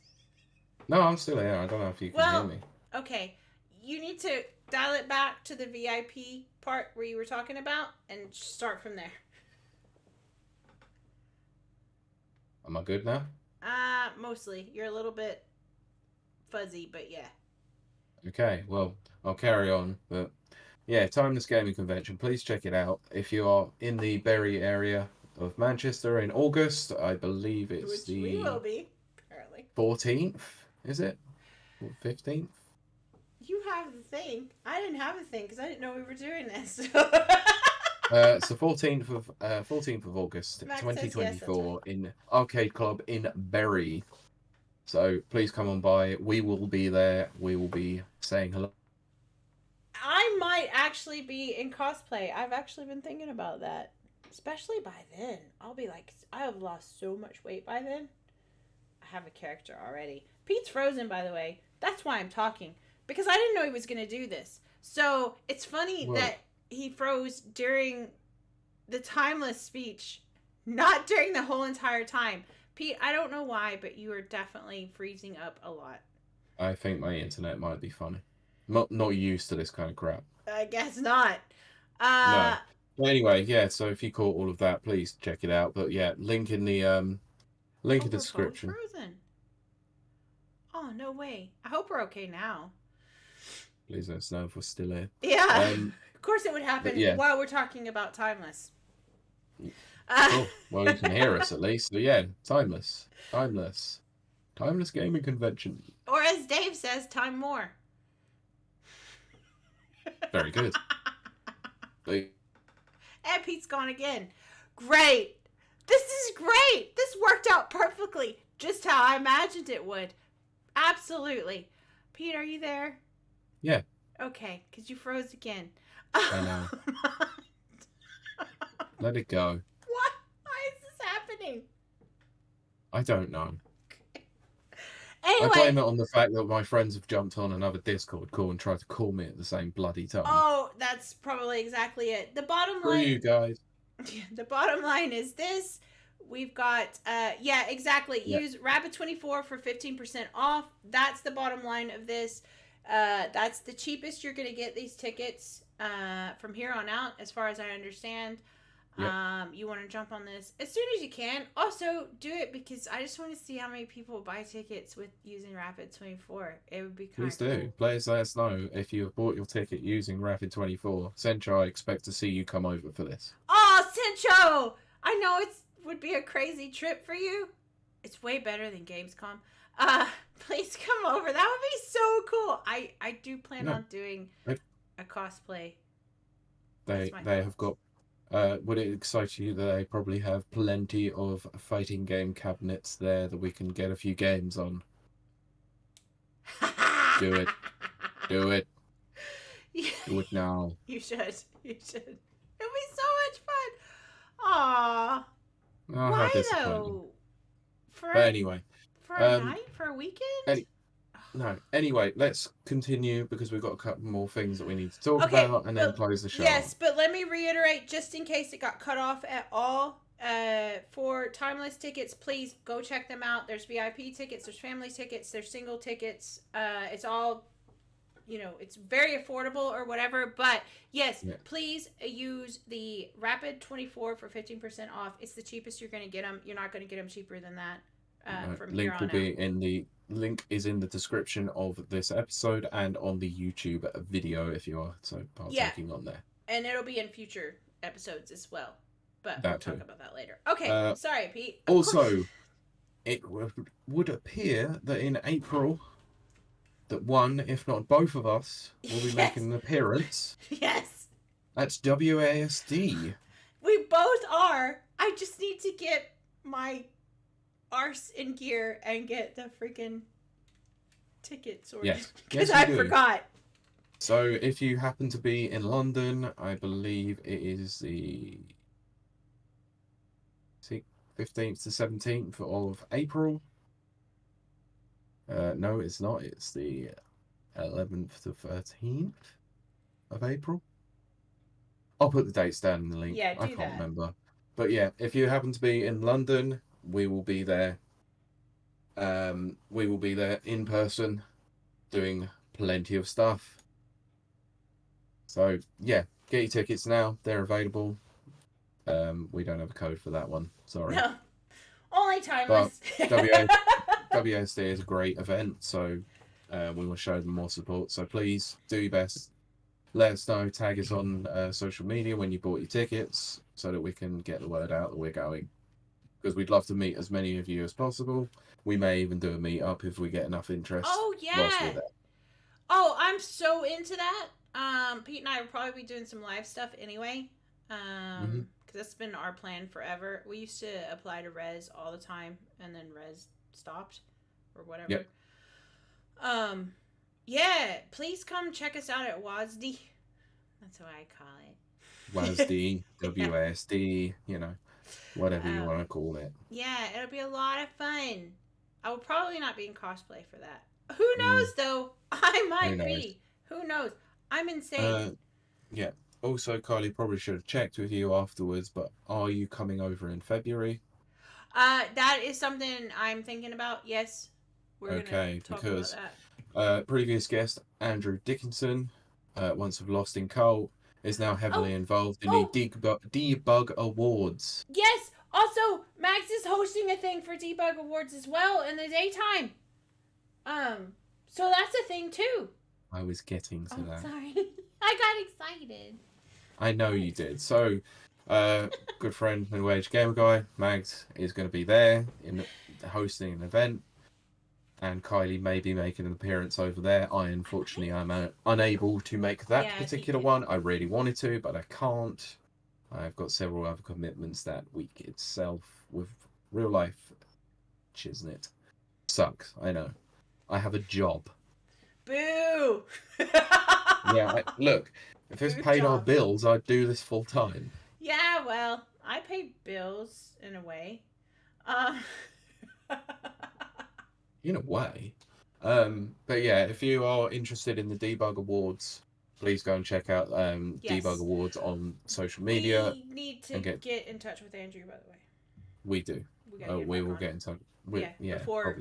No, I'm still here. I don't know if you can hear me. Okay. You need to dial it back to the VIP part where you were talking about and start from there. Am I good now? Mostly. You're a little bit fuzzy, but yeah. Okay, well, I'll carry on. But yeah, Timeless Gaming Convention. Please check it out. If you are in the Bury area of Manchester in August, I believe it's Which we will be, apparently. 14th, is it? 15th? You have the thing. I didn't have a thing because I didn't know we were doing this. It's the 14th of August, Max says yes, 2024, in Arcade Club in Bury. So please come on by. We will be there. We will be saying hello. I might actually be in cosplay. I've actually been thinking about that. Especially by then. I'll be like, I have lost so much weight by then. I have a character already. Pete's frozen, by the way. That's why I'm talking. Because I didn't know he was going to do this. So it's funny that he froze during the Timeless speech, not during the whole entire time. Pete, I don't know why, but you are definitely freezing up a lot. I think my internet might be funny. Not used to this kind of crap. I guess not. No. But anyway, yeah, so if you caught all of that, please check it out. But yeah, link in the description. Frozen. Oh, no way. I hope we're okay now. Please let us know if we're still here. Yeah. Of course it would happen while we're talking about Timeless. Oh, well, you can hear us at least. So yeah, Timeless Gaming Convention. Or as Dave says, time more. Very good. And Pete's gone again. Great. This is great. This worked out perfectly. Just how I imagined it would. Absolutely. Pete, are you there? Yeah. Okay, because you froze again. I know. Let it go. What? Why is this happening? I don't know. Anyway. I blame it on the fact that my friends have jumped on another Discord call and tried to call me at the same bloody time. Oh, that's probably exactly it. The bottom line... For you guys. The bottom line is this. We've got... yeah, exactly. Yeah. Use Rabbit24 for 15% off. That's the bottom line of this. That's the cheapest you're going to get these tickets from here on out, as far as I understand. Yep. You want to jump on this as soon as you can. Also, do it because I just want to see how many people buy tickets with using Rapid24. It would be kind of Please do. cool. Please let us know if you have bought your ticket using Rapid24. Sentra, I expect to see you come over for this. Oh, Cincho! I know it would be a crazy trip for you. It's way better than Gamescom. Please come over. That would be so cool. I do plan on doing a cosplay. They have got... would it excite you that they probably have plenty of fighting game cabinets there that we can get a few games on? Do it. Do it. Do it now. You should. You should. It'll be so much fun. Aww. Oh, Why how disappointing. though? But anyway. For a night? For a weekend? No. Anyway, let's continue because we've got a couple more things that we need to talk about and then close the show. Yes, but let me reiterate, just in case it got cut off at all, for Timeless tickets, please go check them out. There's VIP tickets, there's family tickets, there's single tickets. It's all, it's very affordable or whatever. But yes, please use the Rapid24 for 15% off. It's the cheapest you're going to get them. You're not going to get them cheaper than that. From link here on will out. be in the link is in the description of this episode and on the YouTube video if you are partaking on there. And it'll be in future episodes as well. But we'll That talk too. about that later. Okay, sorry, Pete. Of course. Also, it would appear that in April, that one, if not both of us, will be Yes. making an appearance Yes. at WASD. We both are. I just need to get my arse in gear and get the freaking ticket sorted. Yes. Because Yes, you I do. forgot. So if you happen to be in London, I believe it is the 15th to 17th of April. No, it's not. It's the 11th to 13th of April. I'll put the dates down in the link. Yeah, I do can't that. remember. But yeah, if you happen to be in London, we will be there. We will be there in person doing plenty of stuff. So yeah, get your tickets now. They're available. We don't have a code for that one. Sorry. No. Only timeless. WSD is a great event, so we will show them more support. So please do your best. Let us know. Tag us on social media when you bought your tickets, so that we can get the word out that we're going. Because we'd love to meet as many of you as possible. We may even do a meet up if we get enough interest. Oh Whilst we're yeah. there. Oh, I'm so into that. Pete and I will probably be doing some live stuff anyway. Because that's been our plan forever. We used to apply to Res all the time, and then Res stopped, or whatever. Yep. Yeah, please come check us out at WASD. That's what I call it. WASD, WASD, you know, whatever you want to call it. Yeah, it'll be a lot of fun. I will probably not be in cosplay for that. Who knows, though? I might be. Who knows? I'm insane. Yeah. Also, Kylie probably should have checked with you afterwards, but are you coming over in February? That is something I'm thinking about. Yes. We're gonna talk about that. Previous guest, Andrew Dickinson, once of Lost in Cult, is now heavily involved in the Debug Awards. Yes! Also, Max is hosting a thing for Debug Awards as well in the daytime. So that's a thing too. I was getting to that. Sorry. I got excited. I know you did. So, good friend, New Age Gamer Guy, Mags, is going to be there in hosting an event. And Kylie may be making an appearance over there. Unfortunately, I'm unable to make that particular one. I really wanted to, but I can't. I've got several other commitments that week itself with real life, isn't it? Sucks, I know. I have a job. Boo! Yeah, look, if this paid our bills, I'd do this full time. Yeah, well, I pay bills in a way. In a way. But yeah, if you are interested in the Debug Awards, please go and check out Debug Awards on social media. We need to get in touch with Andrew, by the way. We do. We will get in touch. Before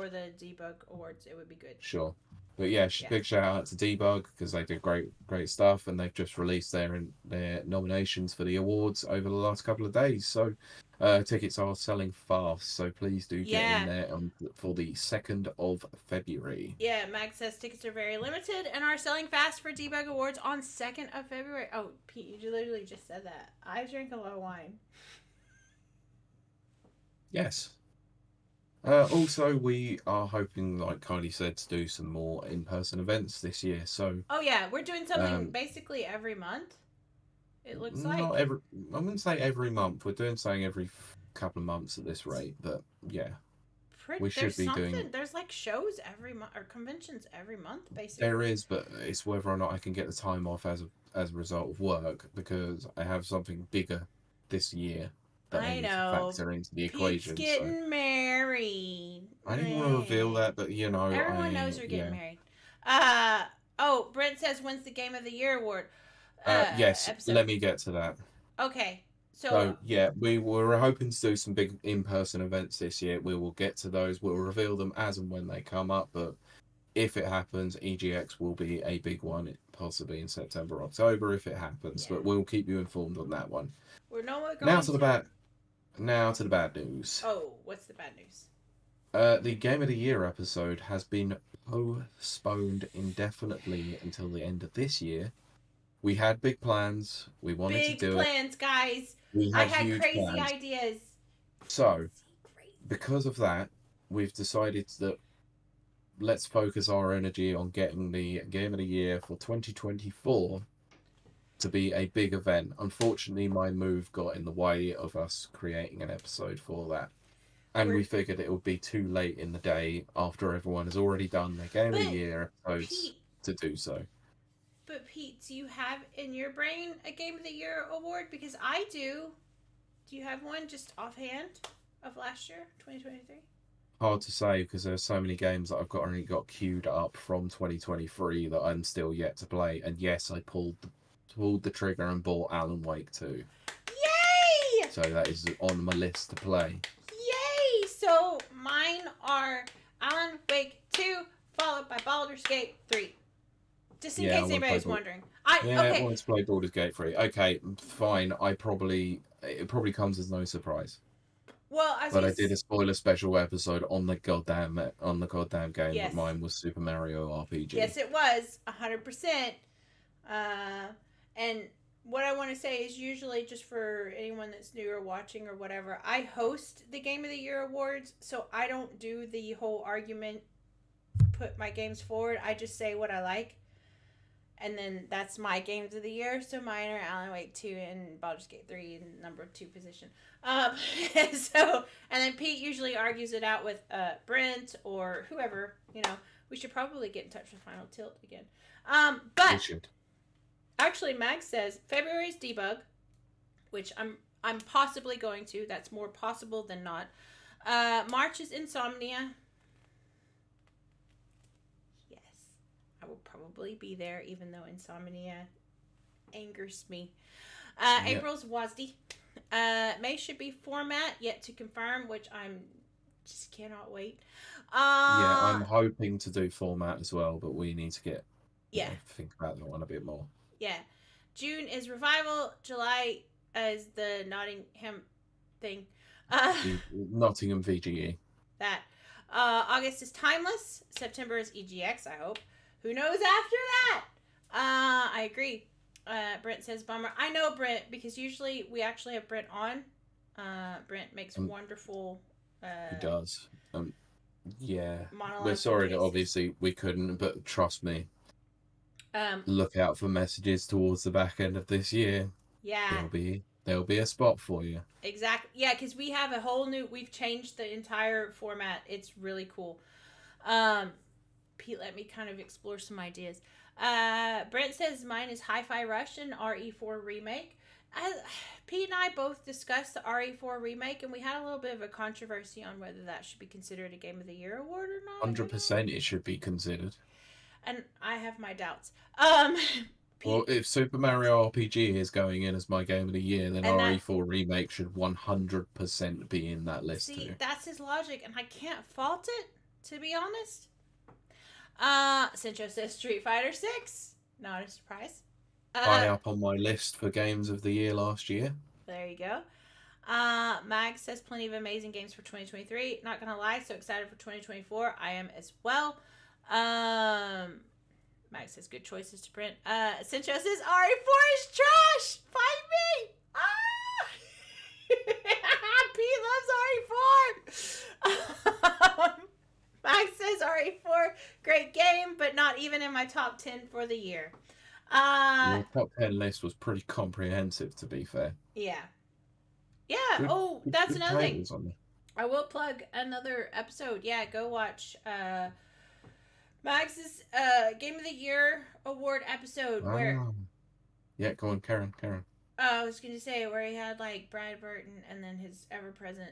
the Debug Awards, it would be good. Sure. But yeah, big shout out to Debug because they do great stuff, and they've just released their nominations for the awards over the last couple of days. So tickets are selling fast, so please do get in there for the 2nd of February. Yeah, Mag says tickets are very limited and are selling fast for Debug Awards on 2nd of February. Oh, Pete, you literally just said that. I drink a lot of wine. Yes. Also, we are hoping, like Kylie said, to do some more in-person events this year. So. Oh yeah, we're doing something basically every month. It looks like. Not every. I wouldn't say every month. We're doing something every couple of months at this rate, but yeah. We should be doing. There's like shows every month or conventions every month, basically. There is, but it's whether or not I can get the time off as a result of work because I have something bigger this year. I know. Factor into the equation. Pete's getting married. I didn't want to reveal that, but you know, everyone knows you're getting married. Brent says, "When's the Game of the Year award?" Yes, episode. Let me get to that. Okay, so yeah, we were hoping to do some big in-person events this year. We will get to those. We'll reveal them as and when they come up. But if it happens, EGX will be a big one, possibly in September, October, if it happens. Yeah. But we'll keep you informed on that one. We're going Now to the bad news. Oh, what's the bad news? The Game of the Year episode has been postponed indefinitely until the end of this year. We had big plans. We wanted to do it. Big plans, guys. We I have had huge crazy plans. ideas. So, because of that, we've decided that let's focus our energy on getting the Game of the Year for 2024 to be a big event. Unfortunately, my move got in the way of us creating an episode for that. And we figured it would be too late in the day after everyone has already done their Game of the Year episodes to do so. But Pete, do you have in your brain a Game of the Year award? Because I do. Do you have one just offhand of last year, 2023? Hard to say because there's so many games that I've already got queued up from 2023 that I'm still yet to play. And yes, I pulled the trigger and bought Alan Wake 2. Yay! So that is on my list to play. Yay! So mine are Alan Wake 2, followed by Baldur's Gate 3. Just in case anybody's wondering. I wanted to play Baldur's Gate 3. Okay, fine. It probably comes as no surprise. Well, I did a spoiler special episode on the goddamn game, yes. But mine was Super Mario RPG. Yes, it was 100%. And what I want to say is usually just for anyone that's new or watching or whatever, I host the Game of the Year awards, so I don't do the whole argument, put my games forward. I just say what I like. And then that's my games of the year. So mine are Alan Wake 2 and Baldur's Gate 3 in number 2 position. And then Pete usually argues it out with Brent or whoever. We should probably get in touch with Final Tilt again. But we should. Actually, Mag says February's Debug, which I'm possibly going to. That's more possible than not. March is Insomnia. I will probably be there, even though Insomnia angers me. April's WASD. May should be format, yet to confirm, which I'm just cannot wait. I'm hoping to do format as well, but we need to get think about that one a bit more. Yeah. June is Revival. July is the Nottingham thing. Nottingham VGE. That. August is Timeless. September is EGX, I hope. Who knows after that? I agree. Brent says bummer. I know Brent because usually we actually have Brent on. Brent makes wonderful. He does. Yeah. We're sorry that obviously we couldn't, but trust me. Look out for messages towards the back end of this year. Yeah. There'll be a spot for you. Exactly. Yeah, because we have a whole new. We've changed the entire format. It's really cool. Pete, let me kind of explore some ideas. Brent says mine is Hi-Fi Rush and RE4 Remake. Pete and I both discussed the RE4 Remake, and we had a little bit of a controversy on whether that should be considered a Game of the Year award or not. 100% it should be considered. And I have my doubts. Well, if Super Mario RPG is going in as my Game of the Year, then RE4 Remake should 100% be in that list too. See, that's his logic, and I can't fault it, to be honest. Cincho says Street Fighter 6. Not a surprise. High up on my list for games of the year last year. There you go. Mag says plenty of amazing games for 2023. Not gonna lie, so excited for 2024. I am as well. Mag says good choices to print. Cincho says RE4 is trash. Fight me. Pete loves RE4. Mag says RE4 great game, but not even in my top 10 for the year. Your top 10 list was pretty comprehensive, to be fair. Yeah. That's another thing. I will plug another episode. Yeah, go watch Max's Game of the Year award episode where. Yeah, go on, Karen. I was gonna say where he had like Brad Burton and then his ever-present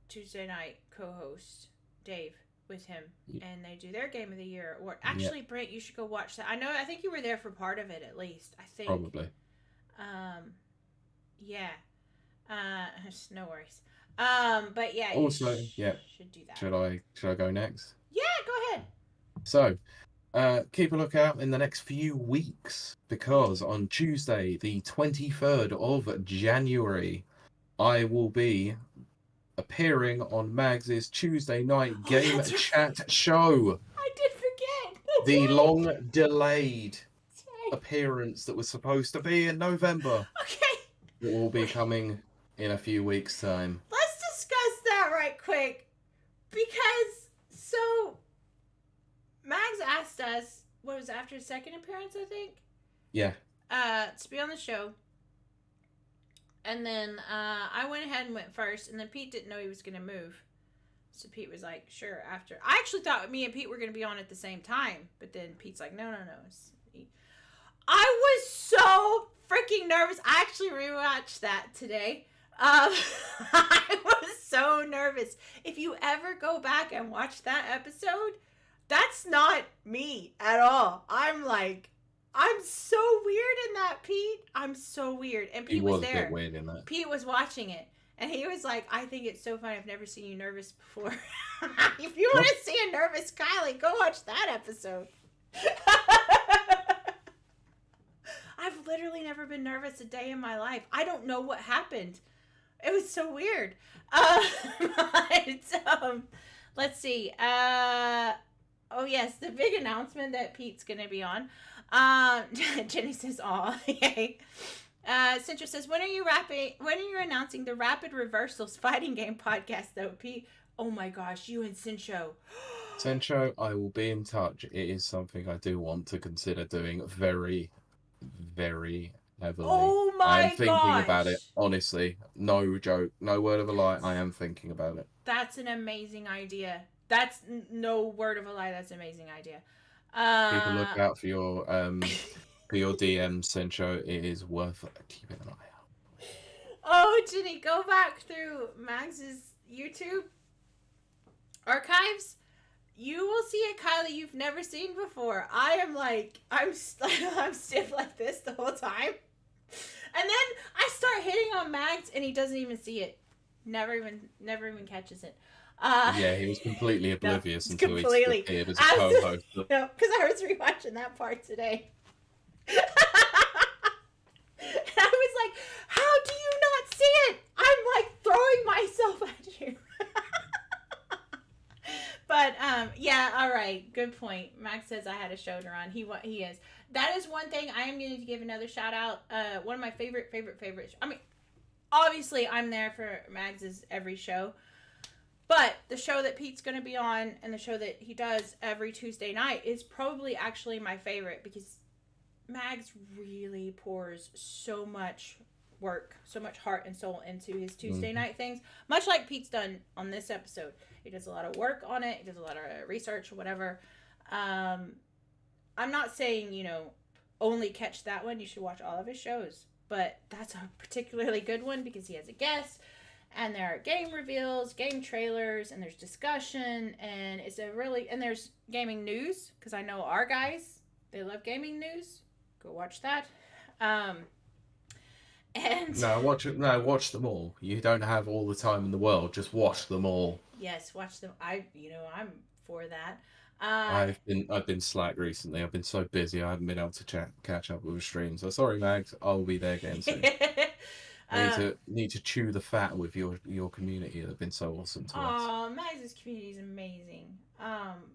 Tuesday night co-host Dave with him, and they do their Game of the Year award. Actually, Brent, you should go watch that. I think you were there for part of it at least. I think probably. Yeah. No worries. But yeah. Also, should do that. Should I go next? Yeah, go ahead. So, keep a lookout in the next few weeks because on Tuesday, the 23rd of January, I will be appearing on Mags's Tuesday night game chat show. I did forget. The long delayed appearance that was supposed to be in November. Okay. It will be coming in a few weeks' time. Let's discuss that right quick. Because, so, Mags asked us, what was it, after his second appearance, I think? Yeah. To be on the show. And then I went ahead and went first, and then Pete didn't know he was going to move. So Pete was like, sure, after. I actually thought me and Pete were going to be on at the same time. But then Pete's like, no. I was so freaking nervous. I actually rewatched that today. I was so nervous. If you ever go back and watch that episode, that's not me at all. I'm so weird in that, Pete. I'm so weird. And Pete was a there. Bit weird in that. Pete was watching it. And he was like, I think it's so funny. I've never seen you nervous before. If you want to see a nervous Kiley, go watch that episode. I've literally never been nervous a day in my life. I don't know what happened. It was so weird. Let's see. Oh, yes, the big announcement that Pete's going to be on. Jenny says, aw, yay. Centra says, when are you announcing the Rapid Reversals fighting game podcast, though, Pete? Oh, my gosh, you and Cincho. Centro, I will be in touch. It is something I do want to consider doing very, very heavily. Oh my I am thinking gosh. about it, honestly. No joke, no word of a lie. I am thinking about it. That's an amazing idea. That's no word of a lie. That's an amazing idea. People look out for your DM, Centro. It is worth keeping an eye out. Oh, Jenny, go back through Max's YouTube archives. You will see a Kiley you've never seen before. I'm stiff like this the whole time. And then I start hitting on Max and he doesn't even see it. Never even catches it. Yeah, he was completely oblivious until he appeared as a co-host. No, because I was rewatching that part today. And I was like, how do you not see it? I'm like throwing myself at you. But yeah, all right, good point. Max says I had a show to run. He is. That is one thing I am going to give another shout out. One of my favorite. I mean, obviously I'm there for Mags's every show, but the show that Pete's going to be on and the show that he does every Tuesday night is probably actually my favorite because Mags really pours so much work, so much heart and soul into his Tuesday night things, much like Pete's done on this episode. He does a lot of work on it. He does a lot of research or whatever. I'm not saying, only catch that one. You should watch all of his shows. But that's a particularly good one because he has a guest. And there are game reveals, game trailers, and there's discussion. And and there's gaming news. Because I know our guys, they love gaming news. Go watch that. Watch them all. You don't have all the time in the world. Just watch them all. Yes, watch them. I'm for that. I've been slack recently. I've been so busy. I haven't been able to catch up with streams. So sorry, Mags. I'll be there again soon. Need to chew the fat with your community. They've been so awesome to us. Oh, Mags' community is amazing.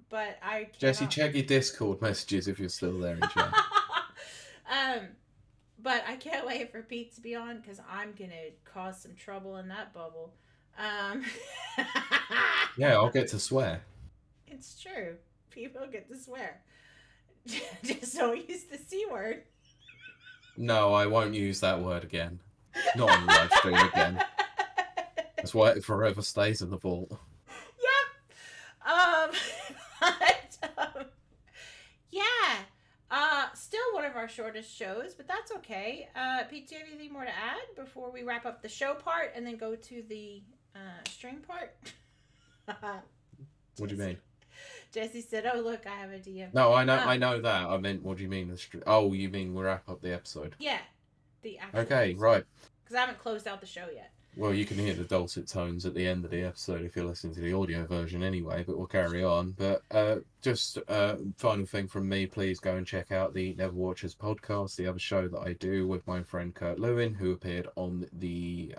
But I cannot... Jesse, check your Discord messages if you're still there in chat. But I can't wait for Pete to be on because I'm gonna cause some trouble in that bubble. Yeah, I'll get to swear. It's true. People get to swear. Just don't use the C word. No, I won't use that word again. Not on the live stream again. That's why it forever stays in the vault. Yep. Yeah. Still one of our shortest shows, but that's okay. Pete, do you have anything more to add before we wrap up the show part and then go to the stream part? What do you mean? Jesse said, "Oh look, I have a DM." No, I know that. I meant, what do you mean? Oh, you mean we wrap up the episode? Yeah, the actual. Okay, episode. right. Because I haven't closed out the show yet. Well, you can hear the dulcet tones at the end of the episode if you're listening to the audio version anyway, but we'll carry on. But just final thing from me, please go and check out the Never Watchers podcast, the other show that I do with my friend Kurt Lewin, who appeared on the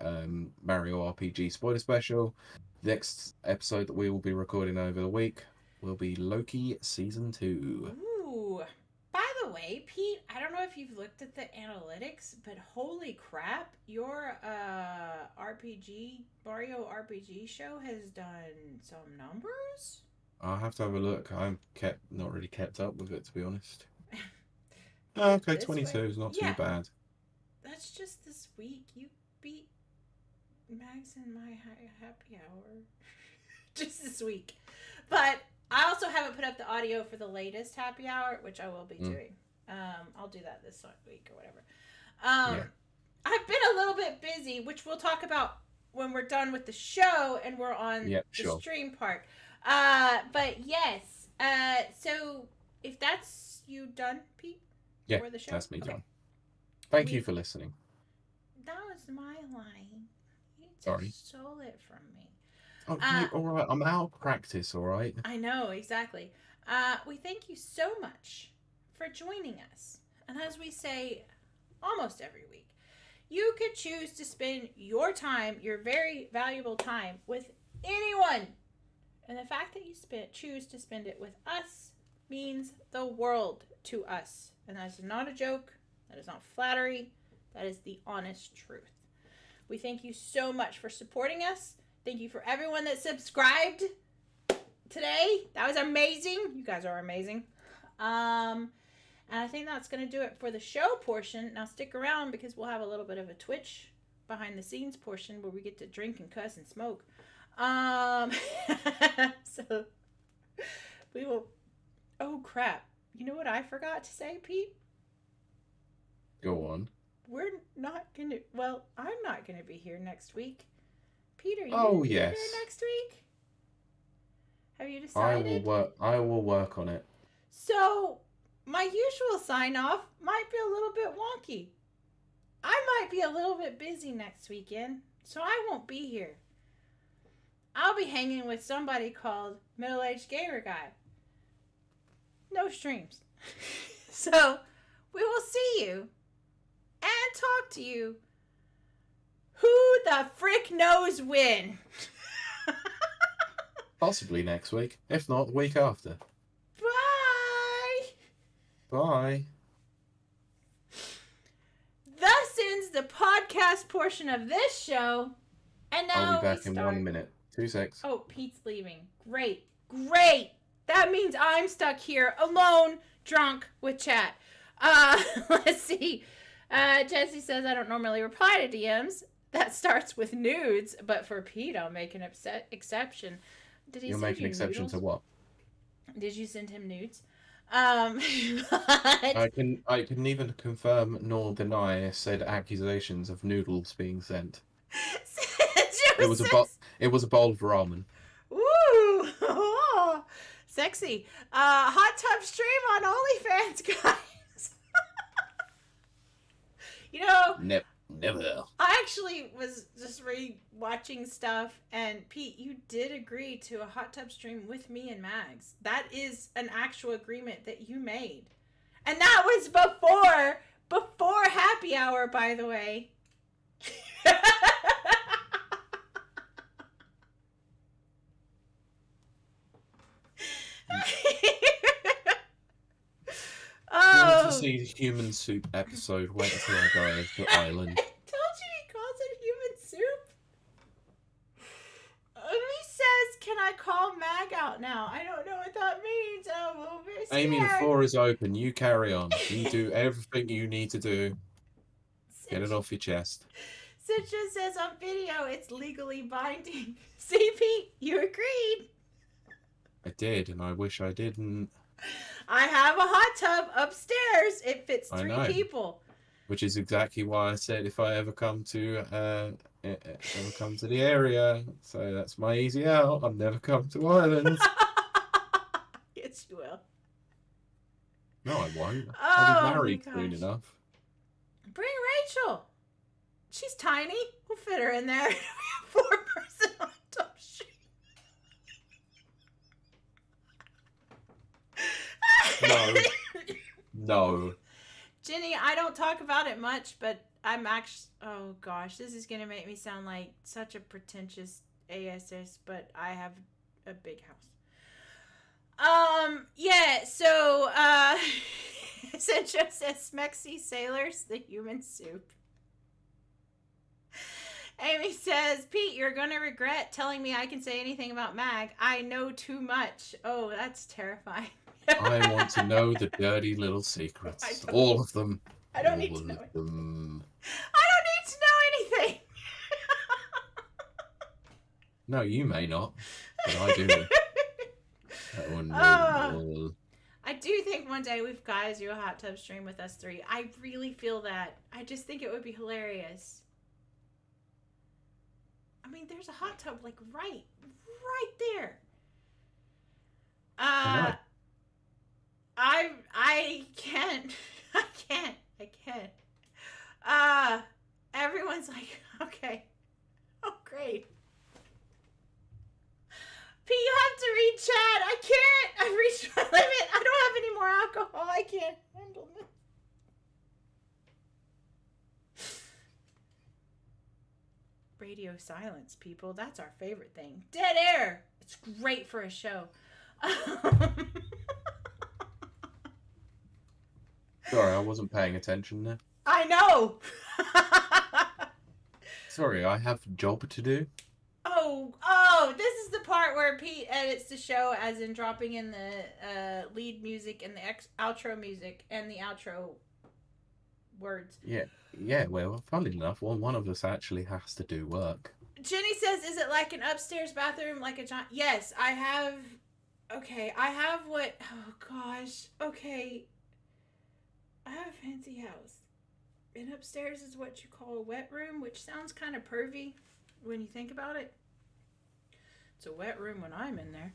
Mario RPG spoiler special. The next episode that we will be recording over the week will be Loki Season 2. Ooh. By the the way, Pete, I don't know if you've looked at the analytics, but holy crap, your Mario RPG show has done some numbers. I'll have to have a look. Not really kept up with it, to be honest. Oh, okay, 22 is not too bad. That's just this week. You beat Mags in my happy hour. Just this week. But I also haven't put up the audio for the latest happy hour, which I will be doing. I'll do that this week or whatever. I've been a little bit busy, which we'll talk about when we're done with the show and we're on the stream part. But yes. So if that's you done, Pete? Yeah, for the show? That's me done. Thank you for listening. That was my line. You Sorry. stole it from me. Oh, all right. I'm out of practice, all right? I know, exactly. We thank you so much for joining us. And as we say almost every week, you could choose to spend your time, your very valuable time, with anyone. And the fact that you choose to spend it with us means the world to us. And that is not a joke. That is not flattery. That is the honest truth. We thank you so much for supporting us. Thank you for everyone that subscribed today. That was amazing. You guys are amazing. And I think that's going to do it for the show portion. Now stick around because we'll have a little bit of a Twitch behind the scenes portion where we get to drink and cuss and smoke. So we will... Oh, crap. You know what I forgot to say, Pete? Go on. We're not going to... Well, I'm not going to be here next week. Peter, you going to be here next week? Have you decided? I will work on it. So, my usual sign-off might be a little bit wonky. I might be a little bit busy next weekend, so I won't be here. I'll be hanging with somebody called Middle-Aged Gamer Guy. No streams. So, we will see you and talk to you. Who the frick knows when? Possibly next week. If not, the week after. Bye! Bye. Thus ends the podcast portion of this show. And now I'll be back in 1 minute. 2 seconds. Oh, Pete's leaving. Great. Great! That means I'm stuck here alone, drunk with chat. Let's see. Jesse says, I don't normally reply to DMs. That starts with nudes, but for Pete, I'll make an exception. Did he You'll make an exception to what? Did you send him nudes? I can neither confirm nor deny said accusations of noodles being sent. It was a bowl of ramen. Ooh, oh, sexy. Hot tub stream on OnlyFans, guys. You know, never. I actually was just watching stuff, and Pete, you did agree to a hot tub stream with me and Mags. That is an actual agreement that you made, and that was before happy hour, by the way. Want to see the human soup episode? Wait until I go over to Ireland. I told you he calls it human soup. He says, "Can I call Mag out now?" I don't know what that means. I'm a little bit scared. Amy, the floor is open. You carry on. You do everything you need to do. Get it off your chest. Citra says on video it's legally binding. See, Pete, you agreed. I did, and I wish I didn't. I have a hot tub upstairs. It fits 3 people. Which is exactly why I said if I ever come to the area. So that's my easy out. I've never come to Ireland. Yes, you will. No, I won't. I'll be married soon enough. Bring Rachel. She's tiny. We'll fit her in there. 4-person hot tub stream. No. Jenny, I don't talk about it much, but I'm actually... Oh, gosh. This is going to make me sound like such a pretentious ASS, but I have a big house. Yeah, so, Central says Smexy Sailors, the human soup. Amy says, Pete, you're going to regret telling me I can say anything about Mag. I know too much. Oh, that's terrifying. I want to know the dirty little secrets. All of them. I don't need to know it. I don't need to know anything. No, you may not, but I do. Oh, no. I do think one day we've got to do a hot tub stream with us three. I really feel that. I just think it would be hilarious. I mean, there's a hot tub like right there. I can't. I can't. Everyone's like, okay. Oh, great. P, you have to read chat. I can't. I've reached my limit. I don't have any more alcohol. I can't handle this. Radio silence, people. That's our favorite thing. Dead air. It's great for a show. Sorry, I wasn't paying attention there. I know. Sorry, I have a job to do. Oh, this is the part where Pete edits the show, as in dropping in the lead music and the outro music and the outro words. Yeah, well, funnily enough, one of us actually has to do work. Jenny says, is it like an upstairs bathroom, like a giant... Yes, I have... Okay, I have what... Oh, gosh. Okay. I have a fancy house. And upstairs is what you call a wet room, which sounds kind of pervy when you think about it. It's a wet room when I'm in there.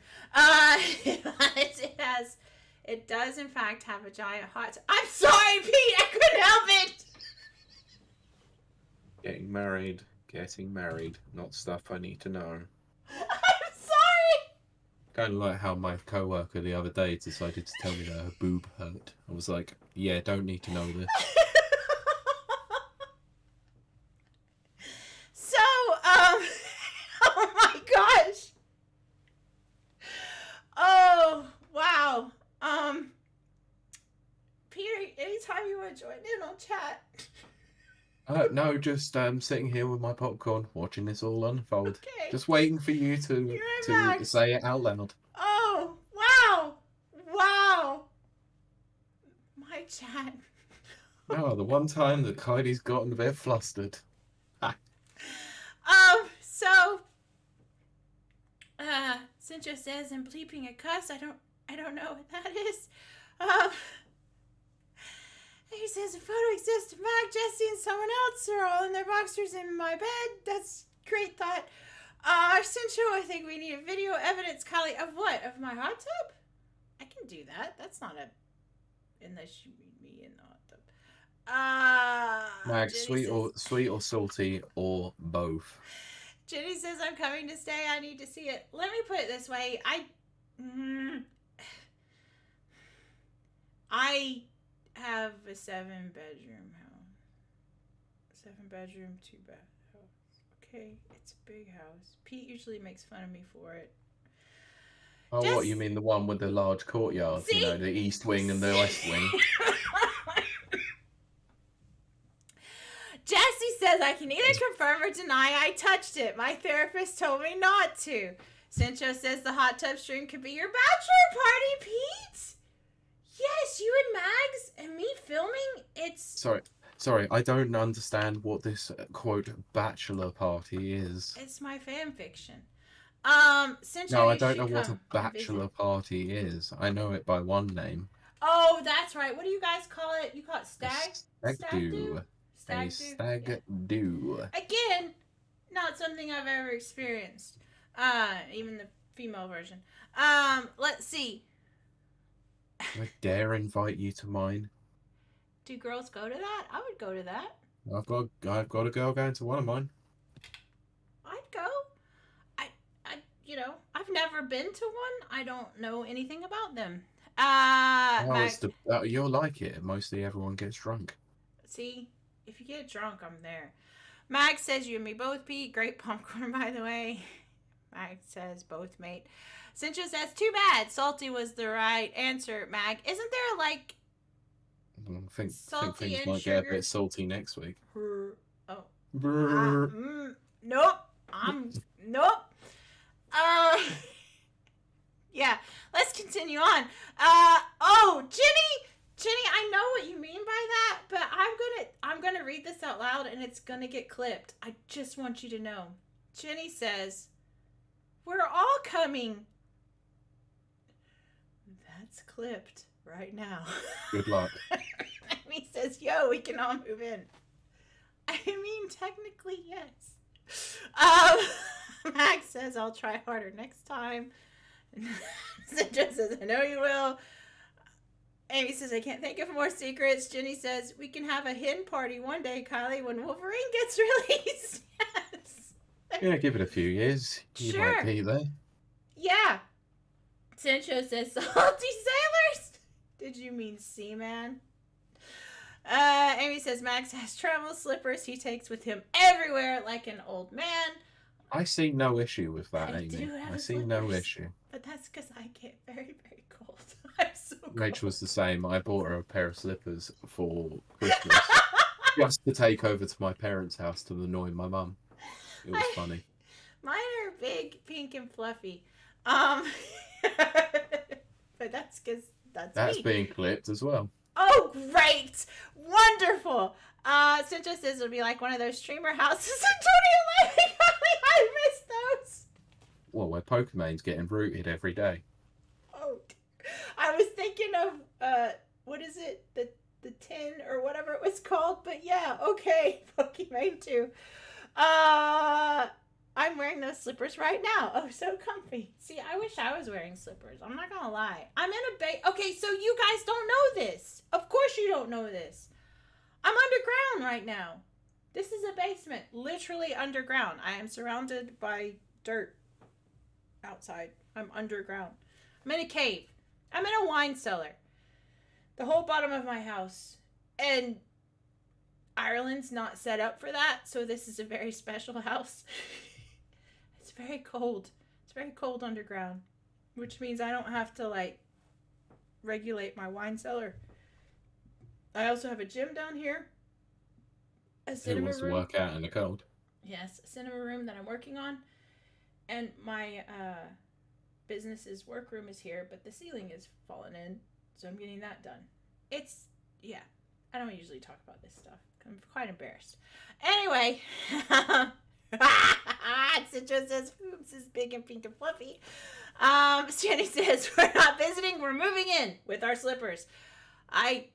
It does in fact have a giant hot tub. I'm sorry, Pete, I couldn't help it. Getting married, not stuff I need to know. I'm sorry. Kind of like how my co-worker the other day decided to tell me that her boob hurt. I was like, yeah, don't need to know this. So, oh my gosh. Oh, wow. Peter, anytime you want to join in on chat. No, just sitting here with my popcorn, watching this all unfold. Okay. Just waiting for you to say it out loud. Oh, wow. Wow. My chat. No, the one time that Kiley's gotten a bit flustered. So, Cincha says, I'm bleeping a cuss. I don't know what that is. He says, a photo exists of Mac, Jesse, and someone else. They're all in their boxers in my bed. That's great thought. Cincha, I think we need a video evidence, Kiley, of what? Of my hot tub? I can do that. That's not a... Unless you mean me in the hot tub. Mag, sweet or salty, or both. Jenny says, I'm coming to stay. I need to see it. Let me put it this way. I have a 7-bedroom house. 7-bedroom, 2-bath house. Okay, it's a big house. Pete usually makes fun of me for it. Oh, what, you mean the one with the large courtyard? See? You know, the east wing and the west wing. Jesse says, I can either confirm or deny I touched it. My therapist told me not to. Cincho says the hot tub stream could be your bachelor party, Pete. Yes, you and Mags and me filming. It's... Sorry, I don't understand what this, quote, bachelor party is. It's my fan fiction. Cincho, no, I don't know what a bachelor party is. I know it by one name. Oh, that's right. What do you guys call it? You call it stag? Stag do. Stag do. Again, not something I've ever experienced. Even the female version. Let's see. I dare invite you to mine. Do girls go to that? I would go to that. I've got a girl going to one of mine. I'd go. I've never been to one. I don't know anything about them. You'll like it. Mostly everyone gets drunk. See, if you get drunk, I'm there. Mag says you and me both, Pete. Great popcorn, by the way. Mag says both, mate. Cincha says, too bad. Salty was the right answer, Mag. Isn't there, think Salty things and might get a sugar. bit salty next week. Oh. Brrr. Nope. Nope. Uh, yeah. Let's continue on. Jenny, I know what you mean by that, but I'm gonna read this out loud, and it's gonna get clipped. I just want you to know. Jenny says, "We're all coming." That's clipped right now. Good luck. Amy says, "Yo, we can all move in." I mean, technically, yes. Max says, "I'll try harder next time." Citra says, "I know you will." Amy says, "I can't think of more secrets." Jenny says, "We can have a hen party one day, Kiley, when Wolverine gets released." Yes. Yeah, give it a few years. You Sure. might be there. Yeah. Sancho says, "Salty sailors." Did you mean seaman? Amy says, "Max has travel slippers he takes with him everywhere like an old man." I see no issue with that, I Amy. do have I see no slippers. issue. But that's because I get very, very cold. I'm so cold. Rachel's the same. I bought her a pair of slippers for Christmas just to take over to my parents' house to annoy my mum. It was funny. Mine are big, pink, and fluffy. But that's because that's me. being clipped as well. Oh, great! Wonderful! Cintra says it'll be like one of those streamer houses in 2011. I missed those. Well, where Pokemon's getting rooted every day. Oh, I was thinking of what is it, the 10 or whatever it was called, but yeah, okay, Pokemon 2. I'm wearing those slippers right now. Oh, so comfy. See, I wish I was wearing slippers. I'm not gonna lie. I'm in a okay, so you guys don't know this. Of course you don't know this. I'm underground right now. This is a basement, literally underground. I am surrounded by dirt outside. I'm underground. I'm in a cave. I'm in a wine cellar. The whole bottom of my house. And Ireland's not set up for that, so this is a very special house. It's very cold. It's very cold underground, which means I don't have to, like, regulate my wine cellar. I also have a gym down here. A Who cinema wants to room. work out in the cold? Yes, a cinema room that I'm working on. And my business's workroom is here, but the ceiling is fallen in, so I'm getting that done. Yeah, I don't usually talk about this stuff. I'm quite embarrassed. Anyway, Citra says, "Oops, is big and pink and fluffy." Jenny says, "We're not visiting, we're moving in with our slippers."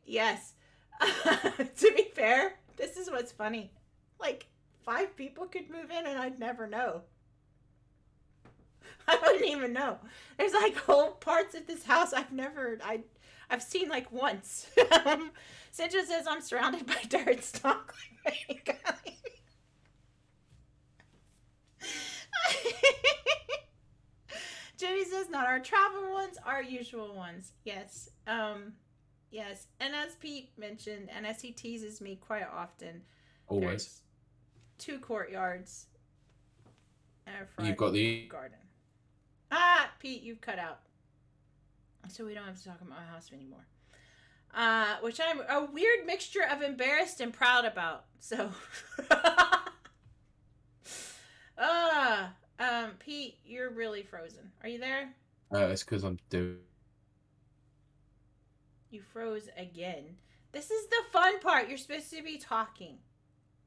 Yes. To be fair, this is what's funny. Like, 5 people could move in and I'd never know. I wouldn't even know. There's like whole parts of this house I've seen like once. Citra says, "I'm surrounded by dirt." Stop clicking. Jenny says, "Not our travel ones, our usual ones." Yes. Yes. And as Pete mentioned, and as he teases me quite often, Always. there's 2 courtyards and a front You've got the garden. Pete, you've cut out. So we don't have to talk about my house anymore. Which I'm a weird mixture of embarrassed and proud about. So, Pete, you're really frozen. Are you there? it's because I'm doing. You froze again. This is the fun part. You're supposed to be talking,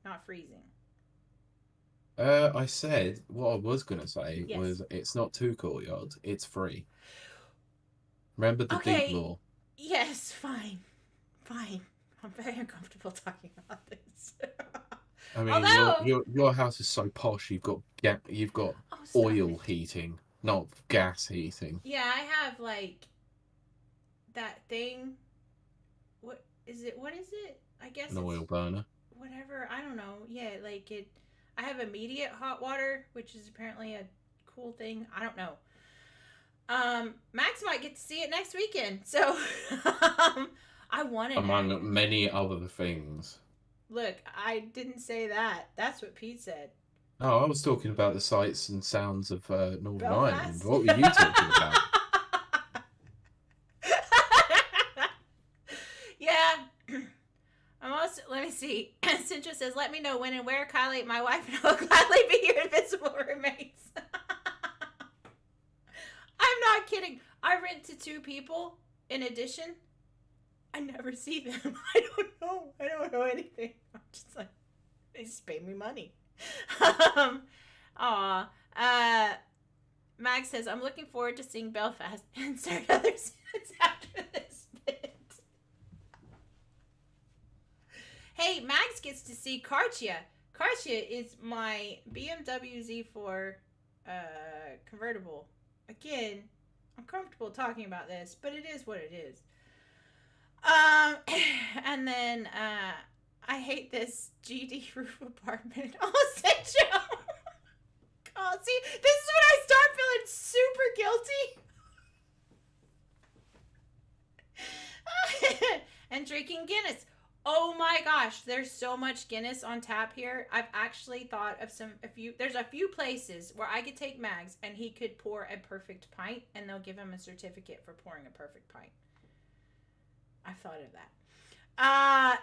not freezing. I said what I was gonna say Yes. was it's not 2 courtyards, it's 3. Remember the Okay. deep law. Yes, fine. I'm very uncomfortable talking about this. I mean, Although- your house is so posh. You've got Oh, stop oil it. heating, not gas heating. Yeah, I have like that thing. What is it? I guess An it's oil burner. whatever. I don't know. Yeah, like it. I have immediate hot water, which is apparently a cool thing. I don't know. Max might get to see it next weekend, so I want it. Among many other things. Look, I didn't say that. That's what Pete said. Oh, I was talking about the sights and sounds of Northern Belfast? Ireland. What were you talking about? Yeah. see. Cintra says, let me know when and where, Kylie, my wife, and I will gladly be your invisible roommates. I'm not kidding. I rent to 2 people in addition. I never see them. I don't know. I don't know anything. I'm just like, they just pay me money. Aw. Mag says, I'm looking forward to seeing Belfast. Insert other scenes after this bit. Hey, Max gets to see Kartia. Kartia is my BMW Z4 convertible. Again, I'm comfortable talking about this, but it is what it is. And then I hate this GD roof apartment. Oh, Central. God, see, this is when I start feeling super guilty. And drinking Guinness. Oh my gosh, there's so much Guinness on tap here. I've actually thought of there's a few places where I could take Mags and he could pour a perfect pint and they'll give him a certificate for pouring a perfect pint. I've thought of that.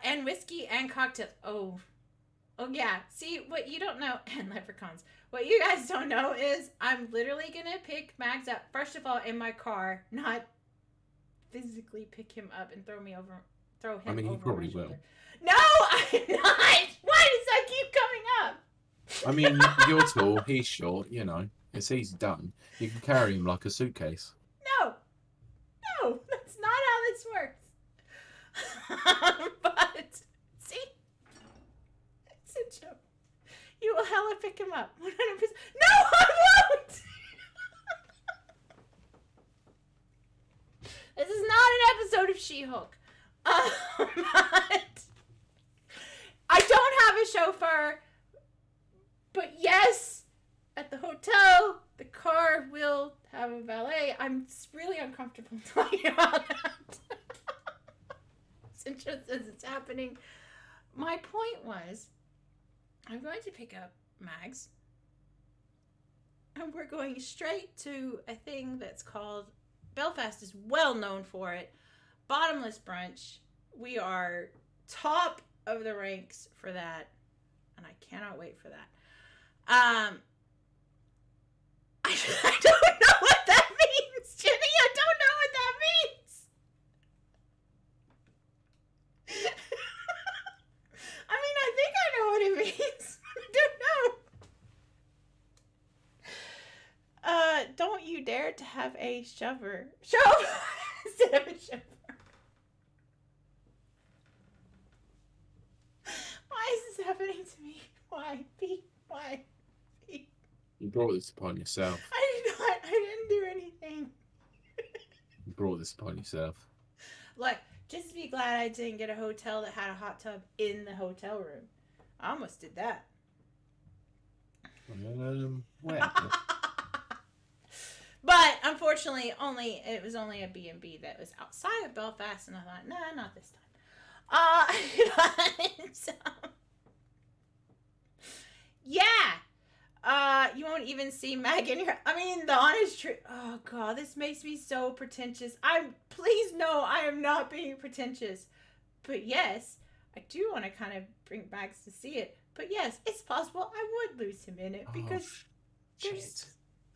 And whiskey and cocktails. Oh yeah. See, what you don't know, and leprechauns. What you guys don't know is I'm literally gonna pick Mags up, first of all, in my car, not physically pick him up and throw him over. I mean, he probably will. No, I'm not. Why does that keep coming up? I mean, you're tall, he's short, you know. It's easy done. You can carry him like a suitcase. No, that's not how this works. But, see? It's a joke. You will hella pick him up. 100%. No, I won't! This is not an episode of She-Hulk. But I don't have a chauffeur, but yes, at the hotel, the car will have a valet. I'm really uncomfortable talking about that. Since it's happening. My point was, I'm going to pick up Mags, and we're going straight to a thing that's called, Belfast is well known for it, Bottomless Brunch. We are top of the ranks for that, and I cannot wait for that. I don't know what that means, Jenny. I don't know what that means. I mean, I think I know what it means. I don't know. Don't you dare to have a shover instead of a shover. Why is this happening to me? Why, Pete? Why, Pete? You brought this upon yourself. I didn't do anything. You brought this upon yourself. Look, just be glad I didn't get a hotel that had a hot tub in the hotel room. I almost did that. Where? But unfortunately, it was only a B&B that was outside of Belfast, and I thought, nah, not this time. Yeah. You won't even see Mag in here. I mean, the honest truth. Oh God, this makes me so pretentious. Please no, I am not being pretentious. But yes, I do want to kind of bring Mags to see it. But yes, it's possible I would lose him in it because there's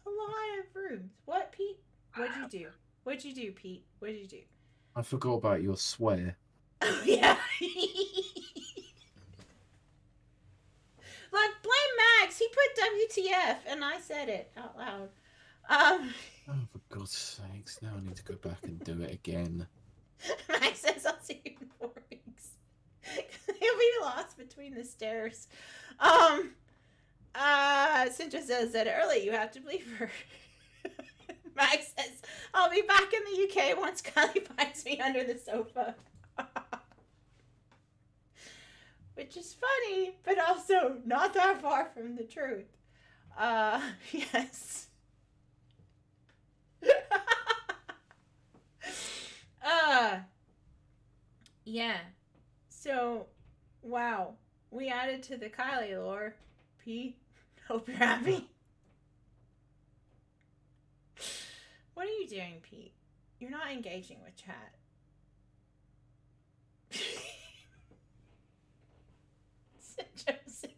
a lot of rooms. What, Pete? What'd you do? What'd you do, Pete? What'd you do? I forgot about your swear. Oh, yeah. Look, blame Max. He put WTF, and I said it out loud. Oh, for God's sakes. Now I need to go back and do it again. Max says, I'll see you in 4 weeks. He'll be lost between the stairs. Cintra says that early. You have to believe her. Max says, I'll be back in the UK once Kylie finds me under the sofa. Which is funny, but also not that far from the truth. Yes. Yeah. So, wow. We added to the Kiley lore. Pete, hope you're happy. What are you doing, Pete? You're not engaging with chat. Joe says,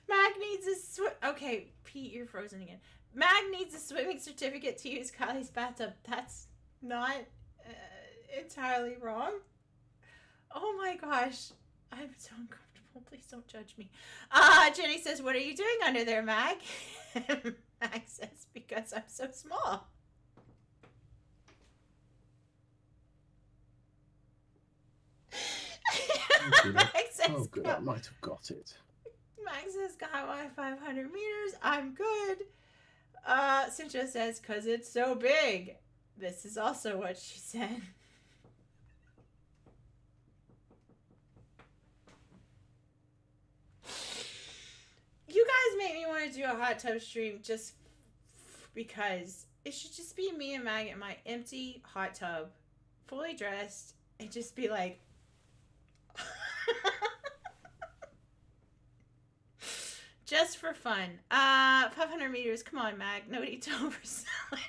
Mag needs a Okay, Pete, you're frozen again. Mag needs a swimming certificate to use Kiley's bathtub. That's not entirely wrong. Oh my gosh. I'm so uncomfortable. Please don't judge me. Jenny says, what are you doing under there, Mag? Mag says, because I'm so small. Mag says, Oh, good. I might have got it. Mag says, got my 500 meters. I'm good. Cincha says, because it's so big. This is also what she said. You guys make me want to do a hot tub stream just because it should just be me and Mag in my empty hot tub, fully dressed, and just be like, just for fun. 500 meters. Come on, Mag. No need to oversell it.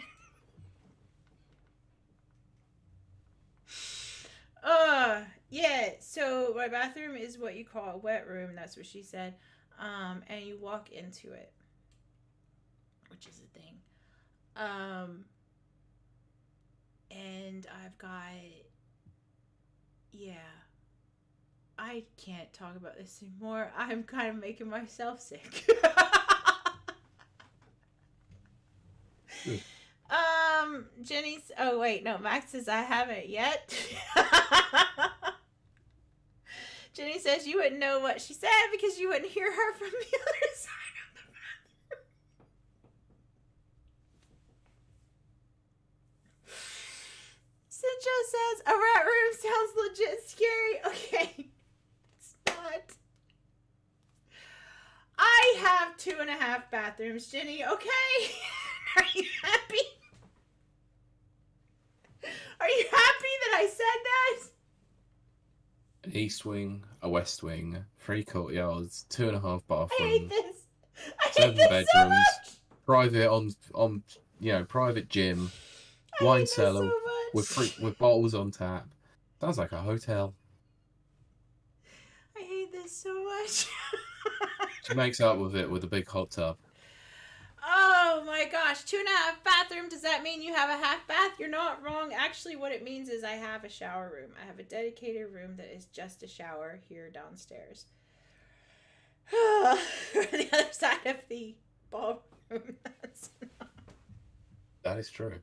Yeah. So my bathroom is what you call a wet room. That's what she said. And you walk into it, which is a thing. And I've got, yeah. I can't talk about this anymore. I'm kind of making myself sick. Jenny's, oh wait, no, Max says I haven't yet. Jenny says you wouldn't know what she said because you wouldn't hear her from the other side of the bathroom. Cincha says a rat room sounds legit scary. Okay. It's not. I have 2.5 bathrooms, Jenny, okay? Are you happy? Are you happy that I said that? An east wing, a west wing, 3 courtyards, 2.5 bathrooms. I hate this. I hate 7 this bedrooms, so much. private private gym, wine cellar with bottles on tap. Sounds like a hotel. I hate this so much. She makes up with it with a big hot tub. Oh my gosh, 2.5 bathroom. Does that mean you have a half bath? You're not wrong. Actually, what it means is I have a shower room. I have a dedicated room that is just a shower here downstairs. On the other side of the ballroom. That is true.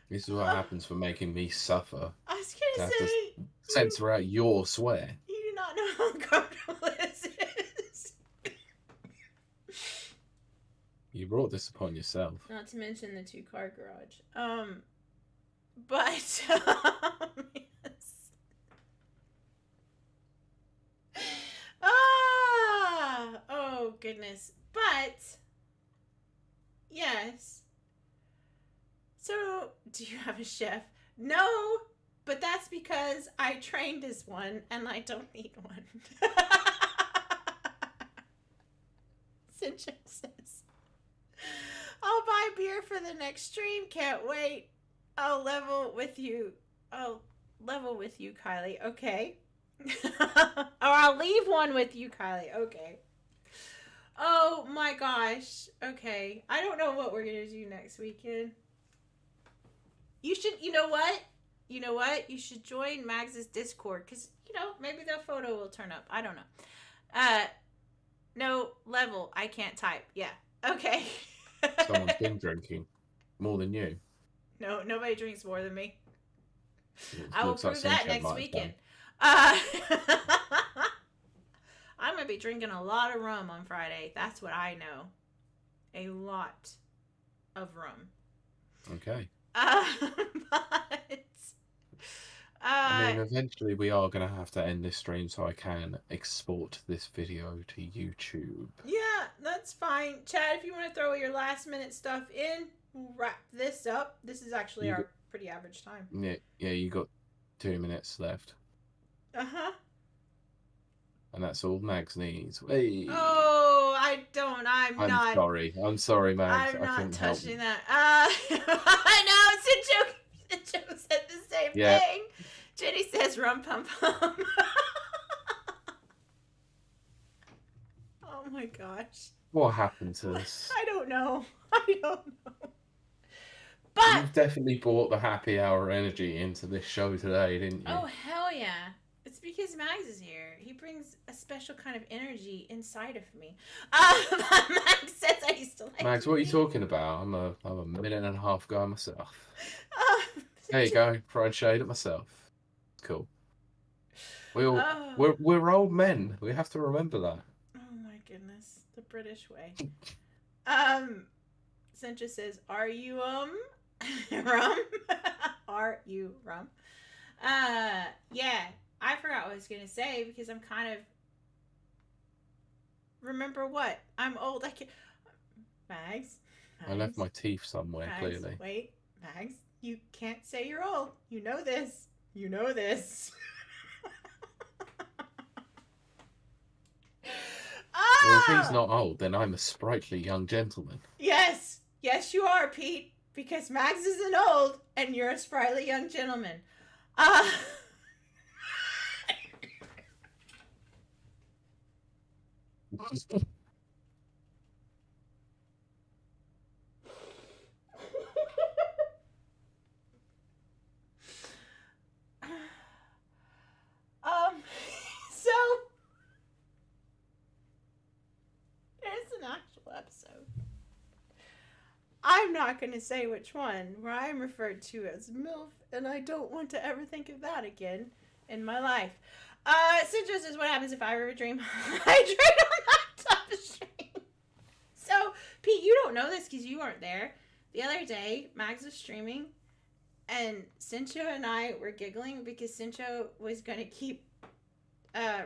This is what happens for making me suffer. I was gonna Have to say, censor out your swear. you do not know how uncomfortable this is. You brought this upon yourself. Not to mention the 2-car garage. But yes. Oh goodness. But yes. So, do you have a chef? No, but that's because I trained as one and I don't need one. Cincha says, I'll buy beer for the next stream. Can't wait. I'll level with you, Kiley. Okay. Or I'll leave one with you, Kiley. Okay. Oh my gosh. Okay. I don't know what we're going to do next weekend. You know what? You should join Mags's Discord because, maybe the photo will turn up. I don't know. No, level. I can't type. Yeah. Okay. Someone's been drinking more than you. No, nobody drinks more than me. I will Looks like prove that Sunshine next might have weekend. done. I'm going to be drinking a lot of rum on Friday. That's what I know. A lot of rum. Okay. But... I mean, eventually we are going to have to end this stream so I can export this video to YouTube. Yeah, that's fine. Chad, if you want to throw your last minute stuff in, we'll wrap this up. This is actually our pretty average time. Yeah, you got 2 minutes left. Uh-huh. And that's all Mags needs. Hey. Oh, I don't. I'm sorry. I'm sorry, Mags. I'm I not couldn't help touching you. that. I know, it's a joke. Joe said the same Yeah. thing. Jenny says rum pum pum. Oh my gosh. What happened to us? I don't know. I don't know. But You've definitely brought the happy hour energy into this show today, didn't you? oh hell yeah. It's because Mags is here. He brings a special kind of energy inside of me. Mags says I used to like Mags, what are you talking about? I'm a minute and a half guy myself. Uh, There you go, throwing shade at myself. Cool. Oh. We're old men. We have to remember that. Oh my goodness, the British way. Sentra says, "Are you rum? Are you rum?" Yeah. I forgot what I was gonna say because I'm kind of. Remember what? I'm old. I can. Mags. I left my teeth somewhere, Mags, clearly. wait, Mags. You can't say you're old. You know this. You know this. Well, if he's not old, then I'm a sprightly young gentleman. Yes. Yes, you are, Pete. Because Mags isn't old, and you're a sprightly young gentleman. So there's an actual episode. I'm not going to say which one, where I am referred to as MILF, and I don't want to ever think of that again in my life. Citrus is what happens if I ever dream hydrate on laptop stream. So, Pete, you don't know this because you weren't there. The other day, Mags was streaming, and Cincho and I were giggling because Cincho was going to keep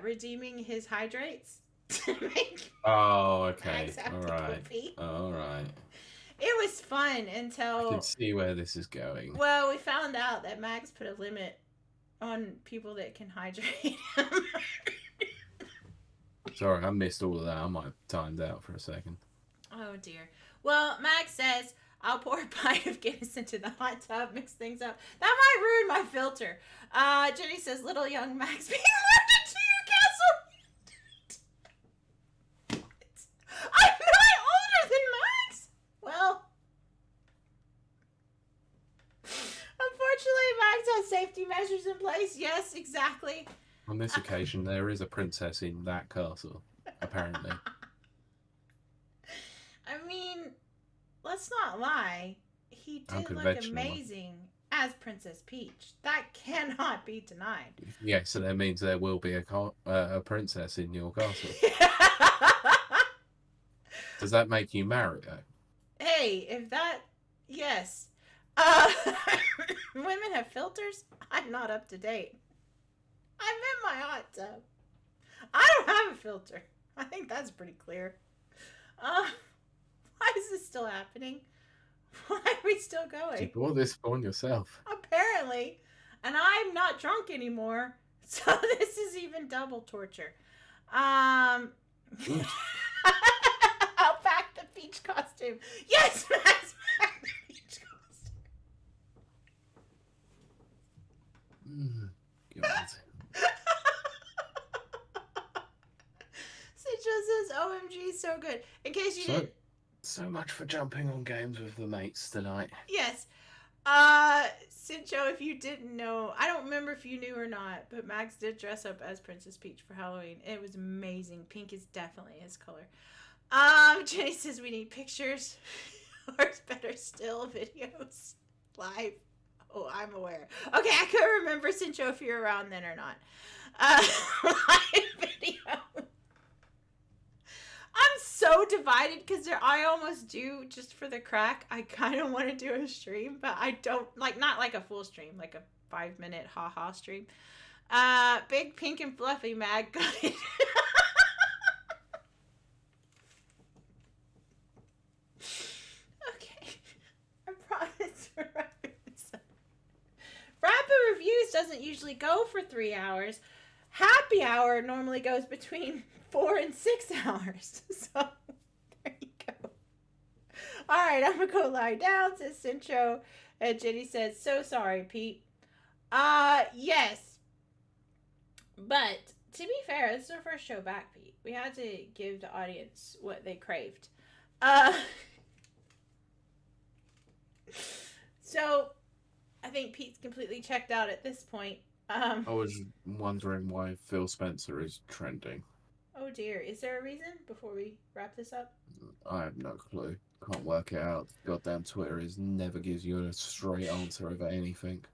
redeeming his hydrates to make Oh, okay. Mags have All to right. pee. All right. It was fun I until... can see where this is going. Well, we found out that Mags put a limit on people that can hydrate him. Sorry, I missed all of that. I might have timed out for a second. Oh, dear. Well, Max says, I'll pour a pint of Guinness into the hot tub, mix things up. That might ruin my filter. Jenny says, little young Max being lured into your castle. What? I'm not older than Max. Well, unfortunately, Max has safety measures in place. Yes, exactly. On this occasion, there is a princess in that castle, apparently. I mean, let's not lie. He did look Unconventional. amazing as Princess Peach. That cannot be denied. Yeah, so that means there will be a princess in your castle. Does that make you marry her? Hey, if that... Yes. Women have filters? I'm not up to date. I'm in my hot tub. I don't have a filter. I think that's pretty clear. Why is this still happening? Why are we still going? You brought this on yourself. Apparently. And I'm not drunk anymore. So this is even double torture. I'll pack the peach costume. Yes, Max, pack the peach costume. God. Citrus says, OMG, so good. In case you didn't... So much for jumping on games with the mates tonight. Yes. Cincho, if you didn't know, I don't remember if you knew or not, but Max did dress up as Princess Peach for Halloween. It was amazing. Pink is definitely his color. Jenny says we need pictures, or better still, videos, live. Oh, I'm aware. Okay, I couldn't remember, Cincho, if you're around then or not. Live video. I'm so divided because I almost do, just for the crack, I kind of want to do a stream, but I don't, like, not like a full stream, like a 5-minute ha-ha stream. Big, pink, and fluffy Mag got it. Okay. I promise we're wrapping this up. Rapid Reviews doesn't usually go for 3 hours. Happy Hour normally goes between 4 and 6 hours. So, there you go. Alright, I'm gonna go lie down, says Cincho. And Jenny says, so sorry, Pete. Yes. But to be fair, this is our first show back, Pete. We had to give the audience what they craved. So I think Pete's completely checked out at this point. I was wondering why Phil Spencer is trending. Oh dear, is there a reason before we wrap this up? I have no clue. Can't work it out. Goddamn Twitter never gives you a straight answer over anything.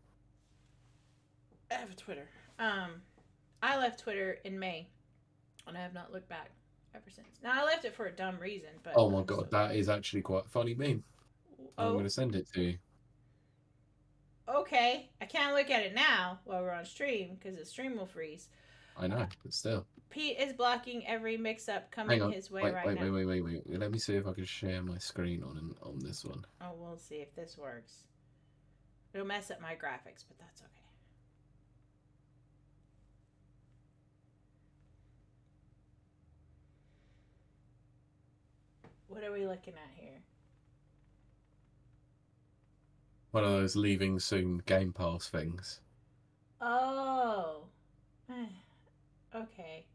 I have a Twitter. I left Twitter in May, and I have not looked back ever since. Now I left it for a dumb reason, but oh my god, that is actually quite a funny meme. I'm going to send it to you. Okay, I can't look at it now while we're on stream because the stream will freeze. I know, but still. Pete is blocking every mix-up coming his way now. Wait. Let me see if I can share my screen on this one. Oh, we'll see if this works. It'll mess up my graphics, but that's okay. What are we looking at here? One of those leaving soon Game Pass things. Oh. Okay.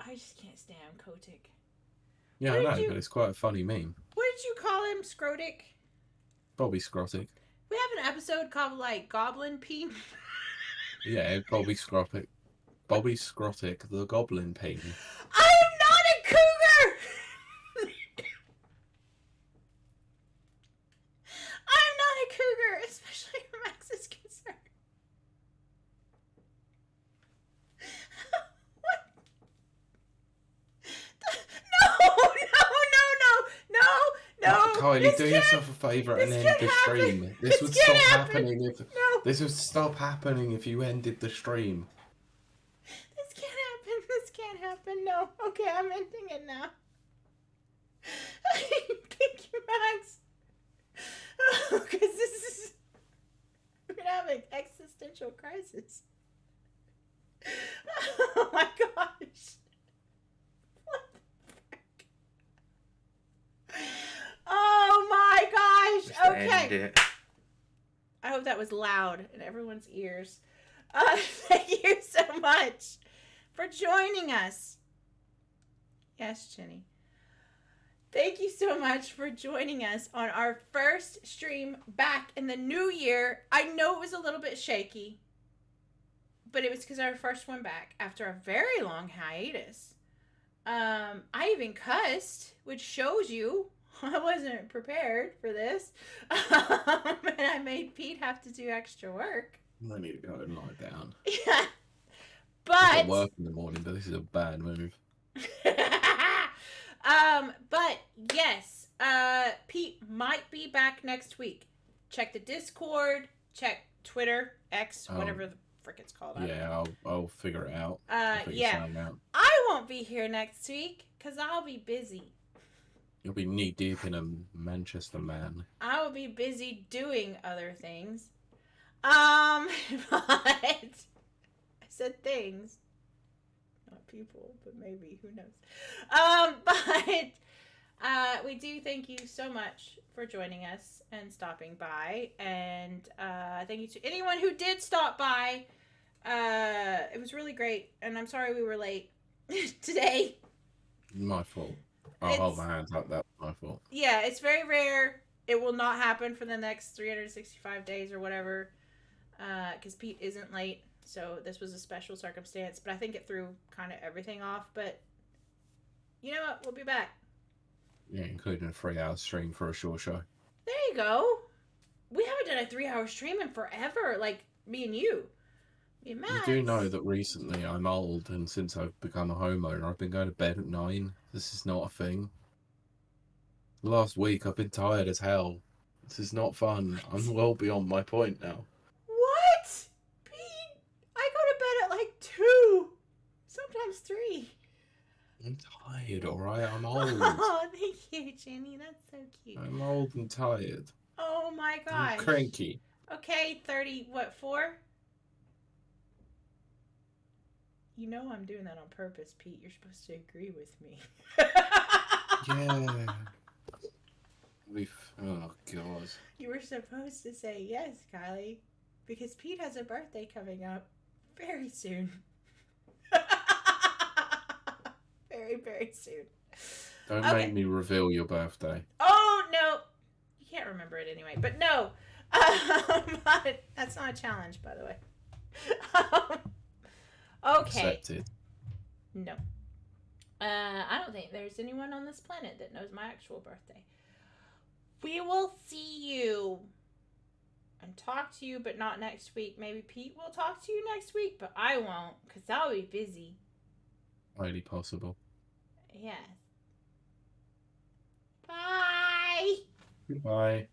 I just can't stand Kotick. Yeah, I know, but it's quite a funny meme. What did you call him? Scrotic? Bobby Scrotic. We have an episode called, like, Goblin Peen. Yeah, Bobby Scrotic. Bobby Scrotic, the Goblin Peen. I am not a cougar! I'm not a cougar, especially where Max is concerned. What? No. Kylie, do yourself a favour and end the stream. This would stop happening if this would stop happening if you ended the stream. This can't happen. No. Okay, I'm ending it now. Thank you, Max. Because this is... We're going to have an existential crisis. Oh my gosh. What the frick? Oh my gosh. Okay. I hope that was loud in everyone's ears. Thank you so much for joining us. Yes, Jenny. Thank you so much for joining us on our first stream back in the new year. I know it was a little bit shaky, but it was because our first one back after a very long hiatus. I even cussed, which shows you I wasn't prepared for this. And I made Pete have to do extra work. I need to go and lie down. Yeah. I got work in the morning, but this is a bad move. But yes, Pete might be back next week. Check the Discord, check Twitter, X, whatever the frick it's called. Yeah, I'll figure it out. Yeah. I won't be here next week because I'll be busy. You'll be knee deep in a Manchester man. I will be busy doing other things. But I said things. Not people, but maybe, who knows. But we do thank you so much for joining us and stopping by. And thank you to anyone who did stop by. It was really great. And I'm sorry we were late today. My fault. I'll hold my hands up. That was my fault. Yeah, it's very rare. It will not happen for the next 365 days or whatever. Because Pete isn't late. So this was a special circumstance. But I think it threw kind of everything off. But you know what? We'll be back. Yeah, including a 3-hour stream for a short show. There you go. We haven't done a 3-hour stream in forever. Like, me and you. Me and Max. You do know that recently I'm old, and since I've become a homeowner, I've been going to bed at 9. This is not a thing. Last week, I've been tired as hell. This is not fun. I'm well beyond my point now. What? Pete, I go to bed at like 2. Sometimes 3. I'm tired, alright? I'm old. Oh, thank you, Jenny. That's so cute. I'm old and tired. Oh my gosh. I'm cranky. Okay, 4? You know I'm doing that on purpose, Pete. You're supposed to agree with me. Yeah. Oh god. You were supposed to say yes, Kylie, because Pete has a birthday coming up very soon. Very, very soon. Don't Okay. make me reveal your birthday. Oh, no. You can't remember it anyway, but no. But that's not a challenge, by the way. Okay. Accepted. No. I don't think there's anyone on this planet that knows my actual birthday. We will see you and talk to you, but not next week. Maybe Pete will talk to you next week, but I won't, because I'll be busy. Highly possible. Yes. Bye. Goodbye.